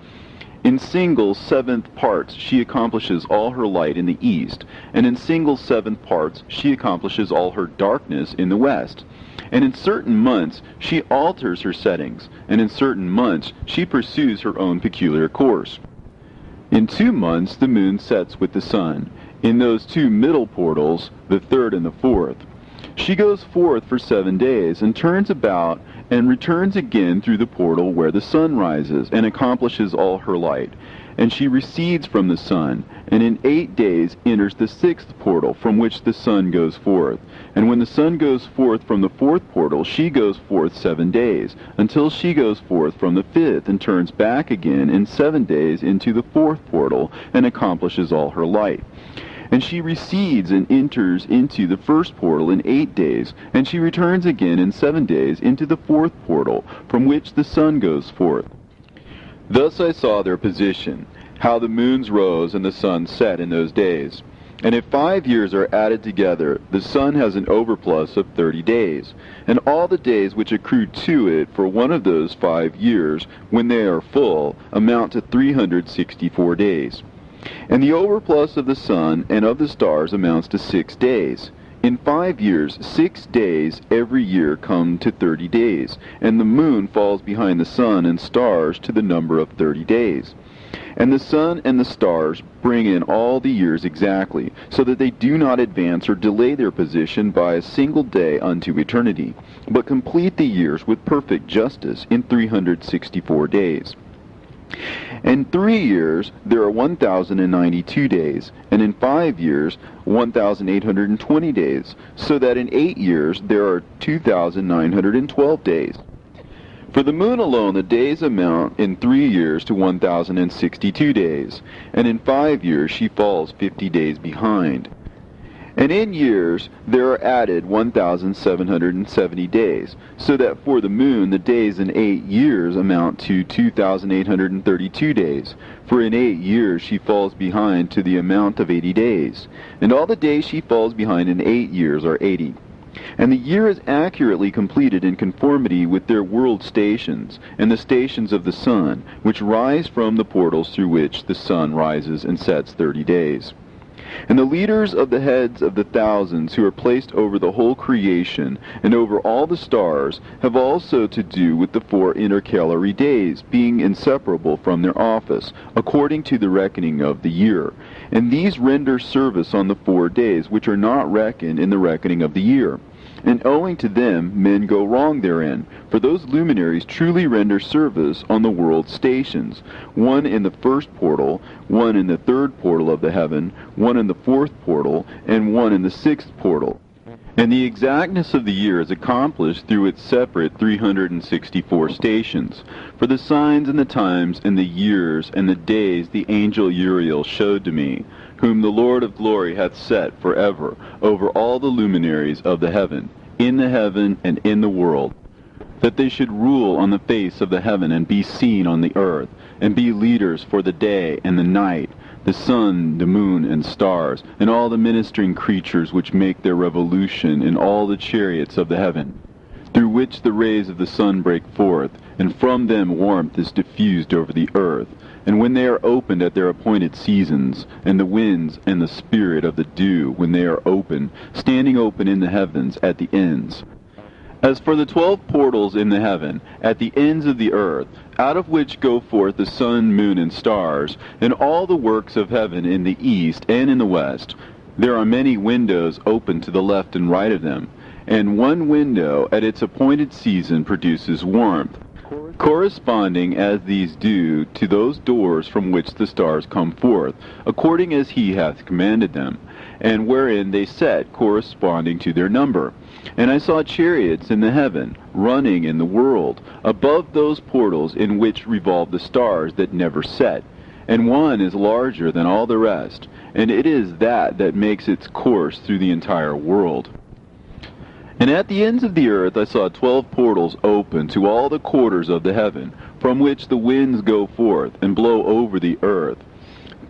In single 7th parts she accomplishes all her light in the east, and in single 7th parts she accomplishes all her darkness in the west. And in certain months she alters her settings, and in certain months she pursues her own peculiar course. In 2 months the moon sets with the sun, in those 2 middle portals, the 3rd and the 4th. She goes forth for 7 days, and turns about, and returns again through the portal where the sun rises, and accomplishes all her light. And she recedes from the sun, and in 8 days enters the 6th portal, from which the sun goes forth. And when the sun goes forth from the 4th portal, she goes forth 7 days, until she goes forth from the 5th, and turns back again in 7 days into the 4th portal, and accomplishes all her light. And she recedes and enters into the 1st portal in 8 days, and she returns again in 7 days into the 4th portal, from which the sun goes forth. Thus I saw their position, how the moons rose and the sun set in those days. And if 5 years are added together, the sun has an overplus of 30 days, and all the days which accrue to it for one of those 5 years, when they are full, amount to 364 days. And the overplus of the sun and of the stars amounts to 6 days. In 5 years, 6 days every year come to 30 days, and the moon falls behind the sun and stars to the number of 30 days. And the sun and the stars bring in all the years exactly, so that they do not advance or delay their position by a single day unto eternity, but complete the years with perfect justice in 364 days. In 3 years there are 1,092 days, and in 5 years 1,820 days, so that in 8 years there are 2,912 days. For the moon alone the days amount in 3 years to 1,062 days, and in 5 years she falls 50 days behind. And in years there are added 1,770 days, so that for the moon the days in 8 years amount to 2,832 days. For in 8 years she falls behind to the amount of 80 days, and all the days she falls behind in 8 years are 80. And the year is accurately completed in conformity with their world stations, and the stations of the sun, which rise from the portals through which the sun rises and sets 30 days. And the leaders of the heads of the thousands who are placed over the whole creation and over all the stars have also to do with the 4 intercalary days, being inseparable from their office, according to the reckoning of the year. And these render service on the 4 days, which are not reckoned in the reckoning of the year. And owing to them men go wrong therein, for those luminaries truly render service on the world stations, one in the 1st portal, one in the 3rd portal of the heaven, one in the 4th portal, and one in the 6th portal. And the exactness of the year is accomplished through its separate 364 stations. For the signs and the times and the years and the days the angel Uriel showed to me, whom the Lord of glory hath set forever over all the luminaries of the heaven, in the heaven and in the world. that they should rule on the face of the heaven, and be seen on the earth, and be leaders for the day and the night, the sun, the moon, and stars, and all the ministering creatures which make their revolution in all the chariots of the heaven, through which the rays of the sun break forth, and from them warmth is diffused over the earth. And when they are opened at their appointed seasons, and the winds and the spirit of the dew, when they are open, standing open in the heavens at the ends. As for the 12 portals in the heaven, at the ends of the earth, out of which go forth the sun, moon, and stars, and all the works of heaven in the east and in the west, there are many windows open to the left and right of them, and one window at its appointed season produces warmth, corresponding as these do to those doors from which the stars come forth, according as he hath commanded them, and wherein they set corresponding to their number. And I saw chariots in the heaven, running in the world, above those portals in which revolve the stars that never set. And one is larger than all the rest, and it is that makes its course through the entire world. And at the ends of the earth I saw 12 portals open to all the quarters of the heaven, from which the winds go forth, and blow over the earth.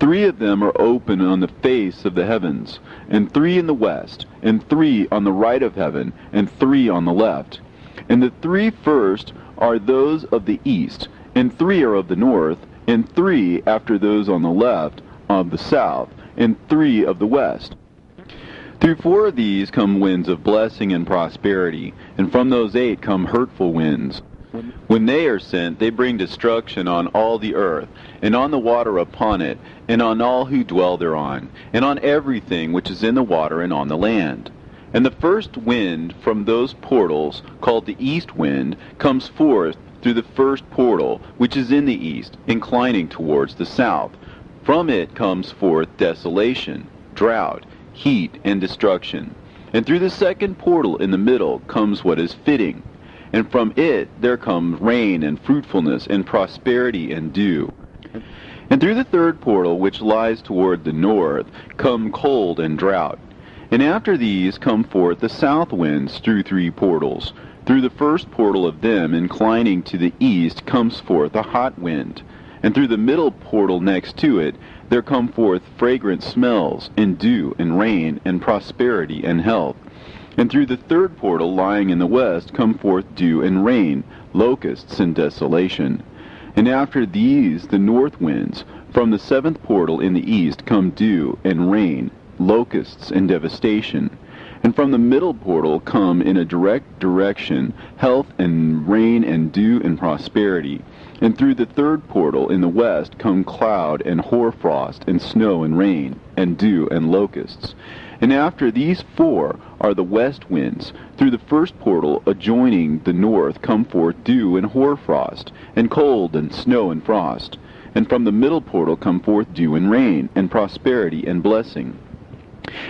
3 of them are open on the face of the heavens, and 3 in the west, and 3 on the right of heaven, and 3 on the left. And the 3 first are those of the east, and 3 are of the north, and 3 after those on the left of the south, and 3 of the west. Through 4 of these come winds of blessing and prosperity, and from those 8 come hurtful winds. When they are sent, they bring destruction on all the earth, and on the water upon it, and on all who dwell thereon, and on everything which is in the water and on the land. And the first wind from those portals, called the east wind, comes forth through the first portal, which is in the east, inclining towards the south. From it comes forth desolation, drought, heat, and destruction. And through the second portal in the middle comes what is fitting. And from it there comes rain and fruitfulness and prosperity and dew. And through the third portal, which lies toward the north, come cold and drought. And after these come forth the south winds through 3 portals. Through the first portal of them, inclining to the east, comes forth a hot wind. And through the middle portal next to it, there come forth fragrant smells, and dew, and rain, and prosperity, and health. And through the third portal lying in the west come forth dew and rain, locusts and desolation. And after these the north winds. From the 7th portal in the east come dew and rain, locusts and devastation. And from the middle portal come in a direct direction health and rain and dew and prosperity. And through the third portal in the west come cloud and hoarfrost and snow and rain and dew and locusts. And after these 4 are the west winds. Through the first portal adjoining the north come forth dew and hoarfrost, and cold and snow and frost. And from the middle portal come forth dew and rain, and prosperity and blessing.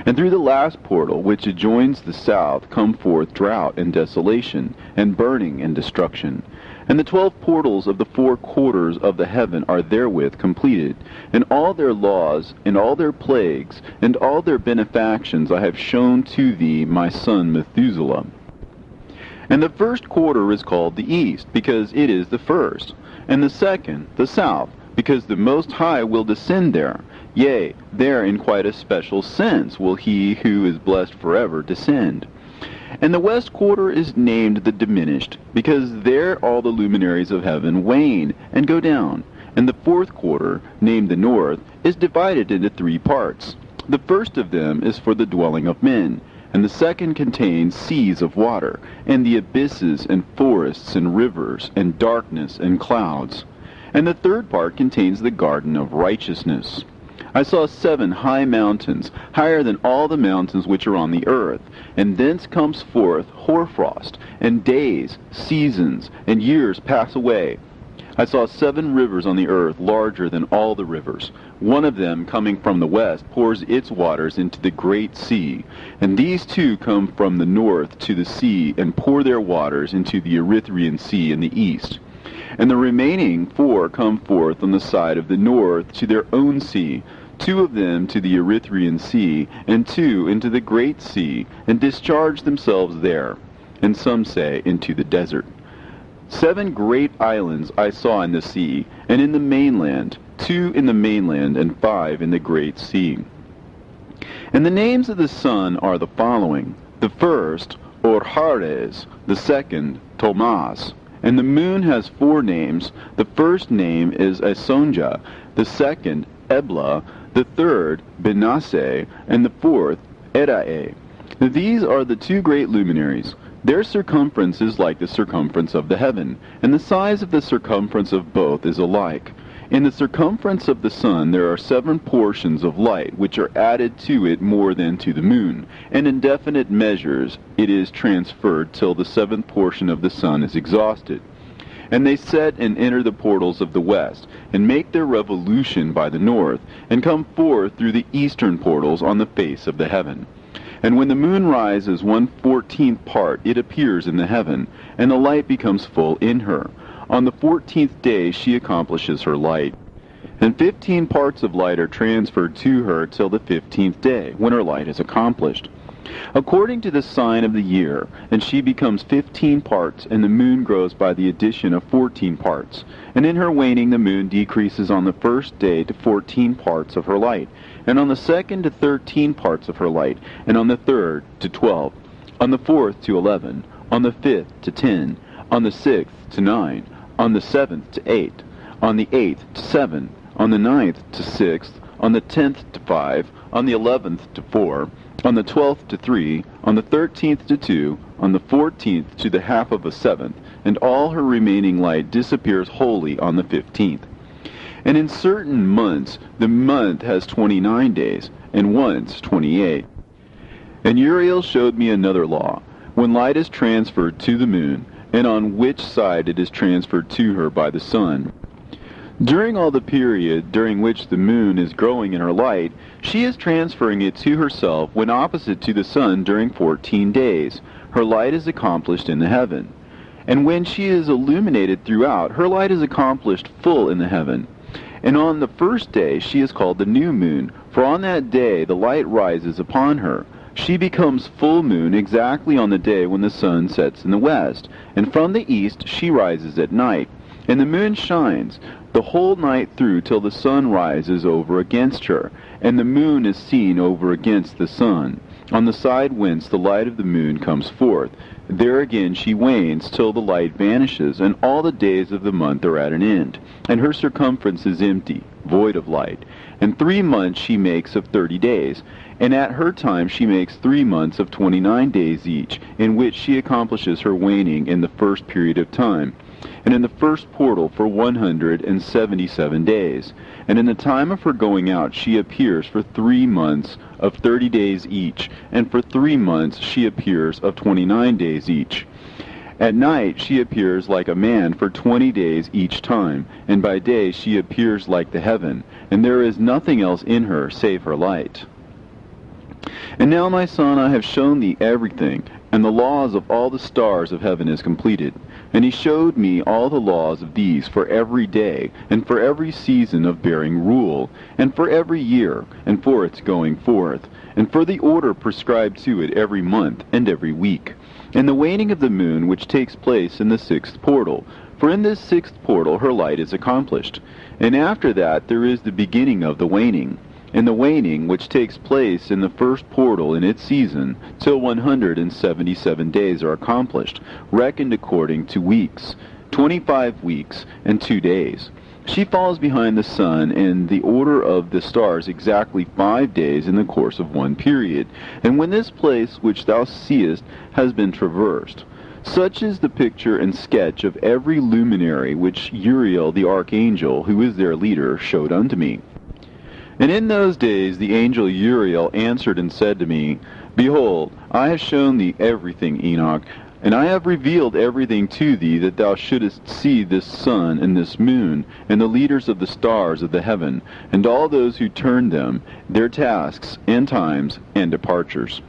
And through the last portal, which adjoins the south, come forth drought and desolation, and burning and destruction. And the 12 portals of the 4 quarters of the heaven are therewith completed, and all their laws, and all their plagues, and all their benefactions I have shown to thee, my son Methuselah. And the first quarter is called the east, because it is the first, and the second the south, because the Most High will descend there. Yea, there in quite a special sense will he who is blessed forever descend. And the west quarter is named the diminished, because there all the luminaries of heaven wane and go down. And the 4th quarter, named the north, is divided into 3 parts. The first of them is for the dwelling of men, and the second contains seas of water, and the abysses and forests and rivers, and darkness and clouds. And the third part contains the garden of righteousness. I saw 7 high mountains, higher than all the mountains which are on the earth, and thence comes forth hoarfrost, and days, seasons, and years pass away. I saw 7 rivers on the earth, larger than all the rivers. One of them, coming from the west, pours its waters into the great sea, and these 2 come from the north to the sea, and pour their waters into the Erythraean Sea in the east. And the remaining 4 come forth on the side of the north to their own sea, 2 of them to the Erythraean Sea, and 2 into the great sea, and discharge themselves there, and some say into the desert. 7 great islands I saw in the sea, and in the mainland, 2 in the mainland, and 5 in the great sea. And the names of the sun are the following: the first, Orhares; the second, Tomas. And the moon has 4 names. The first name is Esonja, the second, Ebla, the third, Benasse, and the fourth, Erae. These are the 2 great luminaries. Their circumference is like the circumference of the heaven, and the size of the circumference of both is alike. In the circumference of the sun there are 7 portions of light, which are added to it more than to the moon, and in definite measures it is transferred till the 7th portion of the sun is exhausted. And they set and enter the portals of the west, and make their revolution by the north, and come forth through the eastern portals on the face of the heaven. And when the moon rises 1/14th part, it appears in the heaven, and the light becomes full in her. On the 14th day she accomplishes her light. And 15 parts of light are transferred to her till the 15th day, when her light is accomplished, according to the sign of the year, and she becomes 15 parts, and the moon grows by the addition of 14 parts. And in her waning the moon decreases on the first day to 14 parts of her light, and on the second to 13 parts of her light, and on the third to 12, on the fourth to 11, on the fifth to 10, on the sixth to 9, on the 7th to 8, on the 8th to 7, on the 9th to 6, on the 10th to 5, on the 11th to 4, on the 12th to 3, on the 13th to 2, on the 14th to the half of a 7th, and all her remaining light disappears wholly on the 15th. And in certain months the month has 29 days, and once 28. And Uriel showed me another law, when light is transferred to the moon, and on which side it is transferred to her by the sun. During all the period during which the moon is growing in her light, she is transferring it to herself when opposite to the sun during 14 days. Her light is accomplished in the heaven. And when she is illuminated throughout, her light is accomplished full in the heaven. And on the first day she is called the new moon, for on that day the light rises upon her. She becomes full moon exactly on the day when the sun sets in the west, and from the east she rises at night. And the moon shines the whole night through till the sun rises over against her, and the moon is seen over against the sun, on the side whence the light of the moon comes forth. There again she wanes till the light vanishes, and all the days of the month are at an end, and her circumference is empty, void of light. And 3 months she makes of 30 days, and at her time she makes 3 months of 29 days each, in which she accomplishes her waning in the first period of time, and in the first portal for 177 days. And in the time of her going out she appears for 3 months of 30 days each, and for 3 months she appears of 29 days each. At night she appears like a man for 20 days each time, and by day she appears like the heaven, and there is nothing else in her save her light. And now, my son, I have shown thee everything, and the laws of all the stars of heaven is completed. And he showed me all the laws of these for every day, and for every season of bearing rule, and for every year, and for its going forth, and for the order prescribed to it every month and every week, and the waning of the moon which takes place in the 6th portal. For in this 6th portal her light is accomplished. And after that there is the beginning of the waning, and the waning which takes place in the 1st portal in its season, till 177 days are accomplished, reckoned according to weeks, 25 weeks and 2 days. She falls behind the sun in the order of the stars exactly 5 days in the course of one period. And when this place which thou seest has been traversed, such is the picture and sketch of every luminary which Uriel the archangel, who is their leader, showed unto me. And in those days the angel Uriel answered and said to me, Behold, I have shown thee everything, Enoch, and I have revealed everything to thee, that thou shouldest see this sun and this moon, and the leaders of the stars of the heaven, and all those who turn them, their tasks, and times, and departures.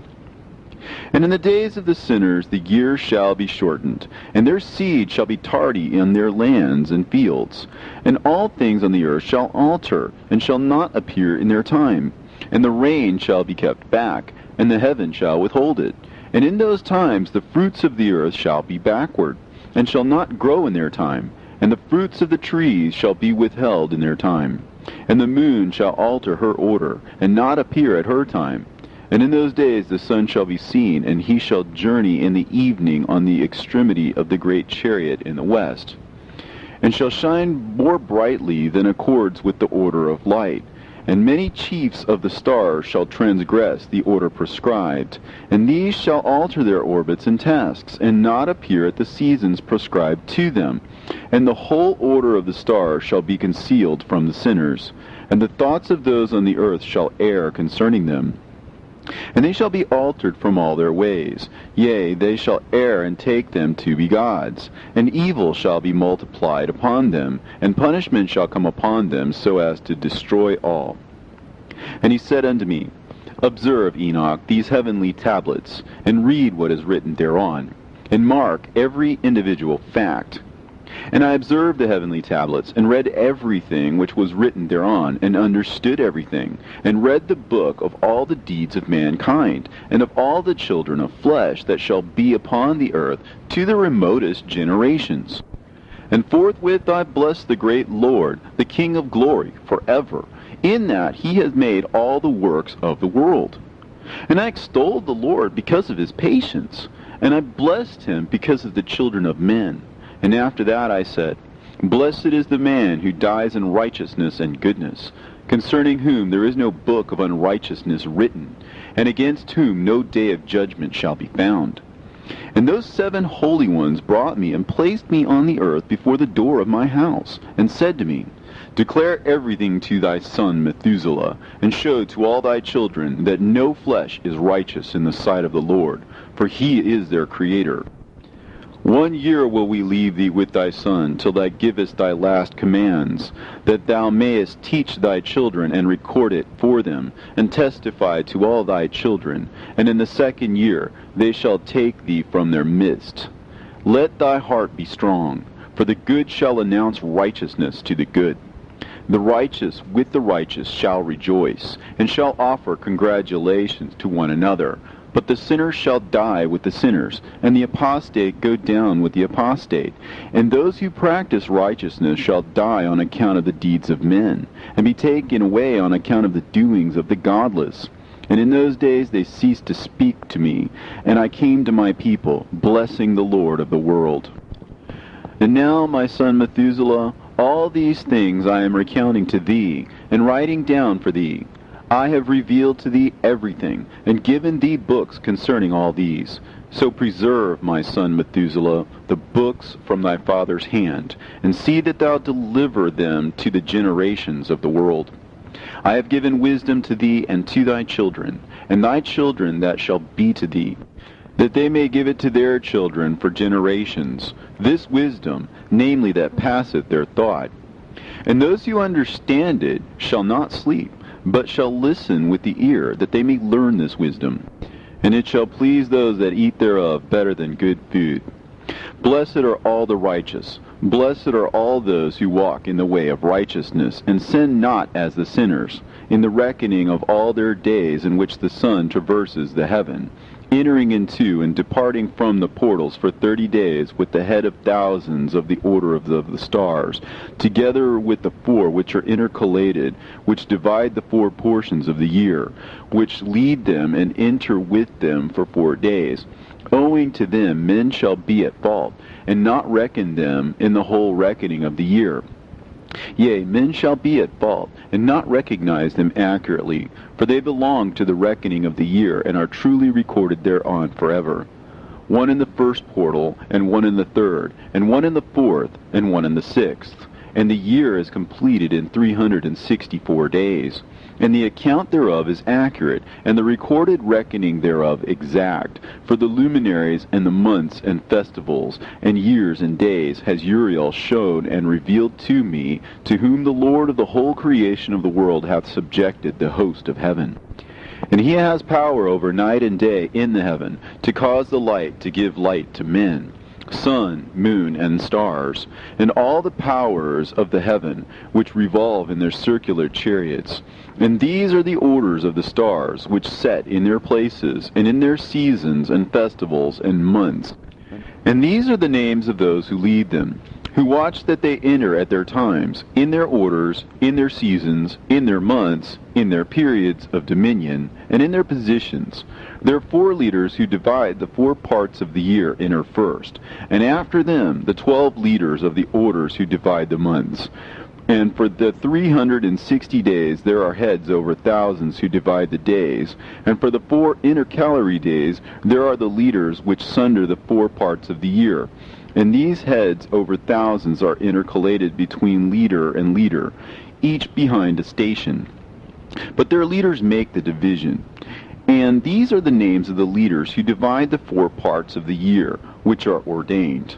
And in the days of the sinners the years shall be shortened, and their seed shall be tardy in their lands and fields. And all things on the earth shall alter, and shall not appear in their time. And the rain shall be kept back, and the heaven shall withhold it. And in those times the fruits of the earth shall be backward. and shall not grow in their time, and the fruits of the trees shall be withheld in their time. And the moon shall alter her order, and not appear at her time. And in those days the sun shall be seen, and he shall journey in the evening on the extremity of the great chariot in the west, and shall shine more brightly than accords with the order of light. And many chiefs of the stars shall transgress the order prescribed, and these shall alter their orbits and tasks, and not appear at the seasons prescribed to them. And the whole order of the stars shall be concealed from the sinners, and the thoughts of those on the earth shall err concerning them. And they shall be altered from all their ways. Yea, they shall err and take them to be gods. And evil shall be multiplied upon them, and punishment shall come upon them, so as to destroy all. And he said unto me, Observe, Enoch, these heavenly tablets, and read what is written thereon, and mark every individual fact. And I observed the heavenly tablets, and read everything which was written thereon, and understood everything, and read the book of all the deeds of mankind, and of all the children of flesh that shall be upon the earth, to the remotest generations. And forthwith I blessed the great Lord, the King of glory, forever, in that he has made all the works of the world. And I extolled the Lord because of his patience, and I blessed him because of the children of men. And after that I said, Blessed is the man who dies in righteousness and goodness, concerning whom there is no book of unrighteousness written, and against whom no day of judgment shall be found. And those 7 holy ones brought me and placed me on the earth before the door of my house, and said to me, Declare everything to thy son Methuselah, and show to all thy children that no flesh is righteous in the sight of the Lord, for he is their creator. 1 year will we leave thee with thy son, till thou givest thy last commands, that thou mayest teach thy children, and record it for them, and testify to all thy children. And in the 2nd year they shall take thee from their midst. Let thy heart be strong, for the good shall announce righteousness to the good. The righteous with the righteous shall rejoice, and shall offer congratulations to one another. But the sinners shall die with the sinners, and the apostate go down with the apostate. And those who practice righteousness shall die on account of the deeds of men, and be taken away on account of the doings of the godless. And in those days they ceased to speak to me, and I came to my people, blessing the Lord of the world. And now, my son Methuselah, all these things I am recounting to thee, and writing down for thee. I have revealed to thee everything, and given thee books concerning all these. So preserve, my son Methuselah, the books from thy father's hand, and see that thou deliver them to the generations of the world. I have given wisdom to thee and to thy children, and thy children that shall be to thee, that they may give it to their children for generations, this wisdom, namely that passeth their thought. And those who understand it shall not sleep, but shall listen with the ear, that they may learn this wisdom. And it shall please those that eat thereof better than good food. Blessed are all the righteous. Blessed are all those who walk in the way of righteousness, and sin not as the sinners, in the reckoning of all their days in which the sun traverses the heaven, entering into and departing from the portals for 30 days with the head of thousands of the order of the stars, together with the 4 which are intercalated, which divide the 4 portions of the year, which lead them and enter with them for 4 days. Owing to them men shall be at fault, and not reckon them in the whole reckoning of the year. Yea, men shall be at fault, and not recognize them accurately, for they belong to the reckoning of the year, and are truly recorded thereon forever. 1 in the 1st portal, and 1 in the 3rd, and 1 in the 4th, and 1 in the 6th. And the year is completed in 364 days. And the account thereof is accurate, and the recorded reckoning thereof exact. For the luminaries, and the months, and festivals, and years, and days, has Uriel shown and revealed to me, to whom the Lord of the whole creation of the world hath subjected the host of heaven. And he has power over night and day in the heaven, to cause the light to give light to men, sun, moon, and stars, and all the powers of the heaven, which revolve in their circular chariots. And these are the orders of the stars, which set in their places, and in their seasons, and festivals, and months. And these are the names of those who lead them, who watch that they enter at their times, in their orders, in their seasons, in their months, in their periods of dominion, and in their positions. There are 4 leaders who divide the 4 parts of the year enter first, and after them the 12 leaders of the orders who divide the months. And for the 360 days there are heads over thousands who divide the days, and for the 4 intercalary days there are the leaders which sunder the 4 parts of the year. And these heads over thousands are intercalated between leader and leader, each behind a station. But their leaders make the division. And these are the names of the leaders who divide the 4 parts of the year, which are ordained: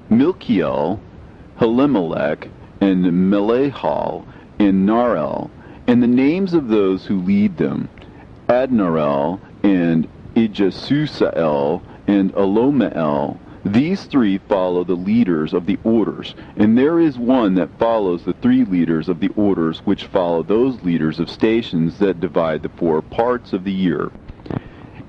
Milkiel, Helimelech, and Melechal, and Narel, and the names of those who lead them: Adnarel, and Ijasusael, and Elomeel. These 3 follow the leaders of the orders, and there is one that follows the 3 leaders of the orders which follow those leaders of stations that divide the 4 parts of the year.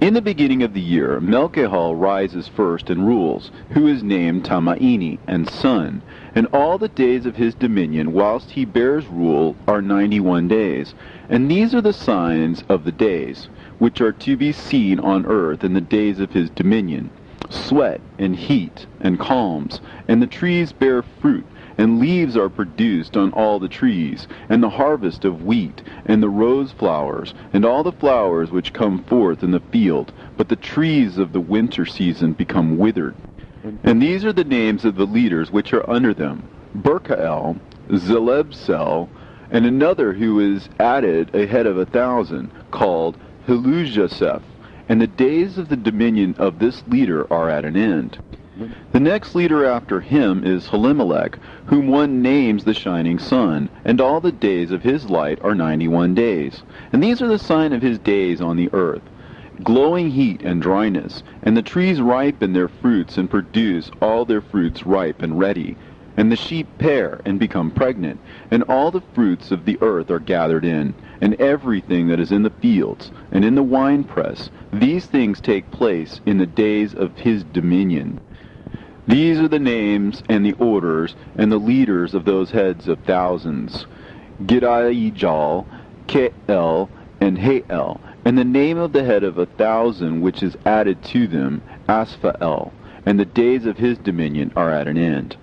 In the beginning of the year, Melchihal rises first and rules, who is named Tamaini, and son, and all the days of his dominion whilst he bears rule are 91 days. And these are the signs of the days, which are to be seen on earth in the days of his dominion: sweat, and heat, and calms, and the trees bear fruit, and leaves are produced on all the trees, and the harvest of wheat, and the rose flowers, and all the flowers which come forth in the field, but the trees of the winter season become withered. And these are the names of the leaders which are under them: Berkael, Zelebsel, and another who is added a head of 1,000, called Helujaseph. And the days of the dominion of this leader are at an end. The next leader after him is Helimelech, whom one names the shining sun, and all the days of his light are 91 days. And these are the sign of his days on the earth: glowing heat and dryness, and the trees ripen their fruits and produce all their fruits ripe and ready. And the sheep pair and become pregnant, and all the fruits of the earth are gathered in, and everything that is in the fields, and in the winepress. These things take place in the days of his dominion. These are the names and the orders and the leaders of those heads of thousands: Gidaijal, Keel, and Hael, and the name of the head of 1,000 which is added to them, Asphael. And the days of his dominion are at an end.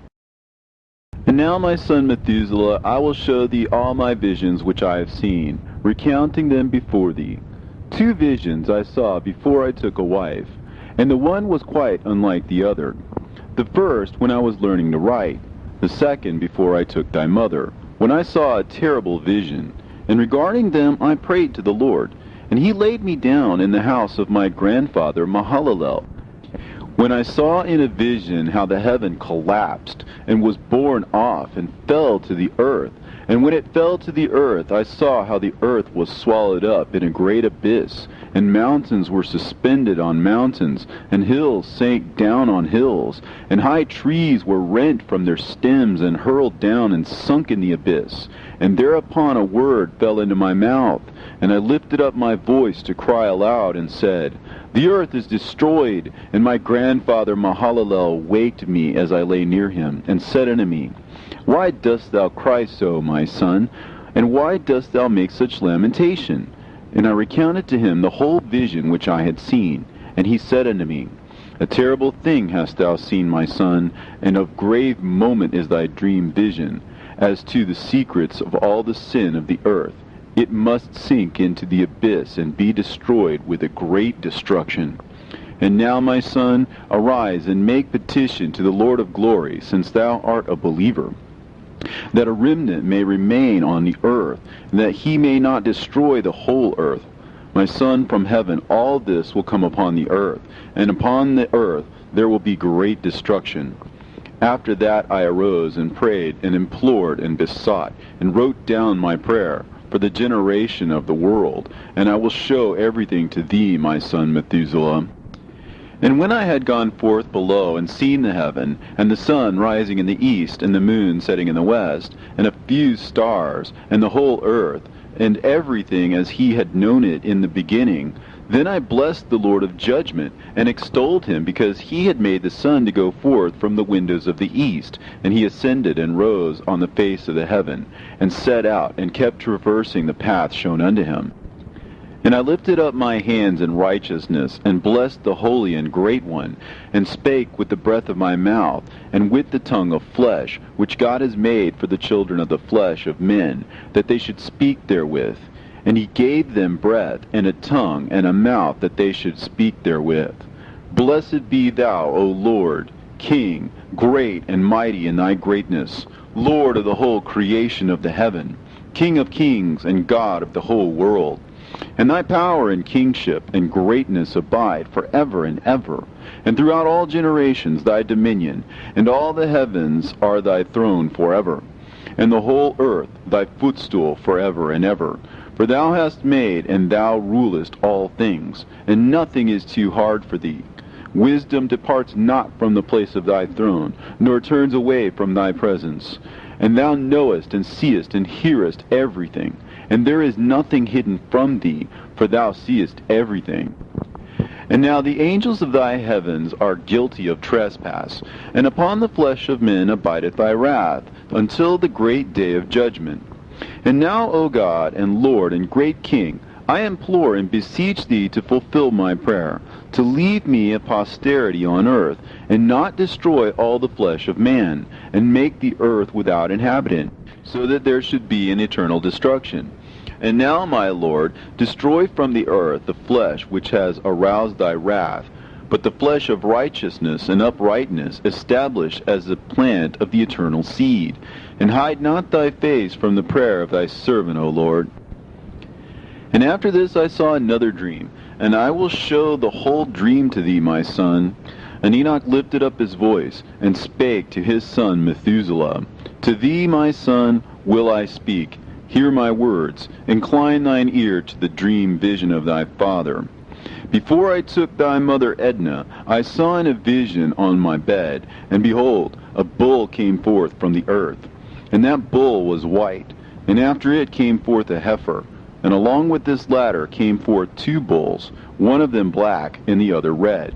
And now, my son Methuselah, I will show thee all my visions which I have seen, recounting them before thee. 2 visions I saw before I took a wife, and the one was quite unlike the other. The first when I was learning to write, the second before I took thy mother, when I saw a terrible vision. And regarding them I prayed to the Lord, and he laid me down in the house of my grandfather Mahalalel. When I saw in a vision how the heaven collapsed, and was borne off, and fell to the earth. And when it fell to the earth, I saw how the earth was swallowed up in a great abyss, and mountains were suspended on mountains, and hills sank down on hills, and high trees were rent from their stems, and hurled down and sunk in the abyss. And thereupon a word fell into my mouth, and I lifted up my voice to cry aloud, and said, The earth is destroyed. And my grandfather Mahalalel waked me as I lay near him, and said unto me, Why dost thou cry so, my son? And why dost thou make such lamentation? And I recounted to him the whole vision which I had seen. And he said unto me, A terrible thing hast thou seen, my son, and of grave moment is thy dream vision. As to the secrets of all the sin of the earth, it must sink into the abyss and be destroyed with a great destruction. And now, my son, arise and make petition to the Lord of glory, since thou art a believer, that a remnant may remain on the earth, and that he may not destroy the whole earth. My son, from heaven all this will come upon the earth, and upon the earth there will be great destruction. After that I arose and prayed and implored and besought, and wrote down my prayer for the generation of the world, and I will show everything to thee, my son Methuselah. And when I had gone forth below and seen the heaven, and the sun rising in the east, and the moon setting in the west, and a few stars, and the whole earth, and everything as he had known it in the beginning, Then I blessed the Lord of judgment, and extolled him, because he had made the sun to go forth from the windows of the east, and he ascended and rose on the face of the heaven, and set out, and kept traversing the path shown unto him. And I lifted up my hands in righteousness, and blessed the Holy and Great One, and spake with the breath of my mouth, and with the tongue of flesh, which God has made for the children of the flesh of men, that they should speak therewith. And he gave them breath, and a tongue, and a mouth, that they should speak therewith. Blessed be thou, O Lord, King, great and mighty in thy greatness, Lord of the whole creation of the heaven, King of kings, and God of the whole world. And thy power and kingship and greatness abide forever and ever. And throughout all generations thy dominion, and all the heavens are thy throne forever, and the whole earth thy footstool forever and ever. For thou hast made, and thou rulest all things, and nothing is too hard for thee. Wisdom departs not from the place of thy throne, nor turns away from thy presence. And thou knowest, and seest, and hearest everything, and there is nothing hidden from thee, for thou seest everything. And now the angels of thy heavens are guilty of trespass, and upon the flesh of men abideth thy wrath, until the great day of judgment. And now, O God, and Lord, and great King, I implore and beseech thee to fulfill my prayer, to leave me a posterity on earth, and not destroy all the flesh of man, and make the earth without inhabitant, so that there should be an eternal destruction. And now, my Lord, destroy from the earth the flesh which has aroused thy wrath, but the flesh of righteousness and uprightness establish as the plant of the eternal seed. And hide not thy face from the prayer of thy servant, O Lord. And after this I saw another dream, and I will show the whole dream to thee, my son. And Enoch lifted up his voice, and spake to his son Methuselah, To thee, my son, will I speak. Hear my words. Incline thine ear to the dream vision of thy father. Before I took thy mother Edna, I saw in a vision on my bed, and behold, a bull came forth from the earth. And that bull was white, and after it came forth a heifer. And along with this latter came forth two bulls, one of them black, and the other red.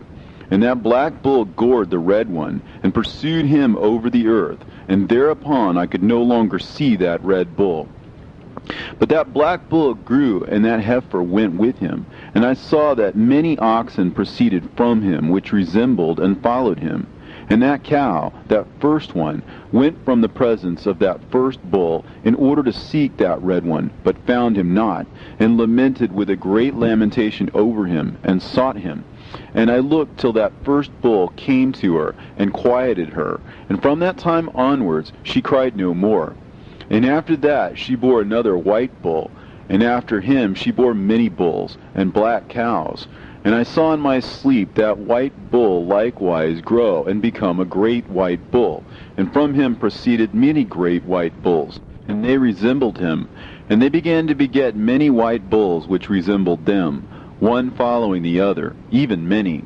And that black bull gored the red one, and pursued him over the earth, and thereupon I could no longer see that red bull. But that black bull grew, and that heifer went with him. And I saw that many oxen proceeded from him, which resembled and followed him. And that cow, that first one, went from the presence of that first bull, in order to seek that red one, but found him not, and lamented with a great lamentation over him, and sought him. And I looked till that first bull came to her, and quieted her. And from that time onwards she cried no more. And after that she bore another white bull, and after him she bore many bulls, and black cows. And I saw in my sleep that white bull likewise grow, and become a great white bull. And from him proceeded many great white bulls, and they resembled him. And they began to beget many white bulls which resembled them, one following the other, even many.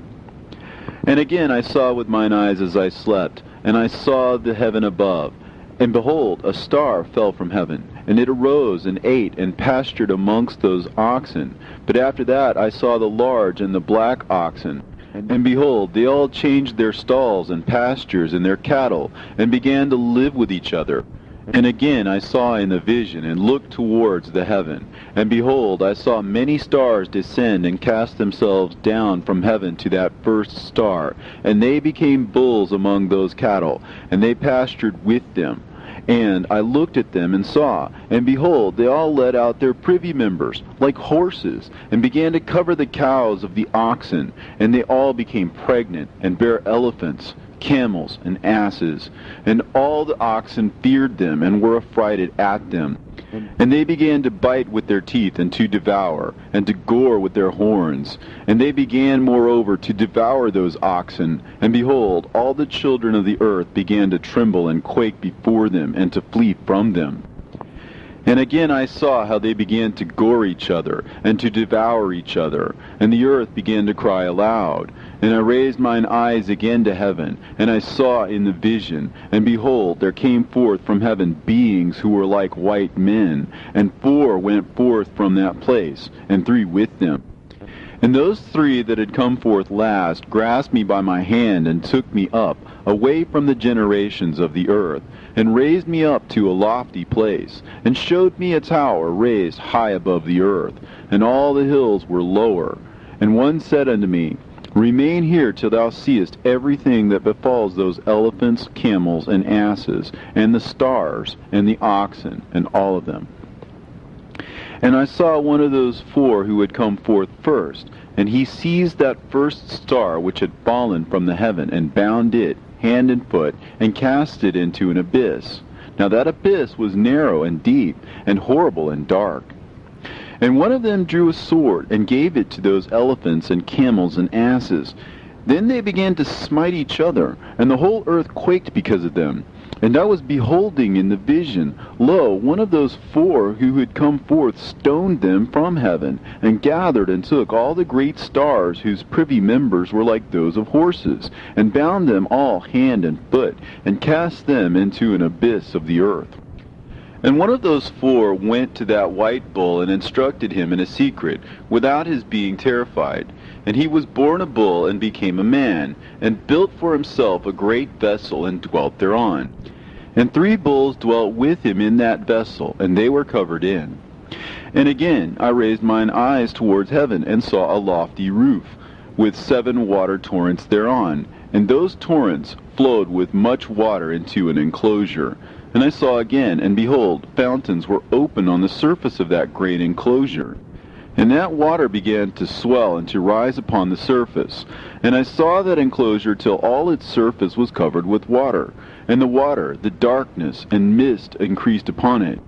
And again I saw with mine eyes as I slept, and I saw the heaven above. And behold, a star fell from heaven, and it arose and ate and pastured amongst those oxen. But after that I saw the large and the black oxen. And behold, they all changed their stalls and pastures and their cattle, and began to live with each other. And again I saw in the vision, and looked towards the heaven. And behold, I saw many stars descend and cast themselves down from heaven to that first star. And they became bulls among those cattle, and they pastured with them. And I looked at them and saw, and behold, they all let out their privy members, like horses, and began to cover the cows of the oxen. And they all became pregnant, and bare elephants, camels, and asses. And all the oxen feared them, and were affrighted at them. And they began to bite with their teeth, and to devour, and to gore with their horns. And they began moreover to devour those oxen. And behold, all the children of the earth began to tremble and quake before them, and to flee from them. And again I saw how they began to gore each other, and to devour each other. And the earth began to cry aloud. And I raised mine eyes again to heaven, and I saw in the vision, and behold, there came forth from heaven beings who were like white men, and 4 went forth from that place, and 3 with them. And those three that had come forth last grasped me by my hand and took me up, away from the generations of the earth, and raised me up to a lofty place, and showed me a tower raised high above the earth, and all the hills were lower. And one said unto me, Remain here till thou seest everything that befalls those elephants, camels, and asses, and the stars, and the oxen, and all of them. And I saw one of those four who had come forth first, and he seized that first star which had fallen from the heaven, and bound it hand and foot, and cast it into an abyss. Now that abyss was narrow and deep, and horrible and dark. And one of them drew a sword, and gave it to those elephants and camels and asses. Then they began to smite each other, and the whole earth quaked because of them. And I was beholding in the vision, lo, one of those four who had come forth stoned them from heaven, and gathered and took all the great stars whose privy members were like those of horses, and bound them all hand and foot, and cast them into an abyss of the earth. And one of those four went to that white bull, and instructed him in a secret, without his being terrified. And he was born a bull, and became a man, and built for himself a great vessel, and dwelt thereon. And 3 bulls dwelt with him in that vessel, and they were covered in. And again I raised mine eyes towards heaven, and saw a lofty roof, with 7 water torrents thereon, and those torrents flowed with much water into an enclosure. And I saw again, and behold, fountains were open on the surface of that great enclosure. And that water began to swell and to rise upon the surface. And I saw that enclosure till all its surface was covered with water. And the water, the darkness, and mist increased upon it.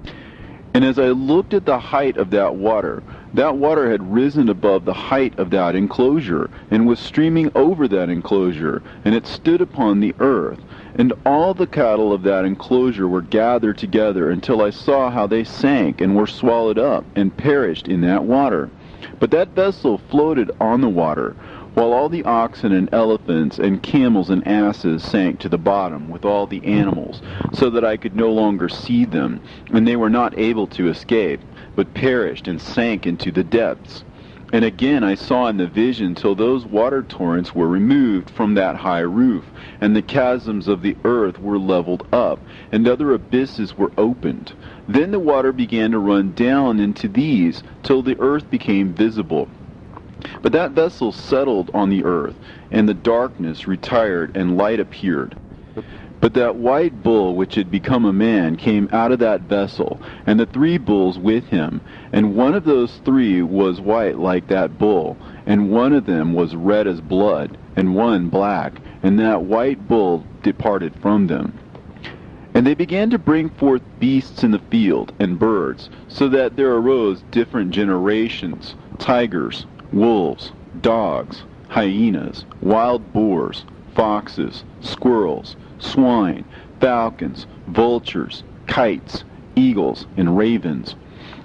And as I looked at the height of that water had risen above the height of that enclosure, and was streaming over that enclosure, and it stood upon the earth. And all the cattle of that enclosure were gathered together, until I saw how they sank, and were swallowed up, and perished in that water. But that vessel floated on the water, while all the oxen and elephants and camels and asses sank to the bottom with all the animals, so that I could no longer see them, and they were not able to escape, but perished and sank into the depths. And again I saw in the vision till those water torrents were removed from that high roof, and the chasms of the earth were leveled up, and other abysses were opened. Then the water began to run down into these, till the earth became visible. But that vessel settled on the earth, and the darkness retired, and light appeared. But that white bull which had become a man came out of that vessel, and the 3 bulls with him. And one of those 3 was white like that bull, and one of them was red as blood, and one black, and that white bull departed from them. And they began to bring forth beasts in the field, and birds, so that there arose different generations, tigers, wolves, dogs, hyenas, wild boars, foxes, squirrels, swine, falcons, vultures, kites, eagles, and ravens.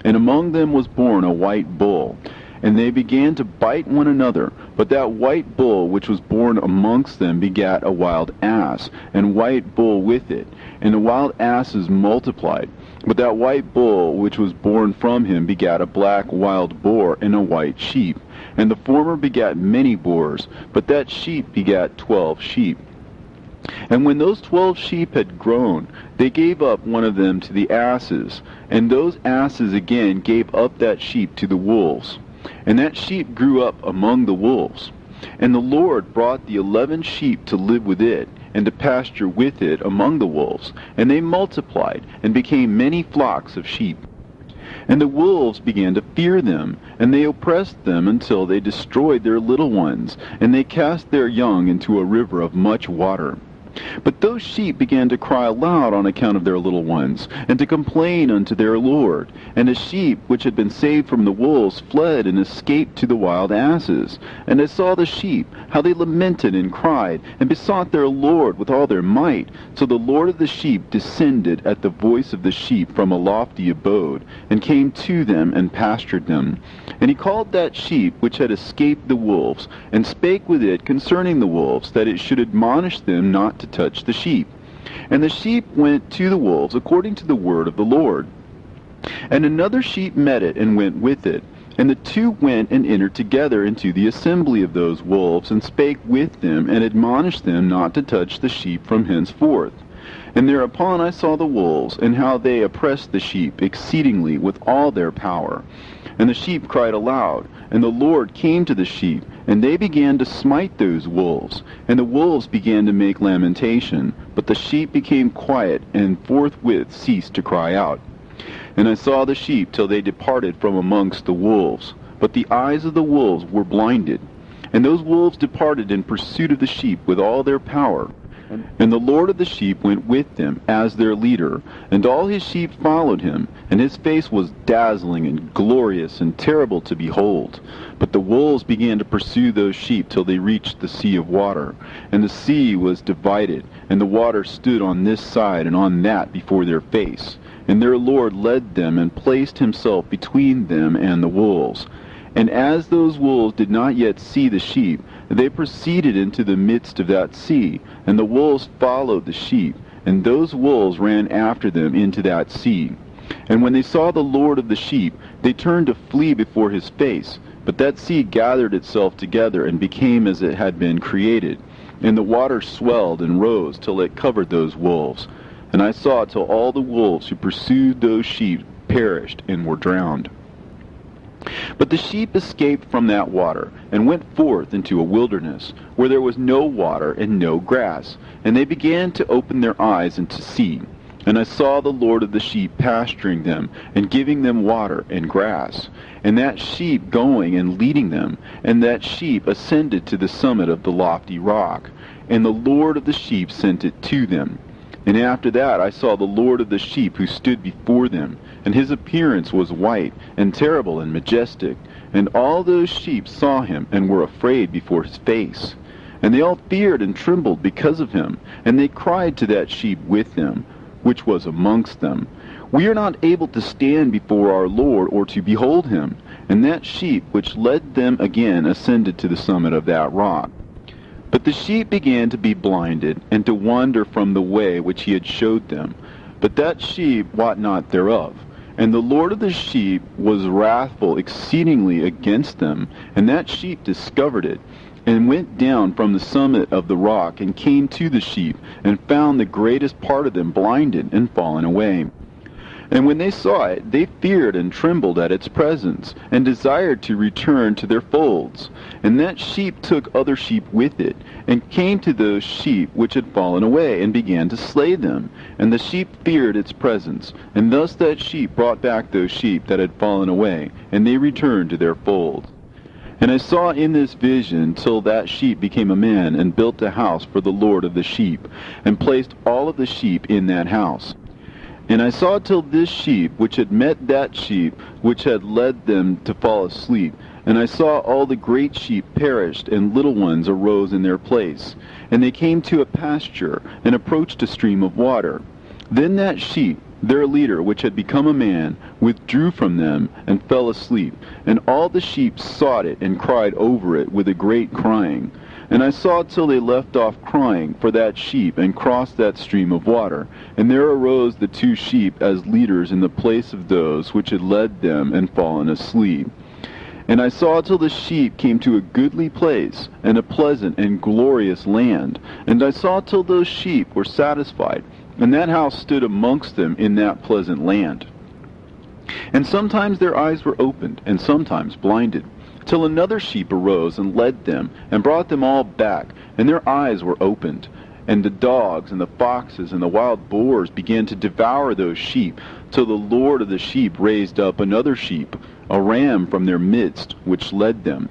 And among them was born a white bull. And they began to bite one another. But that white bull which was born amongst them begat a wild ass, and white bull with it. And the wild asses multiplied. But that white bull which was born from him begat a black wild boar, and a white sheep. And the former begat many boars, but that sheep begat 12 sheep. And when those 12 sheep had grown, they gave up one of them to the asses, and those asses again gave up that sheep to the wolves. And that sheep grew up among the wolves. And the Lord brought the 11 sheep to live with it, and to pasture with it among the wolves. And they multiplied, and became many flocks of sheep. And the wolves began to fear them, and they oppressed them until they destroyed their little ones, and they cast their young into a river of much water. But those sheep began to cry aloud on account of their little ones, and to complain unto their Lord. And the sheep which had been saved from the wolves fled and escaped to the wild asses. And I saw the sheep, how they lamented and cried, and besought their Lord with all their might. So the Lord of the sheep descended at the voice of the sheep from a lofty abode, and came to them, and pastured them. And he called that sheep which had escaped the wolves, and spake with it concerning the wolves, that it should admonish them not to touch the sheep. And the sheep went to the wolves according to the word of the Lord. And another sheep met it, and went with it. And the two went and entered together into the assembly of those wolves, and spake with them, and admonished them not to touch the sheep from henceforth. And thereupon I saw the wolves, and how they oppressed the sheep exceedingly with all their power. And the sheep cried aloud, and the Lord came to the sheep, and they began to smite those wolves. And the wolves began to make lamentation, but the sheep became quiet, and forthwith ceased to cry out. And I saw the sheep till they departed from amongst the wolves. But the eyes of the wolves were blinded. And those wolves departed in pursuit of the sheep with all their power. And the Lord of the sheep went with them as their leader, and all his sheep followed him, and his face was dazzling and glorious and terrible to behold. But the wolves began to pursue those sheep till they reached the sea of water. And the sea was divided, and the water stood on this side and on that before their face. And their Lord led them, and placed himself between them and the wolves. And as those wolves did not yet see the sheep, they proceeded into the midst of that sea, and the wolves followed the sheep, and those wolves ran after them into that sea. And when they saw the Lord of the sheep, they turned to flee before his face. But that sea gathered itself together, and became as it had been created. And the water swelled and rose till it covered those wolves. And I saw till all the wolves who pursued those sheep perished and were drowned. But the sheep escaped from that water, and went forth into a wilderness, where there was no water and no grass. And they began to open their eyes and to see. And I saw the Lord of the sheep pasturing them, and giving them water and grass. And that sheep going and leading them, and that sheep ascended to the summit of the lofty rock. And the Lord of the sheep sent it to them. And after that I saw the Lord of the sheep, who stood before them, and his appearance was white, and terrible, and majestic. And all those sheep saw him, and were afraid before his face. And they all feared and trembled because of him. And they cried to that sheep with them, which was amongst them, We are not able to stand before our Lord, or to behold him. And that sheep which led them again ascended to the summit of that rock. But the sheep began to be blinded, and to wander from the way which he had showed them. But that sheep wot not thereof. And the Lord of the sheep was wrathful exceedingly against them. And that sheep discovered it, and went down from the summit of the rock, and came to the sheep, and found the greatest part of them blinded and fallen away. And when they saw it, they feared and trembled at its presence, and desired to return to their folds. And that sheep took other sheep with it, and came to those sheep which had fallen away, and began to slay them. And the sheep feared its presence. And thus that sheep brought back those sheep that had fallen away, and they returned to their folds. And I saw in this vision till that sheep became a man, and built a house for the Lord of the sheep, and placed all of the sheep in that house. And I saw till this sheep, which had met that sheep, which had led them to fall asleep. And I saw all the great sheep perished, and little ones arose in their place. And they came to a pasture, and approached a stream of water. Then that sheep, their leader, which had become a man, withdrew from them, and fell asleep. And all the sheep sought it, and cried over it with a great crying. And I saw till they left off crying for that sheep, and crossed that stream of water. And there arose the two sheep as leaders in the place of those which had led them and fallen asleep. And I saw till the sheep came to a goodly place, and a pleasant and glorious land. And I saw till those sheep were satisfied, and that house stood amongst them in that pleasant land. And sometimes their eyes were opened, and sometimes blinded, till another sheep arose and led them, and brought them all back, and their eyes were opened. And the dogs and the foxes and the wild boars began to devour those sheep, till the Lord of the sheep raised up another sheep, a ram from their midst, which led them.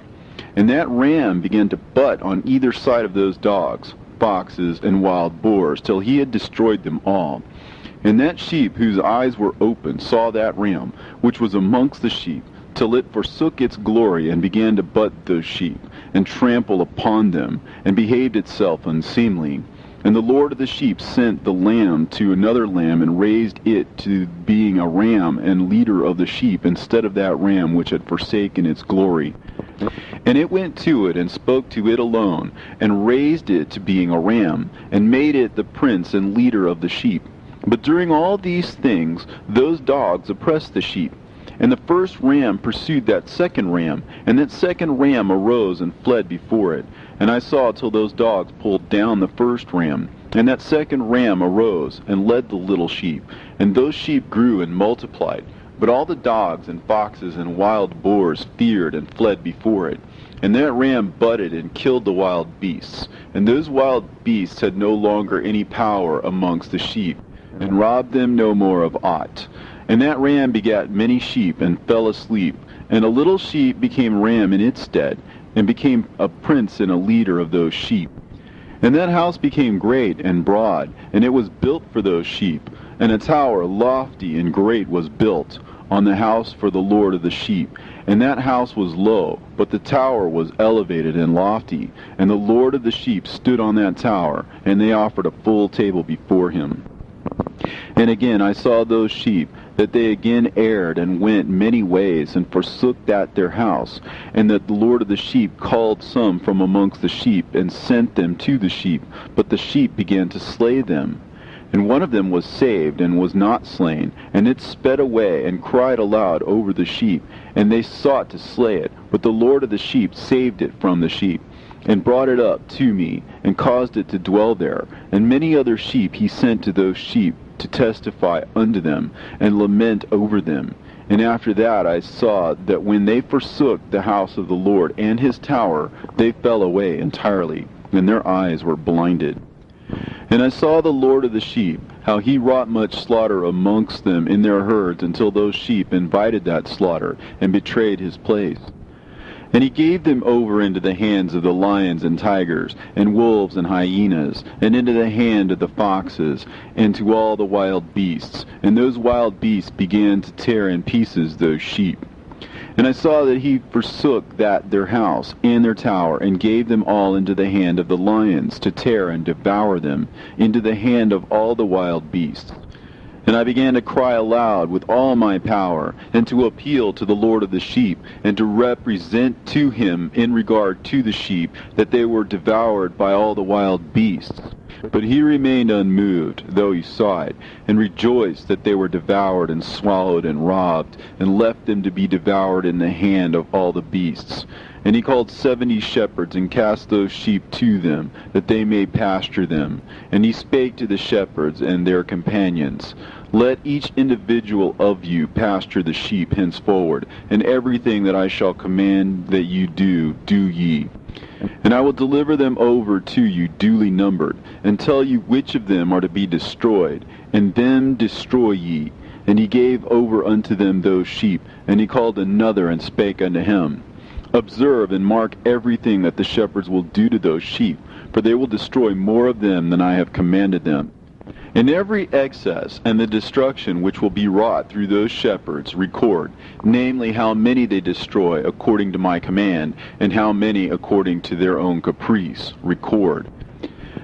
And that ram began to butt on either side of those dogs, foxes, and wild boars, till he had destroyed them all. And that sheep whose eyes were opened saw that ram, which was amongst the sheep, till it forsook its glory, and began to butt those sheep, and trample upon them, and behaved itself unseemly. And the Lord of the sheep sent the lamb to another lamb, and raised it to being a ram and leader of the sheep, instead of that ram which had forsaken its glory. And it went to it, and spoke to it alone, and raised it to being a ram, and made it the prince and leader of the sheep. But during all these things those dogs oppressed the sheep. And the first ram pursued that second ram, and that second ram arose and fled before it. And I saw till those dogs pulled down the first ram. And that second ram arose and led the little sheep, and those sheep grew and multiplied. But all the dogs and foxes and wild boars feared and fled before it. And that ram butted and killed the wild beasts. And those wild beasts had no longer any power amongst the sheep, and robbed them no more of aught. And that ram begat many sheep, and fell asleep. And a little sheep became ram in its stead, and became a prince and a leader of those sheep. And that house became great and broad, and it was built for those sheep. And a tower lofty and great was built on the house for the Lord of the sheep. And that house was low, but the tower was elevated and lofty. And the Lord of the sheep stood on that tower, and they offered a full table before him. And again I saw those sheep, that they again erred and went many ways, and forsook that their house, and that the Lord of the sheep called some from amongst the sheep, and sent them to the sheep, but the sheep began to slay them. And one of them was saved, and was not slain, and it sped away, and cried aloud over the sheep, and they sought to slay it, but the Lord of the sheep saved it from the sheep, and brought it up to me, and caused it to dwell there. And many other sheep he sent to those sheep, to testify unto them, and lament over them. And after that I saw that when they forsook the house of the Lord and his tower, they fell away entirely, and their eyes were blinded. And I saw the Lord of the sheep, how he wrought much slaughter amongst them in their herds, until those sheep invited that slaughter, and betrayed his place. And he gave them over into the hands of the lions and tigers, and wolves and hyenas, and into the hand of the foxes, and to all the wild beasts. And those wild beasts began to tear in pieces those sheep. And I saw that he forsook that their house and their tower, and gave them all into the hand of the lions, to tear and devour them, into the hand of all the wild beasts. And I began to cry aloud with all my power, and to appeal to the Lord of the sheep, and to represent to him in regard to the sheep, that they were devoured by all the wild beasts. But he remained unmoved, though he saw it, and rejoiced that they were devoured and swallowed and robbed, and left them to be devoured in the hand of all the beasts. And he called 70 shepherds, and cast those sheep to them, that they may pasture them. And he spake to the shepherds and their companions, Let each individual of you pasture the sheep henceforward, and everything that I shall command that you do, do ye. And I will deliver them over to you duly numbered, and tell you which of them are to be destroyed, and them destroy ye. And he gave over unto them those sheep, and he called another, and spake unto him, Observe and mark everything that the shepherds will do to those sheep, for they will destroy more of them than I have commanded them. In every excess and the destruction which will be wrought through those shepherds record, namely how many they destroy according to my command, and how many according to their own caprice record.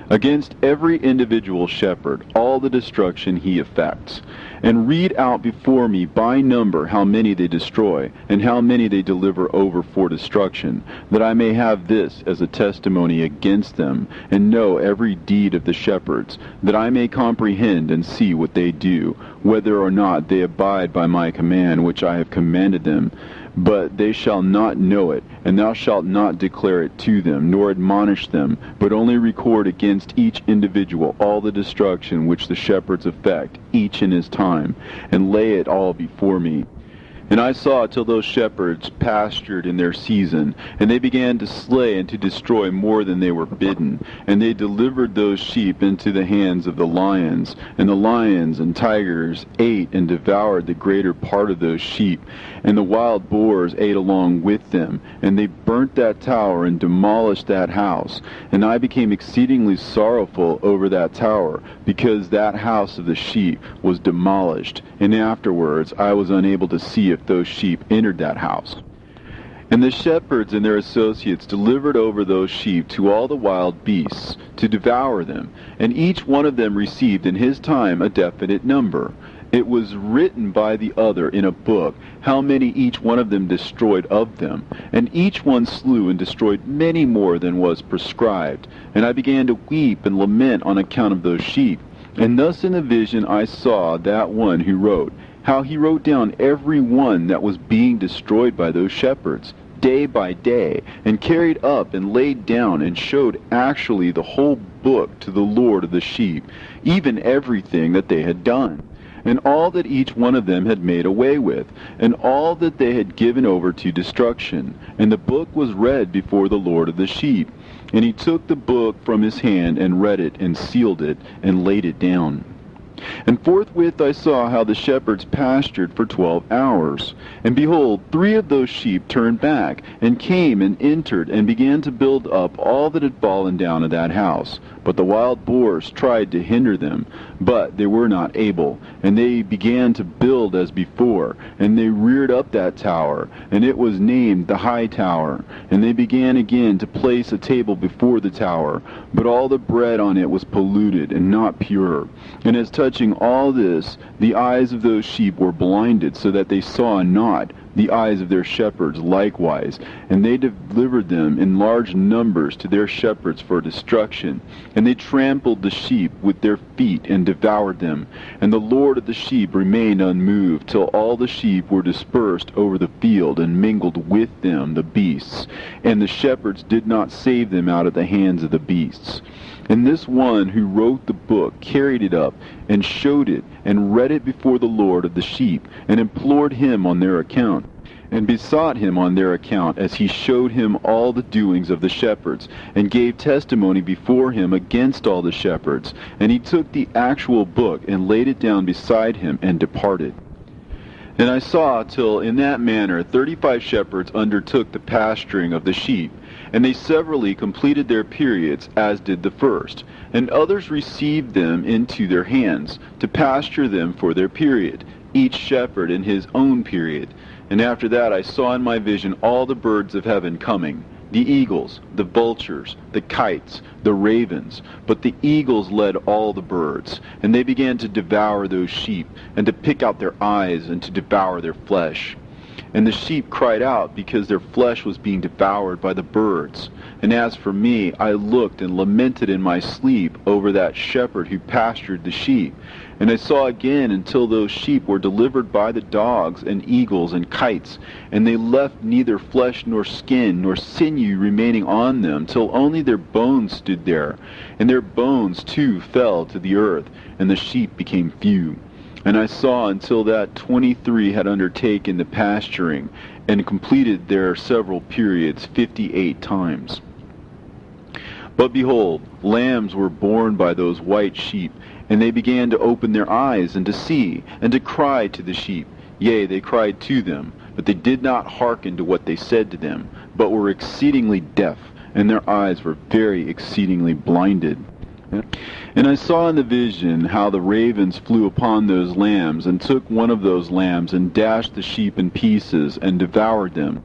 Against every individual shepherd all the destruction he effects. And read out before me by number how many they destroy, and how many they deliver over for destruction, that I may have this as a testimony against them, and know every deed of the shepherds, that I may comprehend and see what they do, whether or not they abide by my command which I have commanded them. But they shall not know it, and thou shalt not declare it to them, nor admonish them, but only record against each individual all the destruction which the shepherds effect, each in his time, and lay it all before me. And I saw till those shepherds pastured in their season, and they began to slay and to destroy more than they were bidden. And they delivered those sheep into the hands of the lions, and the lions and tigers ate and devoured the greater part of those sheep, and the wild boars ate along with them. And they burnt that tower and demolished that house. And I became exceedingly sorrowful over that tower, because that house of the sheep was demolished. And afterwards I was unable to see if those sheep entered that house. And the shepherds and their associates delivered over those sheep to all the wild beasts, to devour them, and each one of them received in his time a definite number. It was written by the other in a book, how many each one of them destroyed of them, and each one slew and destroyed many more than was prescribed. And I began to weep and lament on account of those sheep. And thus in the vision I saw that one who wrote, how he wrote down every one that was being destroyed by those shepherds, day by day, and carried up and laid down and showed actually the whole book to the Lord of the sheep, even everything that they had done, and all that each one of them had made away with, and all that they had given over to destruction. And the book was read before the Lord of the sheep. And he took the book from his hand and read it and sealed it and laid it down. And forthwith I saw how the shepherds pastured for 12 hours. And behold, 3 of those sheep turned back, and came and entered, and began to build up all that had fallen down of that house. But the wild boars tried to hinder them, but they were not able. And they began to build as before, and they reared up that tower, and it was named the High Tower. And they began again to place a table before the tower, but all the bread on it was polluted and not pure. And as touching all this, the eyes of those sheep were blinded, so that they saw not, the eyes of their shepherds likewise. And they delivered them in large numbers to their shepherds for destruction. And they trampled the sheep with their feet and devoured them. And the Lord of the sheep remained unmoved, till all the sheep were dispersed over the field, and mingled with them the beasts. And the shepherds did not save them out of the hands of the beasts. And this one who wrote the book carried it up, and showed it, and read it before the Lord of the sheep, and implored him on their account, and besought him on their account, as he showed him all the doings of the shepherds, and gave testimony before him against all the shepherds. And he took the actual book, and laid it down beside him, and departed. And I saw till in that manner 35 shepherds undertook the pasturing of the sheep, and they severally completed their periods, as did the first. And others received them into their hands, to pasture them for their period, each shepherd in his own period. And after that I saw in my vision all the birds of heaven coming, the eagles, the vultures, the kites, the ravens. But the eagles led all the birds, and they began to devour those sheep, and to pick out their eyes, and to devour their flesh. And the sheep cried out, because their flesh was being devoured by the birds. And as for me, I looked and lamented in my sleep over that shepherd who pastured the sheep. And I saw again until those sheep were delivered by the dogs and eagles and kites, and they left neither flesh nor skin nor sinew remaining on them, till only their bones stood there. And their bones too fell to the earth, and the sheep became few. And I saw until that 23 had undertaken the pasturing, and completed their several periods 58 times. But behold, lambs were born by those white sheep, and they began to open their eyes, and to see, and to cry to the sheep. Yea, they cried to them, but they did not hearken to what they said to them, but were exceedingly deaf, and their eyes were very exceedingly blinded. And I saw in the vision how the ravens flew upon those lambs, and took one of those lambs, and dashed the sheep in pieces, and devoured them.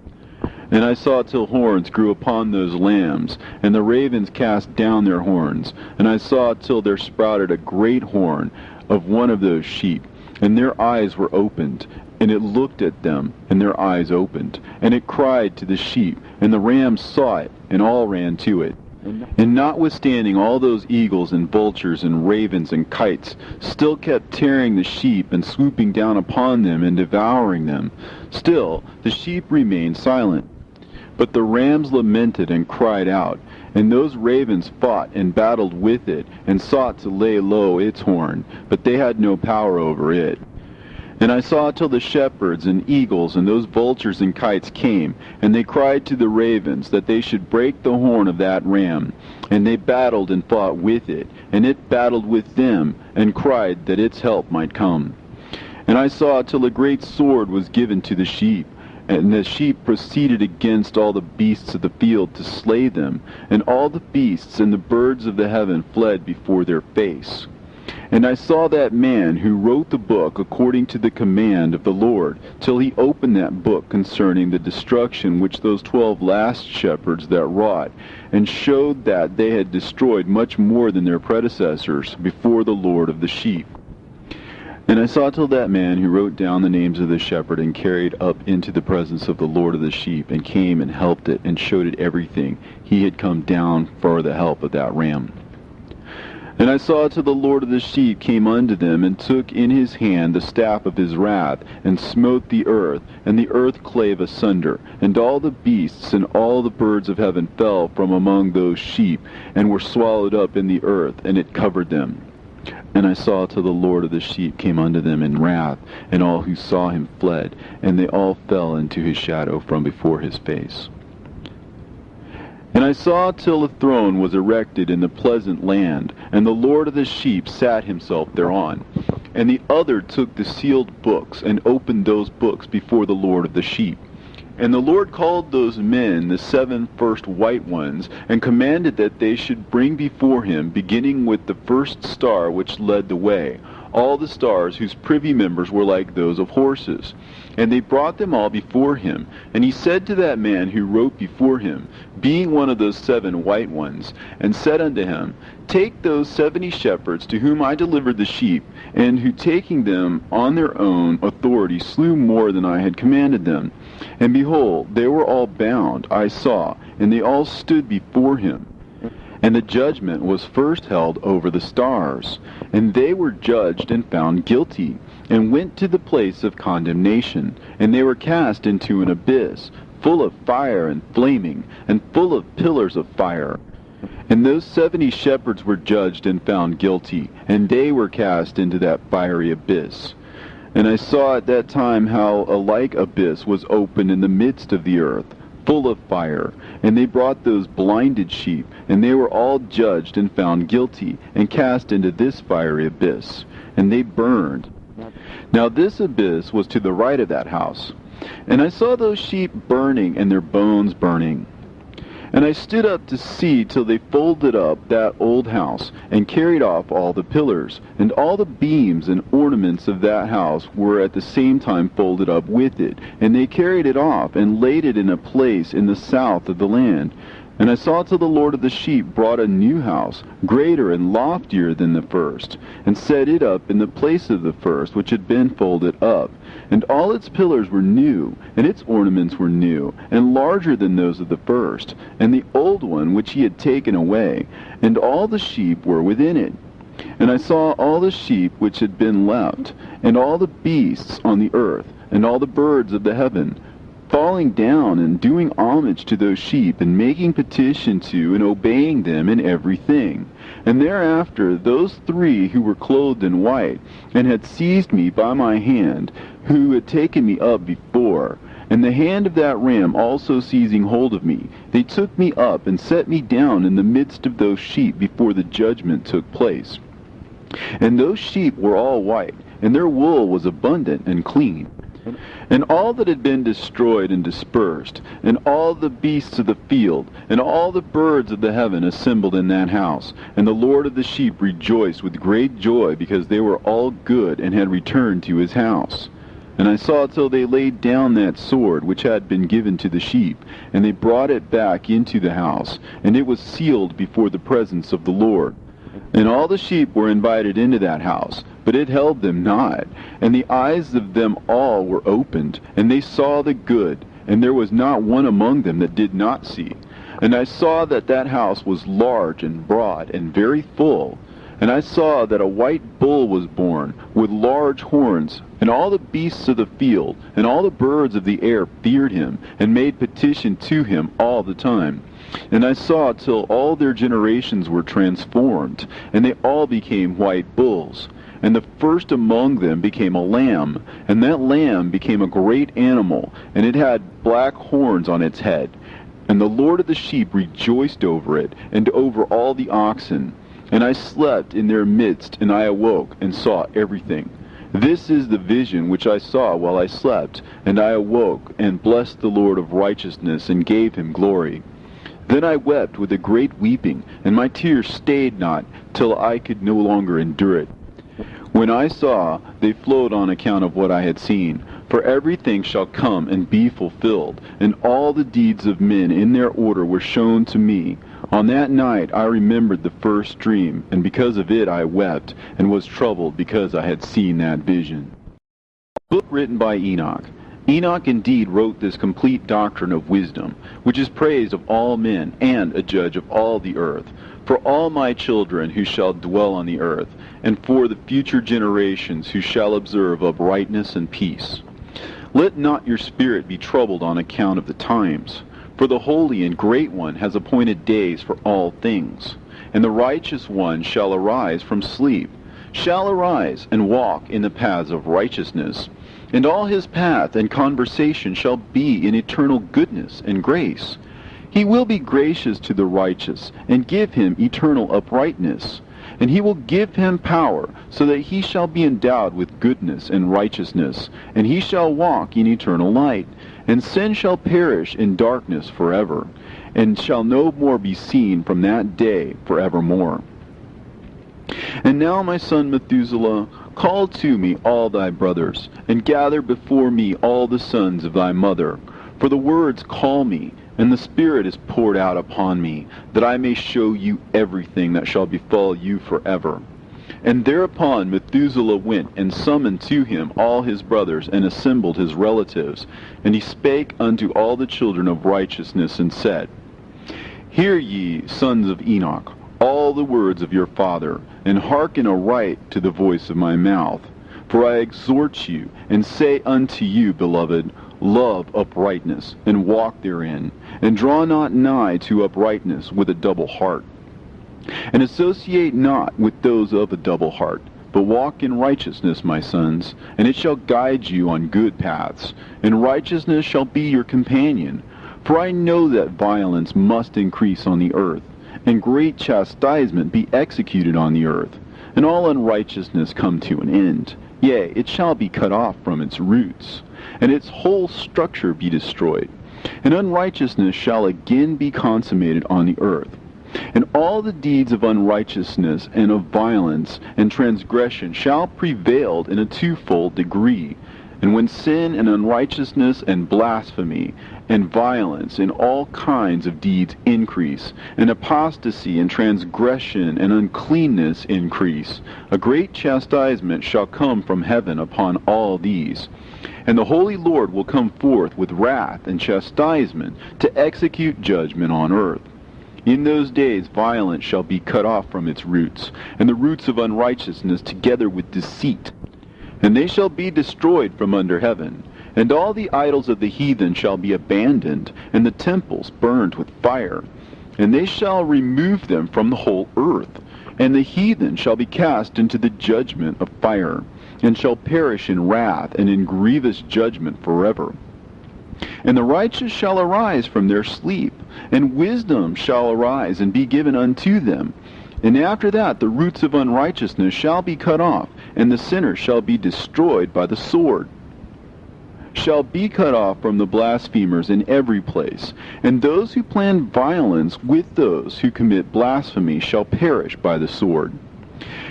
And I saw till horns grew upon those lambs, and the ravens cast down their horns. And I saw till there sprouted a great horn of one of those sheep, and their eyes were opened. And it looked at them, and their eyes opened. And it cried to the sheep, and the rams saw it, and all ran to it. And notwithstanding all those eagles and vultures and ravens and kites still kept tearing the sheep, and swooping down upon them and devouring them, still the sheep remained silent. But the rams lamented and cried out, and those ravens fought and battled with it, and sought to lay low its horn, but they had no power over it. And I saw till the shepherds and eagles and those vultures and kites came, and they cried to the ravens that they should break the horn of that ram. And they battled and fought with it, and it battled with them, and cried that its help might come. And I saw till a great sword was given to the sheep, and the sheep proceeded against all the beasts of the field to slay them, and all the beasts and the birds of the heaven fled before their face. And I saw that man who wrote the book according to the command of the Lord, till he opened that book concerning the destruction which those 12 last shepherds that wrought, and showed that they had destroyed much more than their predecessors before the Lord of the sheep. And I saw till that man who wrote down the names of the shepherd, and carried up into the presence of the Lord of the sheep, and came and helped it, and showed it everything. He had come down for the help of that ram. And I saw till the Lord of the sheep came unto them, and took in his hand the staff of his wrath, and smote the earth, and the earth clave asunder, and all the beasts and all the birds of heaven fell from among those sheep, and were swallowed up in the earth, and it covered them. And I saw till the Lord of the sheep came unto them in wrath, and all who saw him fled, and they all fell into his shadow from before his face. And I saw till a throne was erected in the pleasant land, and the Lord of the sheep sat himself thereon. And the other took the sealed books, and opened those books before the Lord of the sheep. And the Lord called those men the 7 first white ones, and commanded that they should bring before him, beginning with the first star which led the way, all the stars whose privy members were like those of horses. And they brought them all before him. And he said to that man who wrote before him, being one of those 7 white ones, and said unto him, Take those 70 shepherds to whom I delivered the sheep, and who taking them on their own authority slew more than I had commanded them. And behold, they were all bound, I saw, and they all stood before him. And the judgment was first held over the stars. And they were judged and found guilty, and went to the place of condemnation. And they were cast into an abyss, full of fire and flaming, and full of pillars of fire. And those 70 shepherds were judged and found guilty, and they were cast into that fiery abyss. And I saw at that time how a like abyss was opened in the midst of the earth, full of fire. And they brought those blinded sheep, and they were all judged and found guilty, and cast into this fiery abyss. And they burned. Now this abyss was to the right of that house. And I saw those sheep burning, and their bones burning. And I stood up to see till they folded up that old house, and carried off all the pillars, and all the beams and ornaments of that house were at the same time folded up with it. And they carried it off, and laid it in a place in the south of the land. And I saw till the Lord of the sheep brought a new house, greater and loftier than the first, and set it up in the place of the first, which had been folded up. And all its pillars were new, and its ornaments were new, and larger than those of the first, and the old one which he had taken away, and all the sheep were within it. And I saw all the sheep which had been left, and all the beasts on the earth, and all the birds of the heaven, falling down and doing homage to those sheep, and making petition to and obeying them in everything. And thereafter those 3 who were clothed in white, and had seized me by my hand, who had taken me up before, and the hand of that ram also seizing hold of me, they took me up and set me down in the midst of those sheep before the judgment took place. And those sheep were all white, and their wool was abundant and clean. And all that had been destroyed and dispersed, and all the beasts of the field, and all the birds of the heaven assembled in that house. And the Lord of the sheep rejoiced with great joy, because they were all good, and had returned to his house. And I saw till they laid down that sword which had been given to the sheep, and they brought it back into the house, and it was sealed before the presence of the Lord. And all the sheep were invited into that house, but it held them not. And the eyes of them all were opened, and they saw the good, and there was not one among them that did not see. And I saw that that house was large and broad and very full. And I saw that a white bull was born, with large horns, and all the beasts of the field, and all the birds of the air feared him, and made petition to him all the time. And I saw till all their generations were transformed, and they all became white bulls. And the first among them became a lamb, and that lamb became a great animal, and it had black horns on its head. And the Lord of the sheep rejoiced over it, and over all the oxen. And I slept in their midst, and I awoke, and saw everything. This is the vision which I saw while I slept, and I awoke, and blessed the Lord of righteousness, and gave him glory. Then I wept with a great weeping, and my tears stayed not, till I could no longer endure it. When I saw, they flowed on account of what I had seen. For everything shall come and be fulfilled, and all the deeds of men in their order were shown to me. On that night I remembered the first dream, and because of it I wept, and was troubled because I had seen that vision. Book written by Enoch. Enoch indeed wrote this complete doctrine of wisdom, which is praised of all men, and a judge of all the earth. for all my children who shall dwell on the earth, and for the future generations who shall observe uprightness and peace. Let not your spirit be troubled on account of the times, for the Holy and Great One has appointed days for all things, and the righteous one shall arise from sleep, shall arise and walk in the paths of righteousness, and all his path and conversation shall be in eternal goodness and grace. He will be gracious to the righteous, and give him eternal uprightness. And he will give him power, so that he shall be endowed with goodness and righteousness, and he shall walk in eternal light. And sin shall perish in darkness forever, and shall no more be seen from that day forevermore. And now, my son Methuselah, call to me all thy brothers, and gather before me all the sons of thy mother. For the words call me, and the Spirit is poured out upon me, that I may show you everything that shall befall you forever. And thereupon Methuselah went and summoned to him all his brothers, and assembled his relatives. And he spake unto all the children of righteousness, and said, Hear ye, sons of Enoch, all the words of your father, and hearken aright to the voice of my mouth. For I exhort you, and say unto you, beloved, love uprightness, and walk therein, and draw not nigh to uprightness with a double heart. And associate not with those of a double heart, but walk in righteousness, my sons, and it shall guide you on good paths, and righteousness shall be your companion. For I know that violence must increase on the earth, and great chastisement be executed on the earth, and all unrighteousness come to an end. Yea, it shall be cut off from its roots, and its whole structure be destroyed. And unrighteousness shall again be consummated on the earth. And all the deeds of unrighteousness and of violence and transgression shall prevail in a twofold degree. And when sin and unrighteousness and blasphemy and violence and all kinds of deeds increase, and apostasy and transgression and uncleanness increase, a great chastisement shall come from heaven upon all these. And the Holy Lord will come forth with wrath and chastisement to execute judgment on earth. In those days violence shall be cut off from its roots, and the roots of unrighteousness together with deceit. And they shall be destroyed from under heaven. And all the idols of the heathen shall be abandoned, and the temples burned with fire. And they shall remove them from the whole earth. And the heathen shall be cast into the judgment of fire, and shall perish in wrath and in grievous judgment forever. And the righteous shall arise from their sleep, and wisdom shall arise and be given unto them. And after that the roots of unrighteousness shall be cut off, and the sinner shall be destroyed by the sword. Shall be cut off from the blasphemers in every place, and those who plan violence with those who commit blasphemy shall perish by the sword.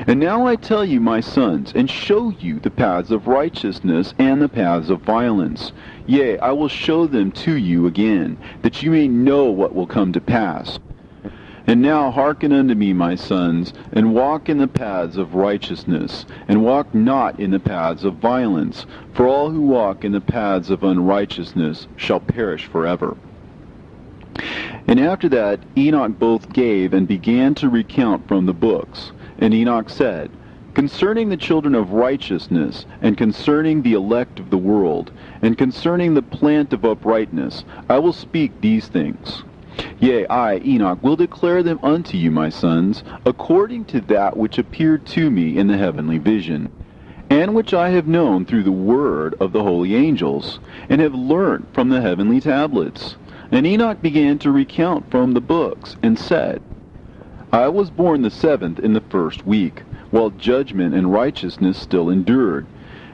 And now I tell you, my sons, and show you the paths of righteousness and the paths of violence. Yea, I will show them to you again, that you may know what will come to pass. And now hearken unto me, my sons, and walk in the paths of righteousness, and walk not in the paths of violence, for all who walk in the paths of unrighteousness shall perish forever. And after that Enoch both gave and began to recount from the books. And Enoch said, Concerning the children of righteousness, and concerning the elect of the world, and concerning the plant of uprightness, I will speak these things. Yea, I, Enoch, will declare them unto you, my sons, according to that which appeared to me in the heavenly vision, and which I have known through the word of the holy angels, and have learnt from the heavenly tablets. And Enoch began to recount from the books, and said, I was born the 7th in the 1st week, while judgment and righteousness still endured.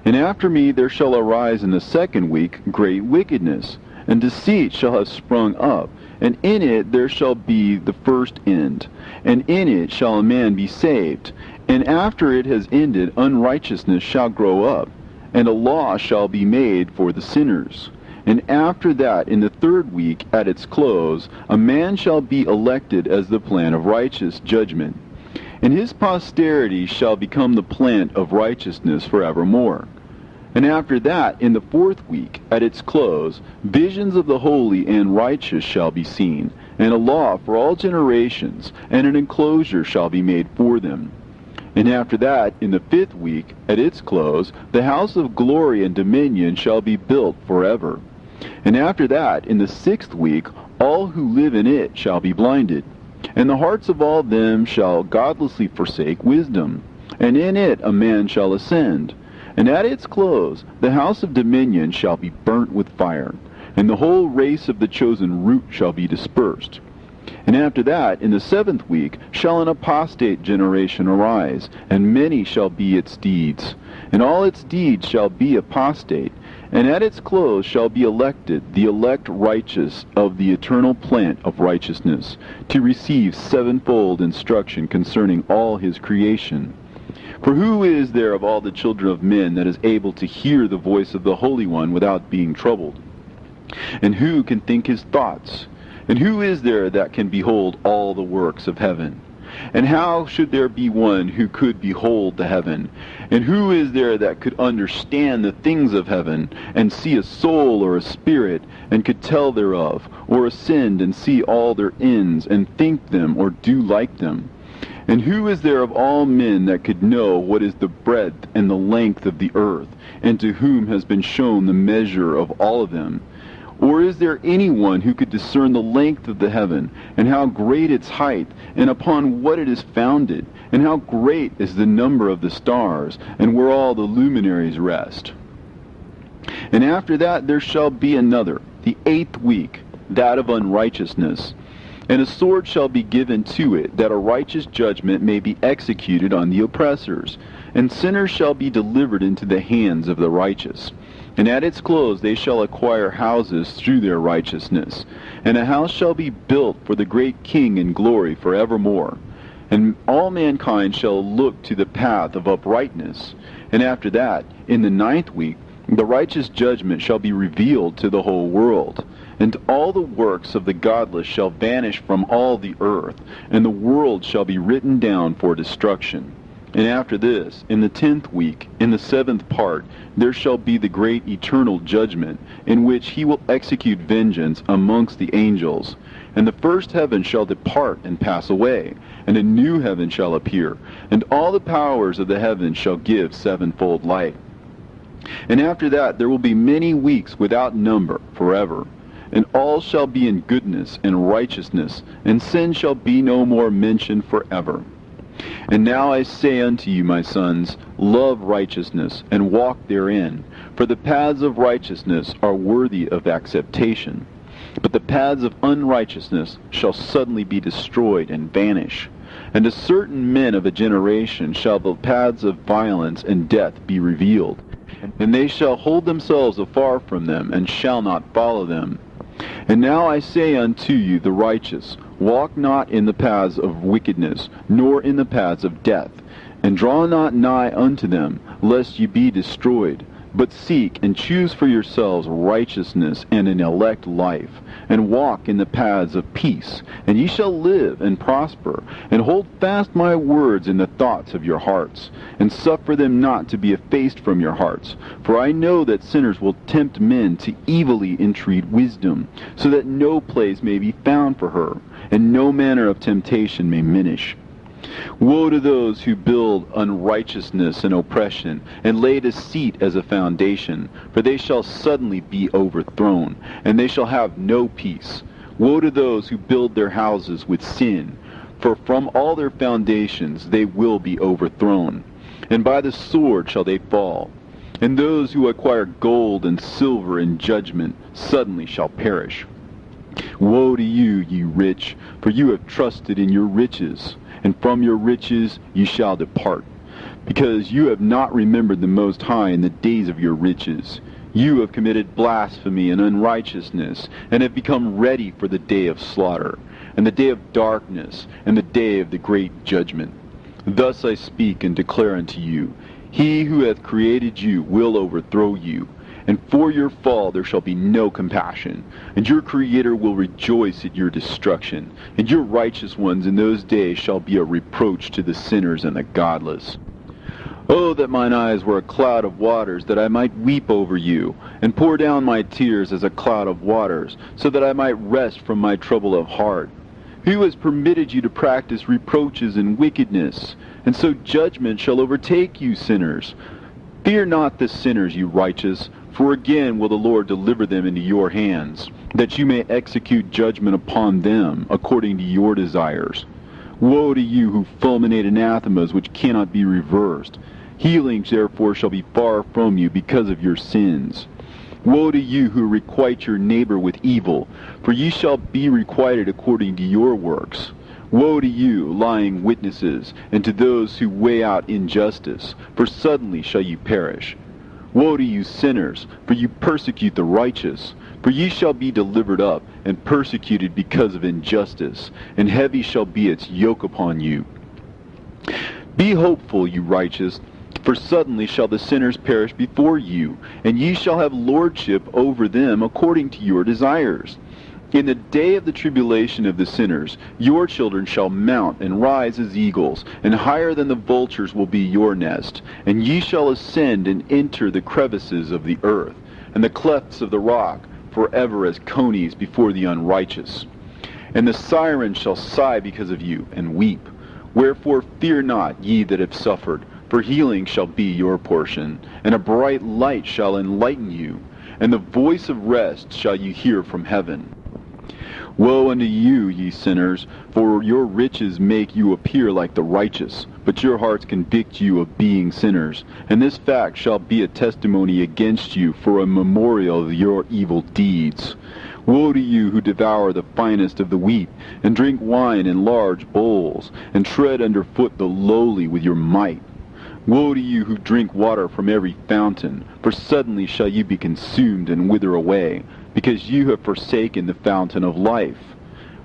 And after me there shall arise in the 2nd week great wickedness, and deceit shall have sprung up, and in it there shall be the first end, and in it shall a man be saved. And after it has ended, unrighteousness shall grow up, and a law shall be made for the sinners. And after that, in the 3rd week, at its close, a man shall be elected as the plan of righteous judgment. And his posterity shall become the plant of righteousness forevermore. And after that, in the 4th week, at its close, visions of the holy and righteous shall be seen, and a law for all generations, and an enclosure shall be made for them. And after that, in the 5th week, at its close, the house of glory and dominion shall be built forever. And after that, in the 6th week, all who live in it shall be blinded, and the hearts of all them shall godlessly forsake wisdom, and in it a man shall ascend. And at its close, the house of dominion shall be burnt with fire, and the whole race of the chosen root shall be dispersed. And after that, in the 7th week, shall an apostate generation arise, and many shall be its deeds. And all its deeds shall be apostate. And at its close shall be elected the elect righteous of the eternal plant of righteousness, to receive sevenfold instruction concerning all his creation. For who is there of all the children of men that is able to hear the voice of the Holy One without being troubled? And who can think his thoughts? And who is there that can behold all the works of heaven? And how should there be one who could behold the heaven? And who is there that could understand the things of heaven, and see a soul or a spirit, and could tell thereof, or ascend and see all their ends, and think them, or do like them? And who is there of all men that could know what is the breadth and the length of the earth, and to whom has been shown the measure of all of them? Or is there anyone who could discern the length of the heaven, and how great its height, and upon what it is founded, and how great is the number of the stars, and where all the luminaries rest? And after that there shall be another, the 8th week, that of unrighteousness. And a sword shall be given to it, that a righteous judgment may be executed on the oppressors, and sinners shall be delivered into the hands of the righteous. And at its close they shall acquire houses through their righteousness, and a house shall be built for the great King in glory forevermore. And all mankind shall look to the path of uprightness. And after that, in the 9th week, the righteous judgment shall be revealed to the whole world. And all the works of the godless shall vanish from all the earth, and the world shall be written down for destruction. And after this, in the 10th week, in the 7th part, there shall be the great eternal judgment, in which he will execute vengeance amongst the angels. And the first heaven shall depart and pass away, and a new heaven shall appear, and all the powers of the heavens shall give sevenfold light. And after that there will be many weeks without number forever. And all shall be in goodness and righteousness, and sin shall be no more mentioned forever. And now I say unto you, my sons, love righteousness, and walk therein. For the paths of righteousness are worthy of acceptation. But the paths of unrighteousness shall suddenly be destroyed and vanish. And to certain men of a generation shall the paths of violence and death be revealed. And they shall hold themselves afar from them, and shall not follow them. And now I say unto you, the righteous, walk not in the paths of wickedness, nor in the paths of death, and draw not nigh unto them, lest ye be destroyed. But seek and choose for yourselves righteousness and an elect life, and walk in the paths of peace, and ye shall live and prosper. And hold fast my words in the thoughts of your hearts, and suffer them not to be effaced from your hearts. For I know that sinners will tempt men to evilly entreat wisdom, so that no place may be found for her, and no manner of temptation may minish. Woe to those who build unrighteousness and oppression, and lay deceit as a foundation, for they shall suddenly be overthrown, and they shall have no peace. Woe to those who build their houses with sin, for from all their foundations they will be overthrown, and by the sword shall they fall. And those who acquire gold and silver in judgment suddenly shall perish. Woe to you, ye rich, for you have trusted in your riches, and from your riches ye shall depart, because you have not remembered the Most High in the days of your riches. You have committed blasphemy and unrighteousness, and have become ready for the day of slaughter, and the day of darkness, and the day of the great judgment. Thus I speak and declare unto you, he who hath created you will overthrow you, and for your fall there shall be no compassion, and your Creator will rejoice at your destruction, and your righteous ones in those days shall be a reproach to the sinners and the godless. Oh, that mine eyes were a cloud of waters, that I might weep over you, and pour down my tears as a cloud of waters, so that I might rest from my trouble of heart. Who has permitted you to practice reproaches and wickedness? And so judgment shall overtake you, sinners. Fear not the sinners, you righteous, for again will the Lord deliver them into your hands, that you may execute judgment upon them according to your desires. Woe to you who fulminate anathemas which cannot be reversed. Healings therefore shall be far from you because of your sins. Woe to you who requite your neighbor with evil, for ye shall be requited according to your works. Woe to you, lying witnesses, and to those who weigh out injustice, for suddenly shall ye perish. Woe to you, sinners, for you persecute the righteous, for ye shall be delivered up, and persecuted because of injustice, and heavy shall be its yoke upon you. Be hopeful, you righteous, for suddenly shall the sinners perish before you, and ye shall have lordship over them according to your desires. In the day of the tribulation of the sinners, your children shall mount and rise as eagles, and higher than the vultures will be your nest. And ye shall ascend and enter the crevices of the earth, and the clefts of the rock, forever as conies before the unrighteous. And the sirens shall sigh because of you, and weep. Wherefore fear not, ye that have suffered, for healing shall be your portion, and a bright light shall enlighten you, and the voice of rest shall you hear from heaven. Woe unto you, ye sinners, for your riches make you appear like the righteous, but your hearts convict you of being sinners, and this fact shall be a testimony against you for a memorial of your evil deeds. Woe to you who devour the finest of the wheat, and drink wine in large bowls, and tread under foot the lowly with your might. Woe to you who drink water from every fountain, for suddenly shall you be consumed and wither away, because you have forsaken the fountain of life.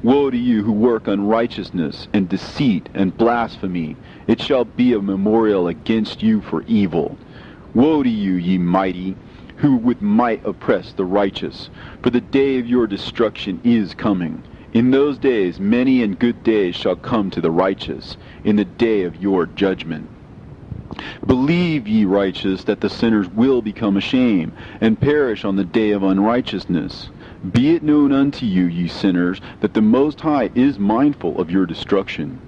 Woe to you who work unrighteousness and deceit and blasphemy, it shall be a memorial against you for evil. Woe to you, ye mighty, who with might oppress the righteous, for the day of your destruction is coming. In those days many and good days shall come to the righteous, in the day of your judgment. Believe, ye righteous, that the sinners will become ashamed, and perish on the day of unrighteousness. Be it known unto you, ye sinners, that the Most High is mindful of your destruction,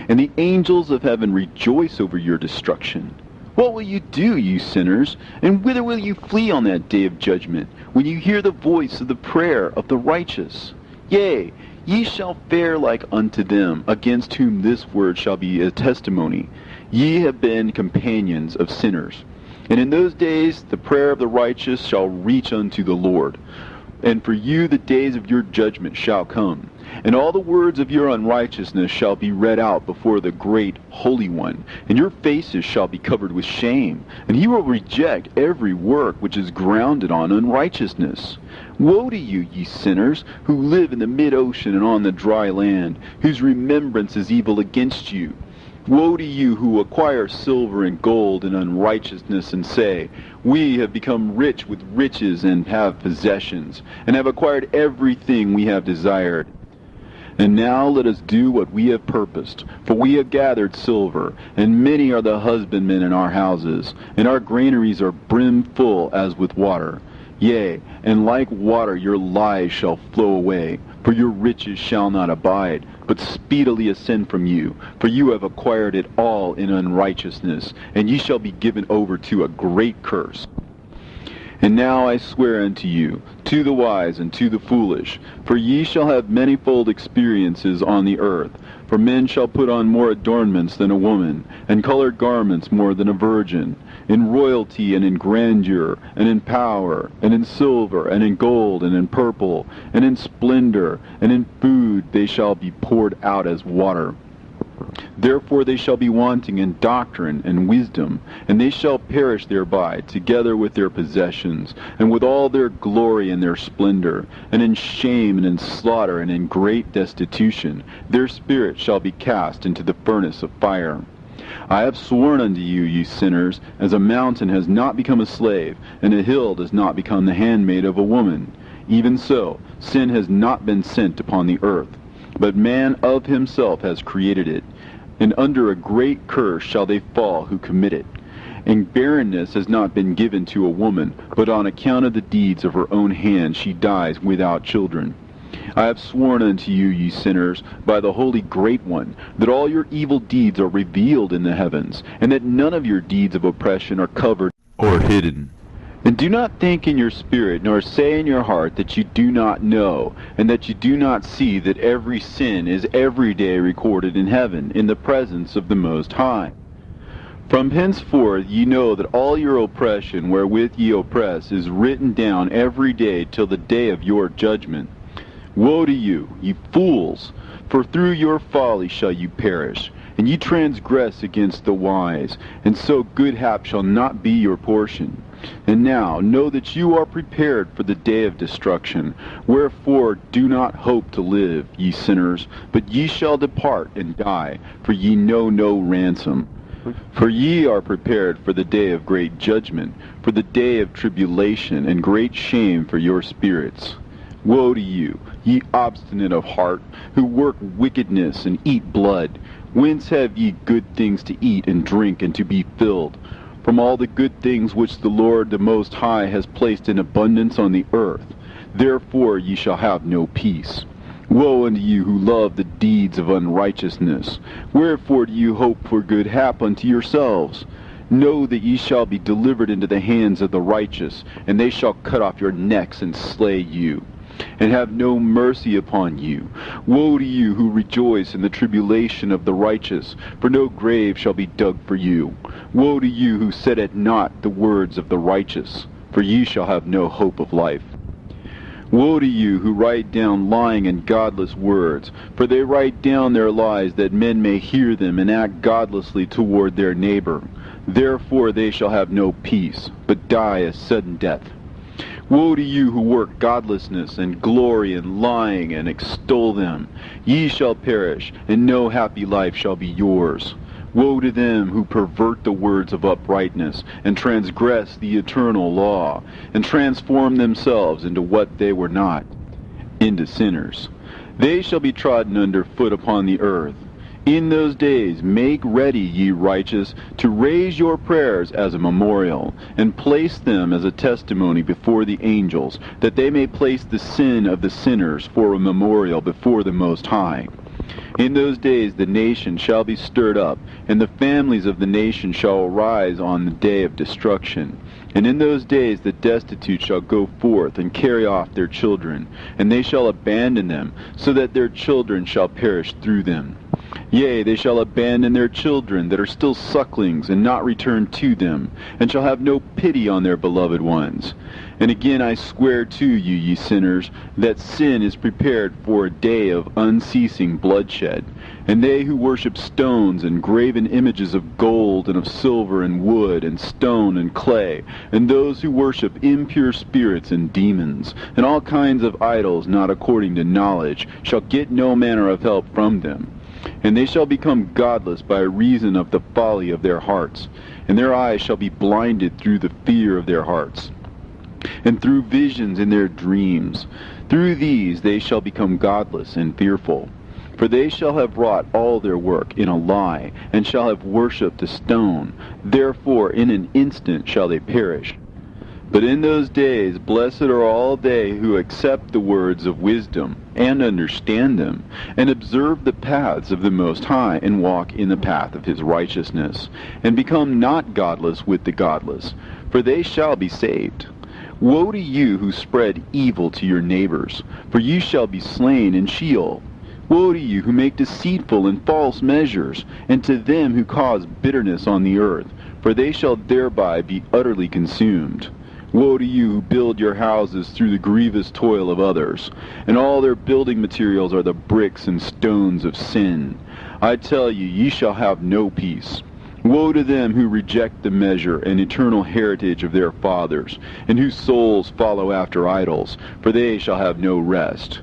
and the angels of heaven rejoice over your destruction. What will you do, you sinners, and whither will you flee on that day of judgment, when you hear the voice of the prayer of the righteous? Yea, ye shall fare like unto them, against whom this word shall be a testimony. Ye have been companions of sinners. And in those days the prayer of the righteous shall reach unto the Lord. And for you the days of your judgment shall come, and all the words of your unrighteousness shall be read out before the great Holy One, and your faces shall be covered with shame, and he will reject every work which is grounded on unrighteousness. Woe to you, ye sinners, who live in the mid-ocean and on the dry land, whose remembrance is evil against you. Woe to you who acquire silver and gold in unrighteousness, and say, We have become rich with riches and have possessions, and have acquired everything we have desired. And now let us do what we have purposed, for we have gathered silver, and many are the husbandmen in our houses, and our granaries are brimful as with water. Yea, and like water your lies shall flow away, for your riches shall not abide, but speedily ascend from you, for you have acquired it all in unrighteousness, and ye shall be given over to a great curse. And now I swear unto you, to the wise and to the foolish, for ye shall have manifold experiences on the earth. For men shall put on more adornments than a woman, and colored garments more than a virgin. In royalty and in grandeur, and in power, and in silver, and in gold, and in purple, and in splendor, and in food they shall be poured out as water. Therefore they shall be wanting in doctrine and wisdom, and they shall perish thereby, together with their possessions, and with all their glory and their splendor, and in shame and in slaughter and in great destitution. Their spirit shall be cast into the furnace of fire. I have sworn unto you, ye sinners, as a mountain has not become a slave, and a hill does not become the handmaid of a woman. Even so, sin has not been sent upon the earth, but man of himself has created it. And under a great curse shall they fall who commit it. And barrenness has not been given to a woman, but on account of the deeds of her own hands she dies without children. I have sworn unto you, ye sinners, by the Holy Great One, that all your evil deeds are revealed in the heavens, and that none of your deeds of oppression are covered or hidden. And do not think in your spirit, nor say in your heart that you do not know, and that you do not see that every sin is every day recorded in heaven, in the presence of the Most High. From henceforth ye know that all your oppression wherewith ye oppress is written down every day till the day of your judgment. Woe to you, ye fools! For through your folly shall you perish, and ye transgress against the wise, and so good hap shall not be your portion. And now know that you are prepared for the day of destruction. Wherefore do not hope to live, ye sinners, but ye shall depart and die, for ye know no ransom. For ye are prepared for the day of great judgment, for the day of tribulation and great shame for your spirits. Woe to you, ye obstinate of heart, who work wickedness and eat blood. Whence have ye good things to eat and drink and to be filled? From all the good things which the Lord the Most High has placed in abundance on the earth. Therefore ye shall have no peace. Woe unto you who love the deeds of unrighteousness. Wherefore do you hope for good hap unto yourselves? Know that ye shall be delivered into the hands of the righteous, and they shall cut off your necks and slay you, and have no mercy upon you. Woe to you who rejoice in the tribulation of the righteous, for no grave shall be dug for you. Woe to you who set at naught the words of the righteous, for ye shall have no hope of life. Woe to you who write down lying and godless words, for they write down their lies that men may hear them and act godlessly toward their neighbor. Therefore they shall have no peace, but die a sudden death. Woe to you who work godlessness and glory in lying and extol them. Ye shall perish, and no happy life shall be yours. Woe to them who pervert the words of uprightness, and transgress the eternal law, and transform themselves into what they were not, into sinners. They shall be trodden under foot upon the earth. In those days make ready, ye righteous, to raise your prayers as a memorial, and place them as a testimony before the angels, that they may place the sin of the sinners for a memorial before the Most High. In those days the nation shall be stirred up, and the families of the nation shall arise on the day of destruction. And in those days the destitute shall go forth and carry off their children, and they shall abandon them, so that their children shall perish through them. Yea, they shall abandon their children that are still sucklings, and not return to them, and shall have no pity on their beloved ones. And again I swear to you, ye sinners, that sin is prepared for a day of unceasing bloodshed. And they who worship stones and graven images of gold and of silver and wood and stone and clay, and those who worship impure spirits and demons, and all kinds of idols not according to knowledge, shall get no manner of help from them. And they shall become godless by reason of the folly of their hearts, and their eyes shall be blinded through the fear of their hearts, and through visions in their dreams. Through these they shall become godless and fearful. For they shall have wrought all their work in a lie, and shall have worshipped a stone. Therefore in an instant shall they perish. But in those days blessed are all they who accept the words of wisdom, and understand them, and observe the paths of the Most High, and walk in the path of his righteousness, and become not godless with the godless, for they shall be saved. Woe to you who spread evil to your neighbors, for you shall be slain in Sheol. Woe to you who make deceitful and false measures, and to them who cause bitterness on the earth, for they shall thereby be utterly consumed. Woe to you who build your houses through the grievous toil of others, and all their building materials are the bricks and stones of sin. I tell you, ye shall have no peace. Woe to them who reject the measure and eternal heritage of their fathers, and whose souls follow after idols, for they shall have no rest.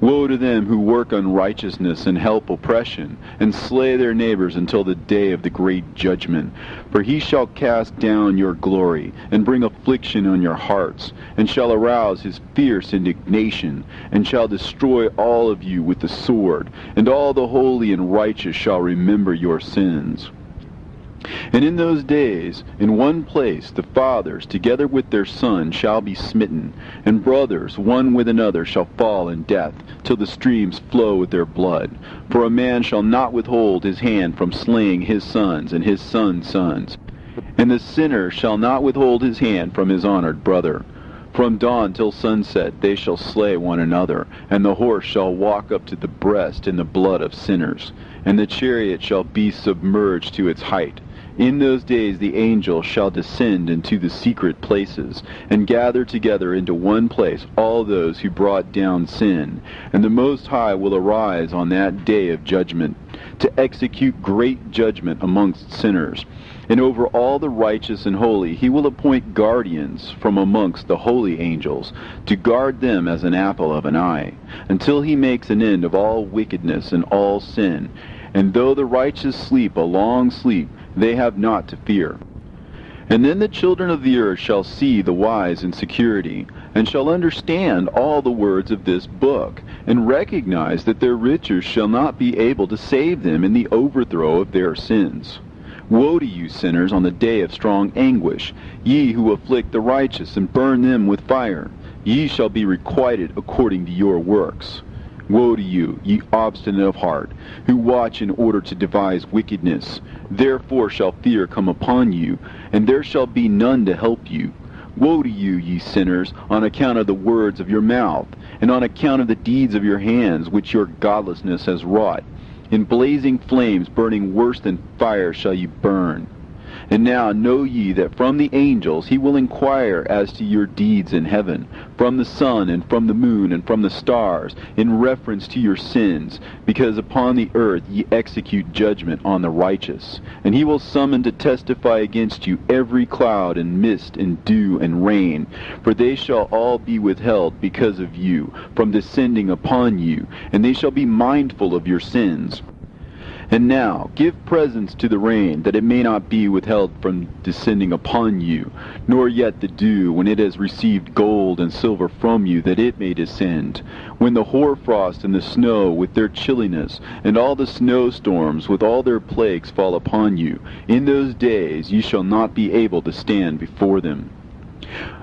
Woe to them who work unrighteousness and help oppression, and slay their neighbors until the day of the great judgment. For he shall cast down your glory, and bring affliction on your hearts, and shall arouse his fierce indignation, and shall destroy all of you with the sword, and all the holy and righteous shall remember your sins. And in those days, in one place, the fathers, together with their sons, shall be smitten, and brothers, one with another, shall fall in death, till the streams flow with their blood. For a man shall not withhold his hand from slaying his sons and his sons' sons. And the sinner shall not withhold his hand from his honored brother. From dawn till sunset they shall slay one another, and the horse shall walk up to the breast in the blood of sinners, and the chariot shall be submerged to its height. In those days the angel shall descend into the secret places, and gather together into one place all those who brought down sin. And the Most High will arise on that day of judgment, to execute great judgment amongst sinners. And over all the righteous and holy he will appoint guardians from amongst the holy angels, to guard them as an apple of an eye, until he makes an end of all wickedness and all sin. And though the righteous sleep a long sleep, they have not to fear. And then the children of the earth shall see the wise in security, and shall understand all the words of this book, and recognize that their riches shall not be able to save them in the overthrow of their sins. Woe to you, sinners, on the day of strong anguish, ye who afflict the righteous and burn them with fire. Ye shall be requited according to your works. Woe to you, ye obstinate of heart, who watch in order to devise wickedness. Therefore shall fear come upon you, and there shall be none to help you. Woe to you, ye sinners, on account of the words of your mouth, and on account of the deeds of your hands, which your godlessness has wrought. In blazing flames, burning worse than fire, shall ye burn. And now know ye that from the angels he will inquire as to your deeds in heaven, from the sun and from the moon and from the stars, in reference to your sins, because upon the earth ye execute judgment on the righteous. And he will summon to testify against you every cloud and mist and dew and rain, for they shall all be withheld because of you, from descending upon you, and they shall be mindful of your sins. And now give presents to the rain, that it may not be withheld from descending upon you, nor yet the dew, when it has received gold and silver from you, that it may descend. When the hoarfrost and the snow with their chilliness, and all the snowstorms with all their plagues fall upon you, in those days ye shall not be able to stand before them.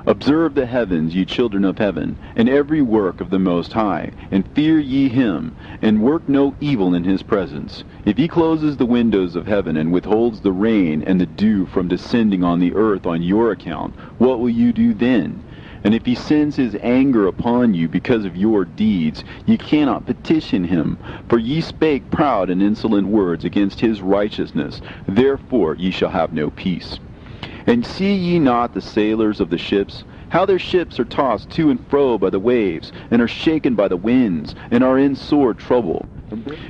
Observe the heavens, ye children of heaven, and every work of the Most High, and fear ye him, and work no evil in his presence. If he closes the windows of heaven, and withholds the rain and the dew from descending on the earth on your account, what will you do then? And if he sends his anger upon you because of your deeds, ye cannot petition him, for ye spake proud and insolent words against his righteousness. Therefore ye shall have no peace. And see ye not the sailors of the ships, how their ships are tossed to and fro by the waves, and are shaken by the winds, and are in sore trouble?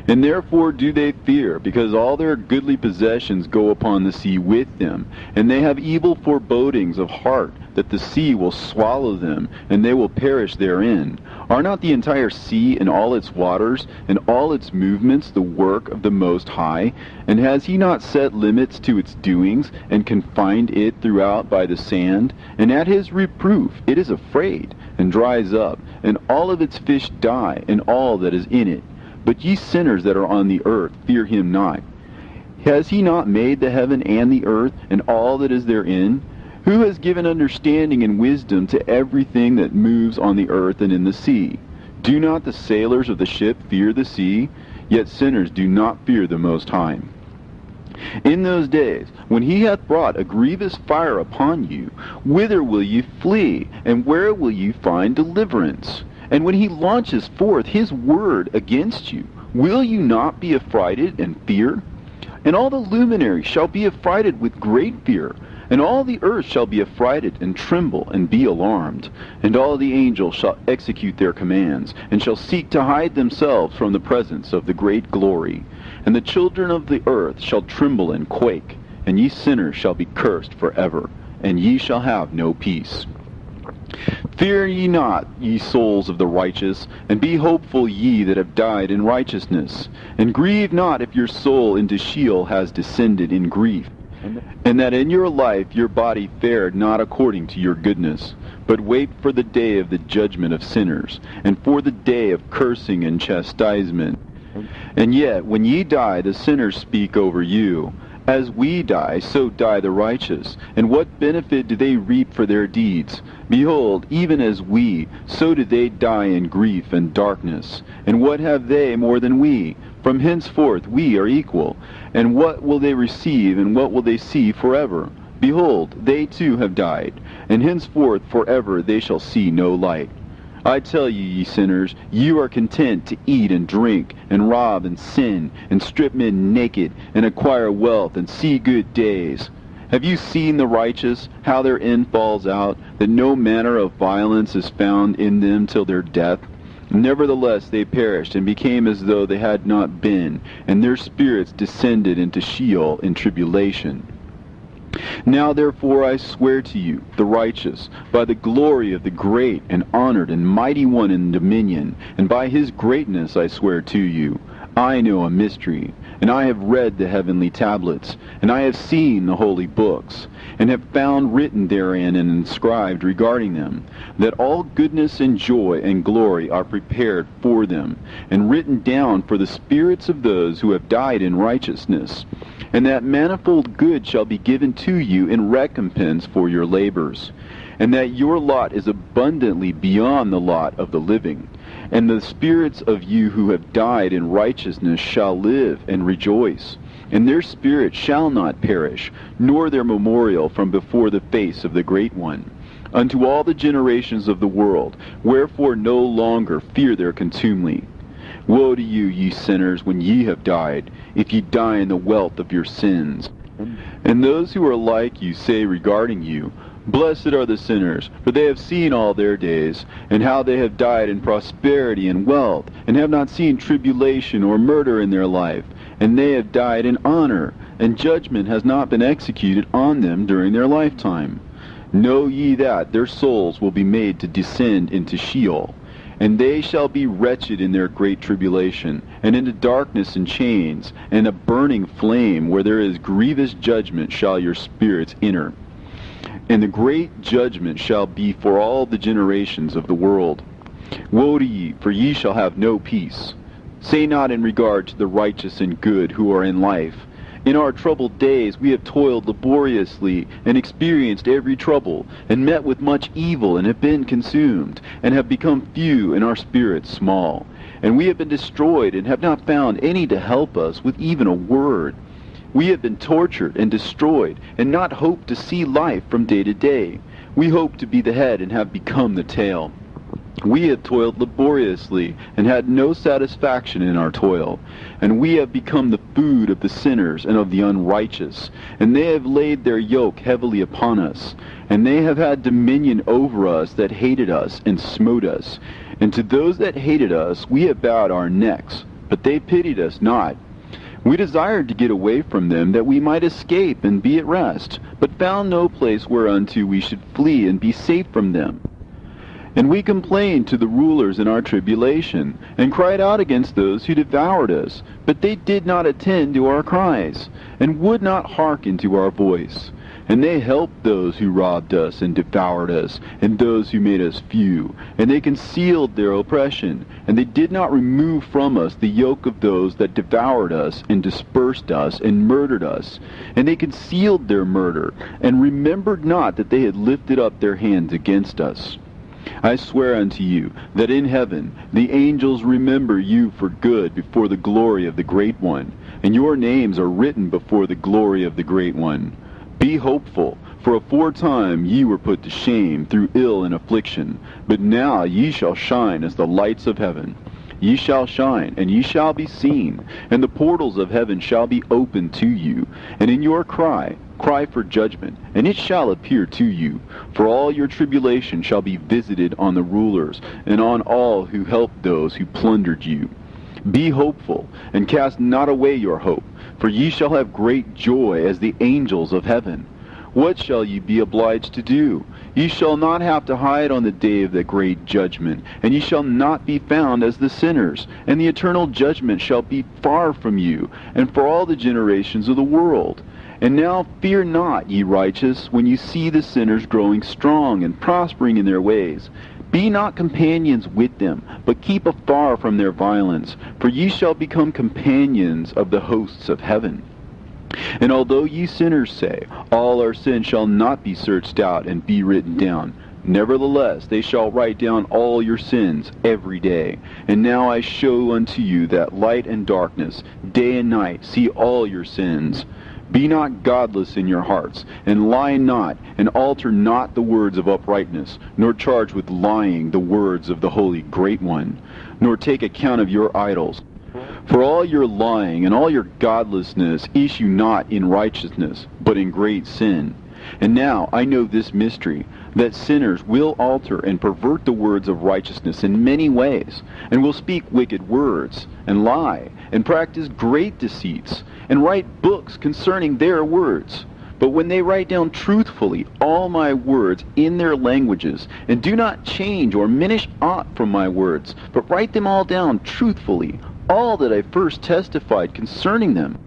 And therefore do they fear, because all their goodly possessions go upon the sea with them, and they have evil forebodings of heart, that the sea will swallow them, and they will perish therein. Are not the entire sea and all its waters, and all its movements, the work of the Most High? And has he not set limits to its doings, and confined it throughout by the sand? And at his reproof it is afraid, and dries up, and all of its fish die, and all that is in it. But ye sinners that are on the earth, fear him not. Has he not made the heaven and the earth, and all that is therein? Who has given understanding and wisdom to everything that moves on the earth and in the sea? Do not the sailors of the ship fear the sea? Yet sinners do not fear the Most High. In those days, when he hath brought a grievous fire upon you, whither will ye flee, and where will ye find deliverance? And when he launches forth his word against you, will you not be affrighted and fear? And all the luminaries shall be affrighted with great fear, and all the earth shall be affrighted and tremble and be alarmed. And all the angels shall execute their commands, and shall seek to hide themselves from the presence of the great glory. And the children of the earth shall tremble and quake, and ye sinners shall be cursed forever, and ye shall have no peace. Fear ye not, ye souls of the righteous, and be hopeful, ye that have died in righteousness. And grieve not if your soul into Sheol has descended in grief, and that in your life your body fared not according to your goodness. But wait for the day of the judgment of sinners, and for the day of cursing and chastisement. And yet, when ye die, the sinners speak over you, As we die, so die the righteous. And what benefit do they reap for their deeds? Behold, even as we, so do they die in grief and darkness. And what have they more than we? From henceforth we are equal. And what will they receive, and what will they see forever? Behold, they too have died, and henceforth forever they shall see no light. I tell you, ye sinners, you are content to eat and drink, and rob and sin, and strip men naked, and acquire wealth, and see good days. Have you seen the righteous, how their end falls out, that no manner of violence is found in them till their death? Nevertheless they perished, and became as though they had not been, and their spirits descended into Sheol in tribulation. Now therefore I swear to you, the righteous, by the glory of the great and honored and mighty one in dominion, and by his greatness I swear to you, I know a mystery, and I have read the heavenly tablets, and I have seen the holy books, and have found written therein and inscribed regarding them, that all goodness and joy and glory are prepared for them, and written down for the spirits of those who have died in righteousness, and that manifold good shall be given to you in recompense for your labors, and that your lot is abundantly beyond the lot of the living. And the spirits of you who have died in righteousness shall live and rejoice, and their spirit shall not perish, nor their memorial from before the face of the Great One, unto all the generations of the world. Wherefore no longer fear their contumely. Woe to you, ye sinners, when ye have died, if ye die in the wealth of your sins. And those who are like you say regarding you, Blessed are the sinners, for they have seen all their days, and how they have died in prosperity and wealth, and have not seen tribulation or murder in their life, and they have died in honor, and judgment has not been executed on them during their lifetime. Know ye that their souls will be made to descend into Sheol, and they shall be wretched in their great tribulation, and into darkness and chains, and a burning flame, where there is grievous judgment shall your spirits enter. And the great judgment shall be for all the generations of the world. Woe to ye, for ye shall have no peace. Say not in regard to the righteous and good who are in life, In our troubled days we have toiled laboriously, and experienced every trouble, and met with much evil, and have been consumed, and have become few, and our spirits small. And we have been destroyed, and have not found any to help us with even a word. We have been tortured and destroyed, and not hoped to see life from day to day. We hoped to be the head, and have become the tail. We have toiled laboriously, and had no satisfaction in our toil. And we have become the food of the sinners and of the unrighteous. And they have laid their yoke heavily upon us. And they have had dominion over us that hated us and smote us. And to those that hated us we have bowed our necks, but they pitied us not. We desired to get away from them, that we might escape and be at rest, but found no place whereunto we should flee and be safe from them. And we complained to the rulers in our tribulation, and cried out against those who devoured us. But they did not attend to our cries, and would not hearken to our voice. And they helped those who robbed us and devoured us, and those who made us few. And they concealed their oppression, and they did not remove from us the yoke of those that devoured us, and dispersed us, and murdered us. And they concealed their murder, and remembered not that they had lifted up their hands against us. I swear unto you, that in heaven the angels remember you for good before the glory of the Great One, and your names are written before the glory of the Great One. Be hopeful, for aforetime ye were put to shame through ill and affliction, but now ye shall shine as the lights of heaven. Ye shall shine, and ye shall be seen, and the portals of heaven shall be opened to you. And in your cry for judgment, and it shall appear to you. For all your tribulation shall be visited on the rulers, and on all who helped those who plundered you. Be hopeful, and cast not away your hope, for ye shall have great joy as the angels of heaven. What shall ye be obliged to do? Ye shall not have to hide on the day of the great judgment, and ye shall not be found as the sinners, and the eternal judgment shall be far from you, and for all the generations of the world. And now fear not, ye righteous, when you see the sinners growing strong and prospering in their ways. Be not companions with them, but keep afar from their violence, for ye shall become companions of the hosts of heaven. And although ye sinners say, all our sins shall not be searched out and be written down, nevertheless they shall write down all your sins every day. And now I show unto you that light and darkness, day and night, see all your sins. Be not godless in your hearts, and lie not, and alter not the words of uprightness, nor charge with lying the words of the Holy Great One, nor take account of your idols. For all your lying and all your godlessness issue not in righteousness, but in great sin. And now I know this mystery, that sinners will alter and pervert the words of righteousness in many ways, and will speak wicked words, and lie, and practice great deceits, and write books concerning their words. But when they write down truthfully all my words in their languages, and do not change or minish aught from my words, but write them all down truthfully, all that I first testified concerning them,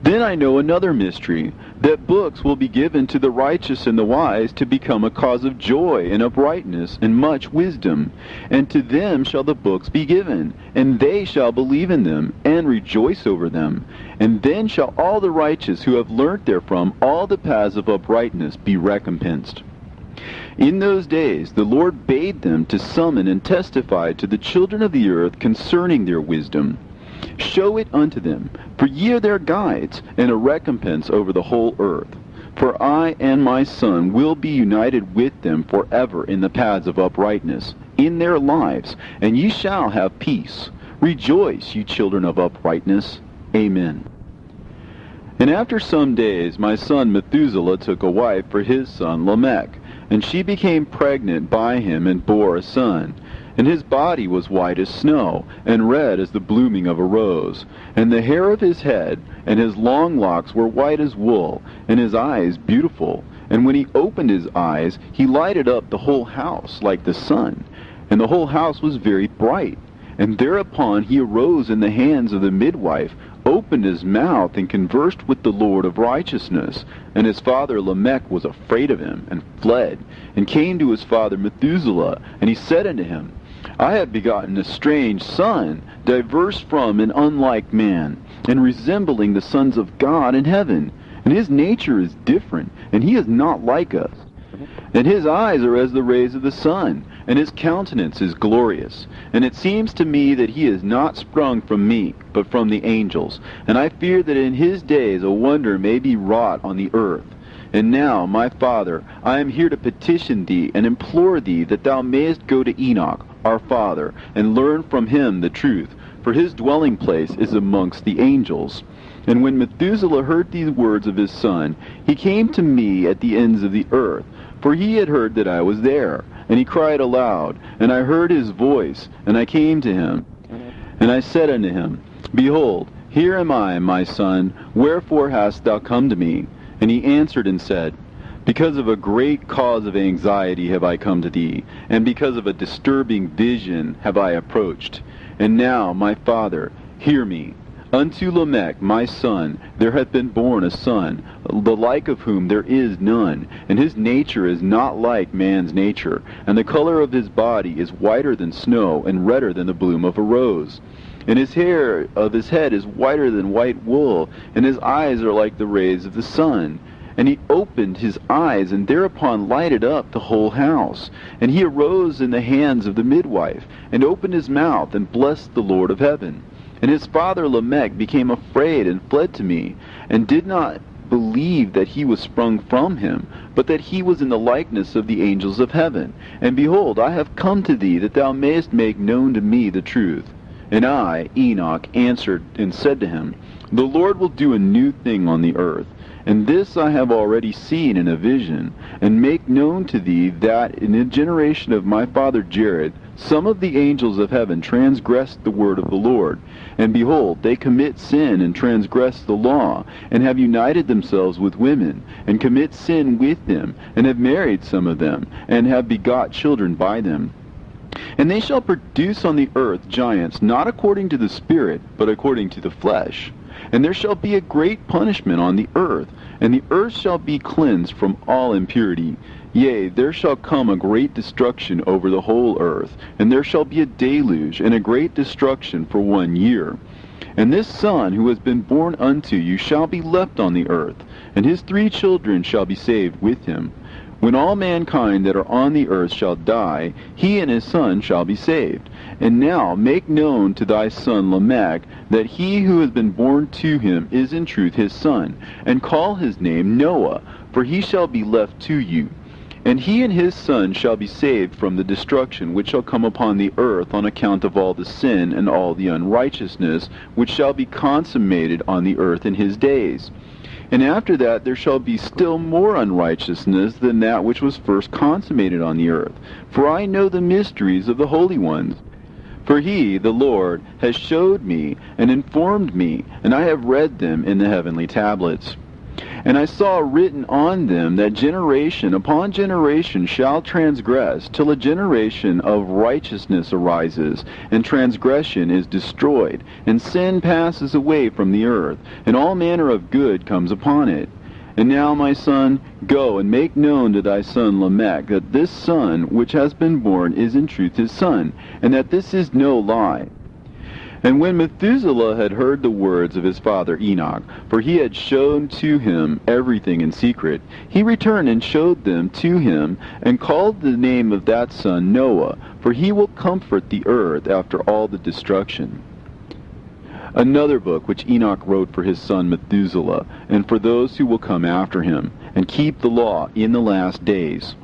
then I know another mystery, that books will be given to the righteous and the wise to become a cause of joy and uprightness and much wisdom. And to them shall the books be given, and they shall believe in them, and rejoice over them. And then shall all the righteous who have learnt therefrom all the paths of uprightness be recompensed. In those days the Lord bade them to summon and testify to the children of the earth concerning their wisdom. Show it unto them, for ye are their guides, and a recompense over the whole earth. For I and my Son will be united with them forever in the paths of uprightness, in their lives, and ye shall have peace. Rejoice, ye children of uprightness. Amen. And after some days my son Methuselah took a wife for his son Lamech, and she became pregnant by him and bore a son. And his body was white as snow, and red as the blooming of a rose. And the hair of his head and his long locks were white as wool, and his eyes beautiful. And when he opened his eyes, he lighted up the whole house like the sun. And the whole house was very bright. And thereupon he arose in the hands of the midwife, opened his mouth, and conversed with the Lord of righteousness. And his father Lamech was afraid of him, and fled, and came to his father Methuselah. And he said unto him, I have begotten a strange son, diverse from and unlike man, and resembling the sons of God in heaven. And his nature is different, and he is not like us. And his eyes are as the rays of the sun, and his countenance is glorious. And it seems to me that he is not sprung from me, but from the angels. And I fear that in his days a wonder may be wrought on the earth. And now, my father, I am here to petition thee, and implore thee that thou mayest go to Enoch, our father, and learn from him the truth, for his dwelling place is amongst the angels. And when Methuselah heard these words of his son, he came to me at the ends of the earth, for he had heard that I was there. And he cried aloud, and I heard his voice, and I came to him. And I said unto him, Behold, here am I, my son, wherefore hast thou come to me? And he answered and said, Because of a great cause of anxiety have I come to thee, and because of a disturbing vision have I approached. And now, my father, hear me. Unto Lamech, my son, there hath been born a son, the like of whom there is none, and his nature is not like man's nature, and the color of his body is whiter than snow, and redder than the bloom of a rose. And his hair of his head is whiter than white wool, and his eyes are like the rays of the sun. And he opened his eyes, and thereupon lighted up the whole house. And he arose in the hands of the midwife, and opened his mouth, and blessed the Lord of heaven. And his father Lamech became afraid, and fled to me, and did not believe that he was sprung from him, but that he was in the likeness of the angels of heaven. And behold, I have come to thee, that thou mayest make known to me the truth. And I, Enoch, answered and said to him, The Lord will do a new thing on the earth. And this I have already seen in a vision, and make known to thee that in the generation of my father Jared, some of the angels of heaven transgressed the word of the Lord. And behold, they commit sin and transgress the law, and have united themselves with women, and commit sin with them, and have married some of them, and have begot children by them. And they shall produce on the earth giants, not according to the Spirit, but according to the flesh. And there shall be a great punishment on the earth, and the earth shall be cleansed from all impurity. Yea, there shall come a great destruction over the whole earth, and there shall be a deluge and a great destruction for 1 year. And this son who has been born unto you shall be left on the earth, and his 3 children shall be saved with him. When all mankind that are on the earth shall die, he and his son shall be saved. And now make known to thy son Lamech that he who has been born to him is in truth his son, and call his name Noah, for he shall be left to you. And he and his son shall be saved from the destruction which shall come upon the earth on account of all the sin and all the unrighteousness which shall be consummated on the earth in his days. And after that there shall be still more unrighteousness than that which was first consummated on the earth. For I know the mysteries of the holy ones. For he, the Lord, has showed me and informed me, and I have read them in the heavenly tablets. And I saw written on them that generation upon generation shall transgress, till a generation of righteousness arises, and transgression is destroyed, and sin passes away from the earth, and all manner of good comes upon it. And now, my son, go and make known to thy son Lamech that this son which has been born is in truth his son, and that this is no lie. And when Methuselah had heard the words of his father Enoch, for he had shown to him everything in secret, he returned and showed them to him, and called the name of that son Noah, for he will comfort the earth after all the destruction. Another book which Enoch wrote for his son Methuselah, and for those who will come after him, and keep the law in the last days.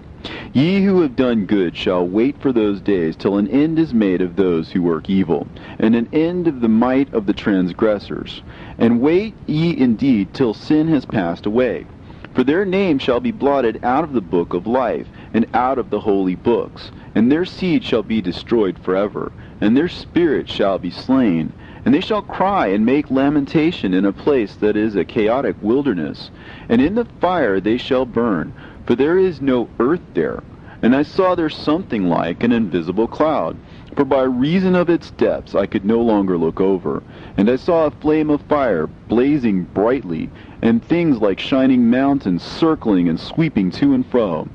Ye who have done good shall wait for those days till an end is made of those who work evil, and an end of the might of the transgressors. And wait ye indeed till sin has passed away. For their names shall be blotted out of the book of life, and out of the holy books. And their seed shall be destroyed forever, and their spirit shall be slain. And they shall cry and make lamentation in a place that is a chaotic wilderness. And in the fire they shall burn, for there is no earth there. And I saw there something like an invisible cloud, for by reason of its depths I could no longer look over. And I saw a flame of fire blazing brightly, and things like shining mountains circling and sweeping to and fro.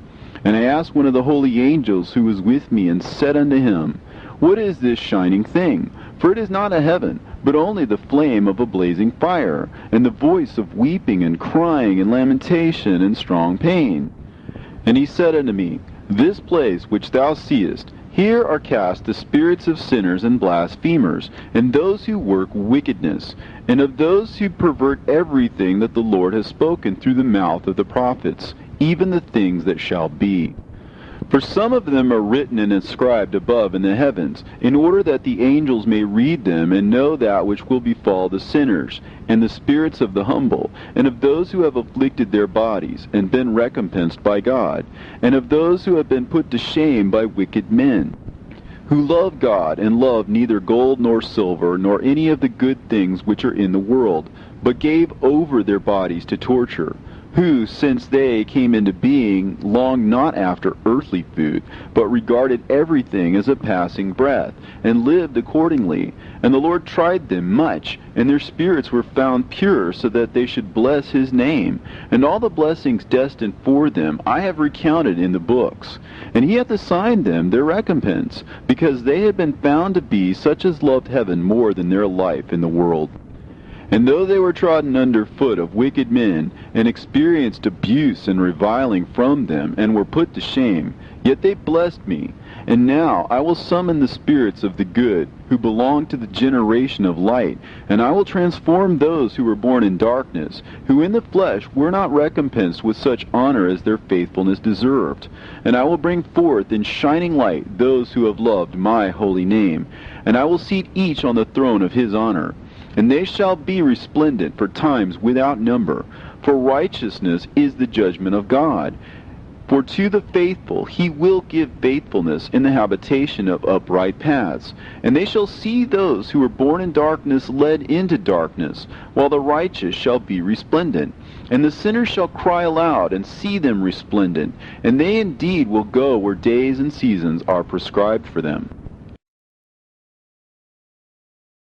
And I asked one of the holy angels who was with me, and said unto him, What is this shining thing? For it is not a heaven, but only the flame of a blazing fire, and the voice of weeping and crying and lamentation and strong pain. And he said unto me, This place which thou seest, here are cast the spirits of sinners and blasphemers, and those who work wickedness, and of those who pervert everything that the Lord has spoken through the mouth of the prophets, even the things that shall be. For some of them are written and inscribed above in the heavens, in order that the angels may read them and know that which will befall the sinners, and the spirits of the humble, and of those who have afflicted their bodies, and been recompensed by God, and of those who have been put to shame by wicked men, who love God, and love neither gold nor silver, nor any of the good things which are in the world, but gave over their bodies to torture, who, since they came into being, longed not after earthly food, but regarded everything as a passing breath, and lived accordingly. And the Lord tried them much, and their spirits were found pure, so that they should bless his name. And all the blessings destined for them I have recounted in the books. And he hath assigned them their recompense, because they had been found to be such as loved heaven more than their life in the world. And though they were trodden under foot of wicked men, and experienced abuse and reviling from them, and were put to shame, yet they blessed me. And now I will summon the spirits of the good, who belong to the generation of light, and I will transform those who were born in darkness, who in the flesh were not recompensed with such honor as their faithfulness deserved. And I will bring forth in shining light those who have loved my holy name, and I will seat each on the throne of his honor. And they shall be resplendent for times without number, for righteousness is the judgment of God. For to the faithful he will give faithfulness in the habitation of upright paths. And they shall see those who were born in darkness led into darkness, while the righteous shall be resplendent. And the sinners shall cry aloud, and see them resplendent. And they indeed will go where days and seasons are prescribed for them.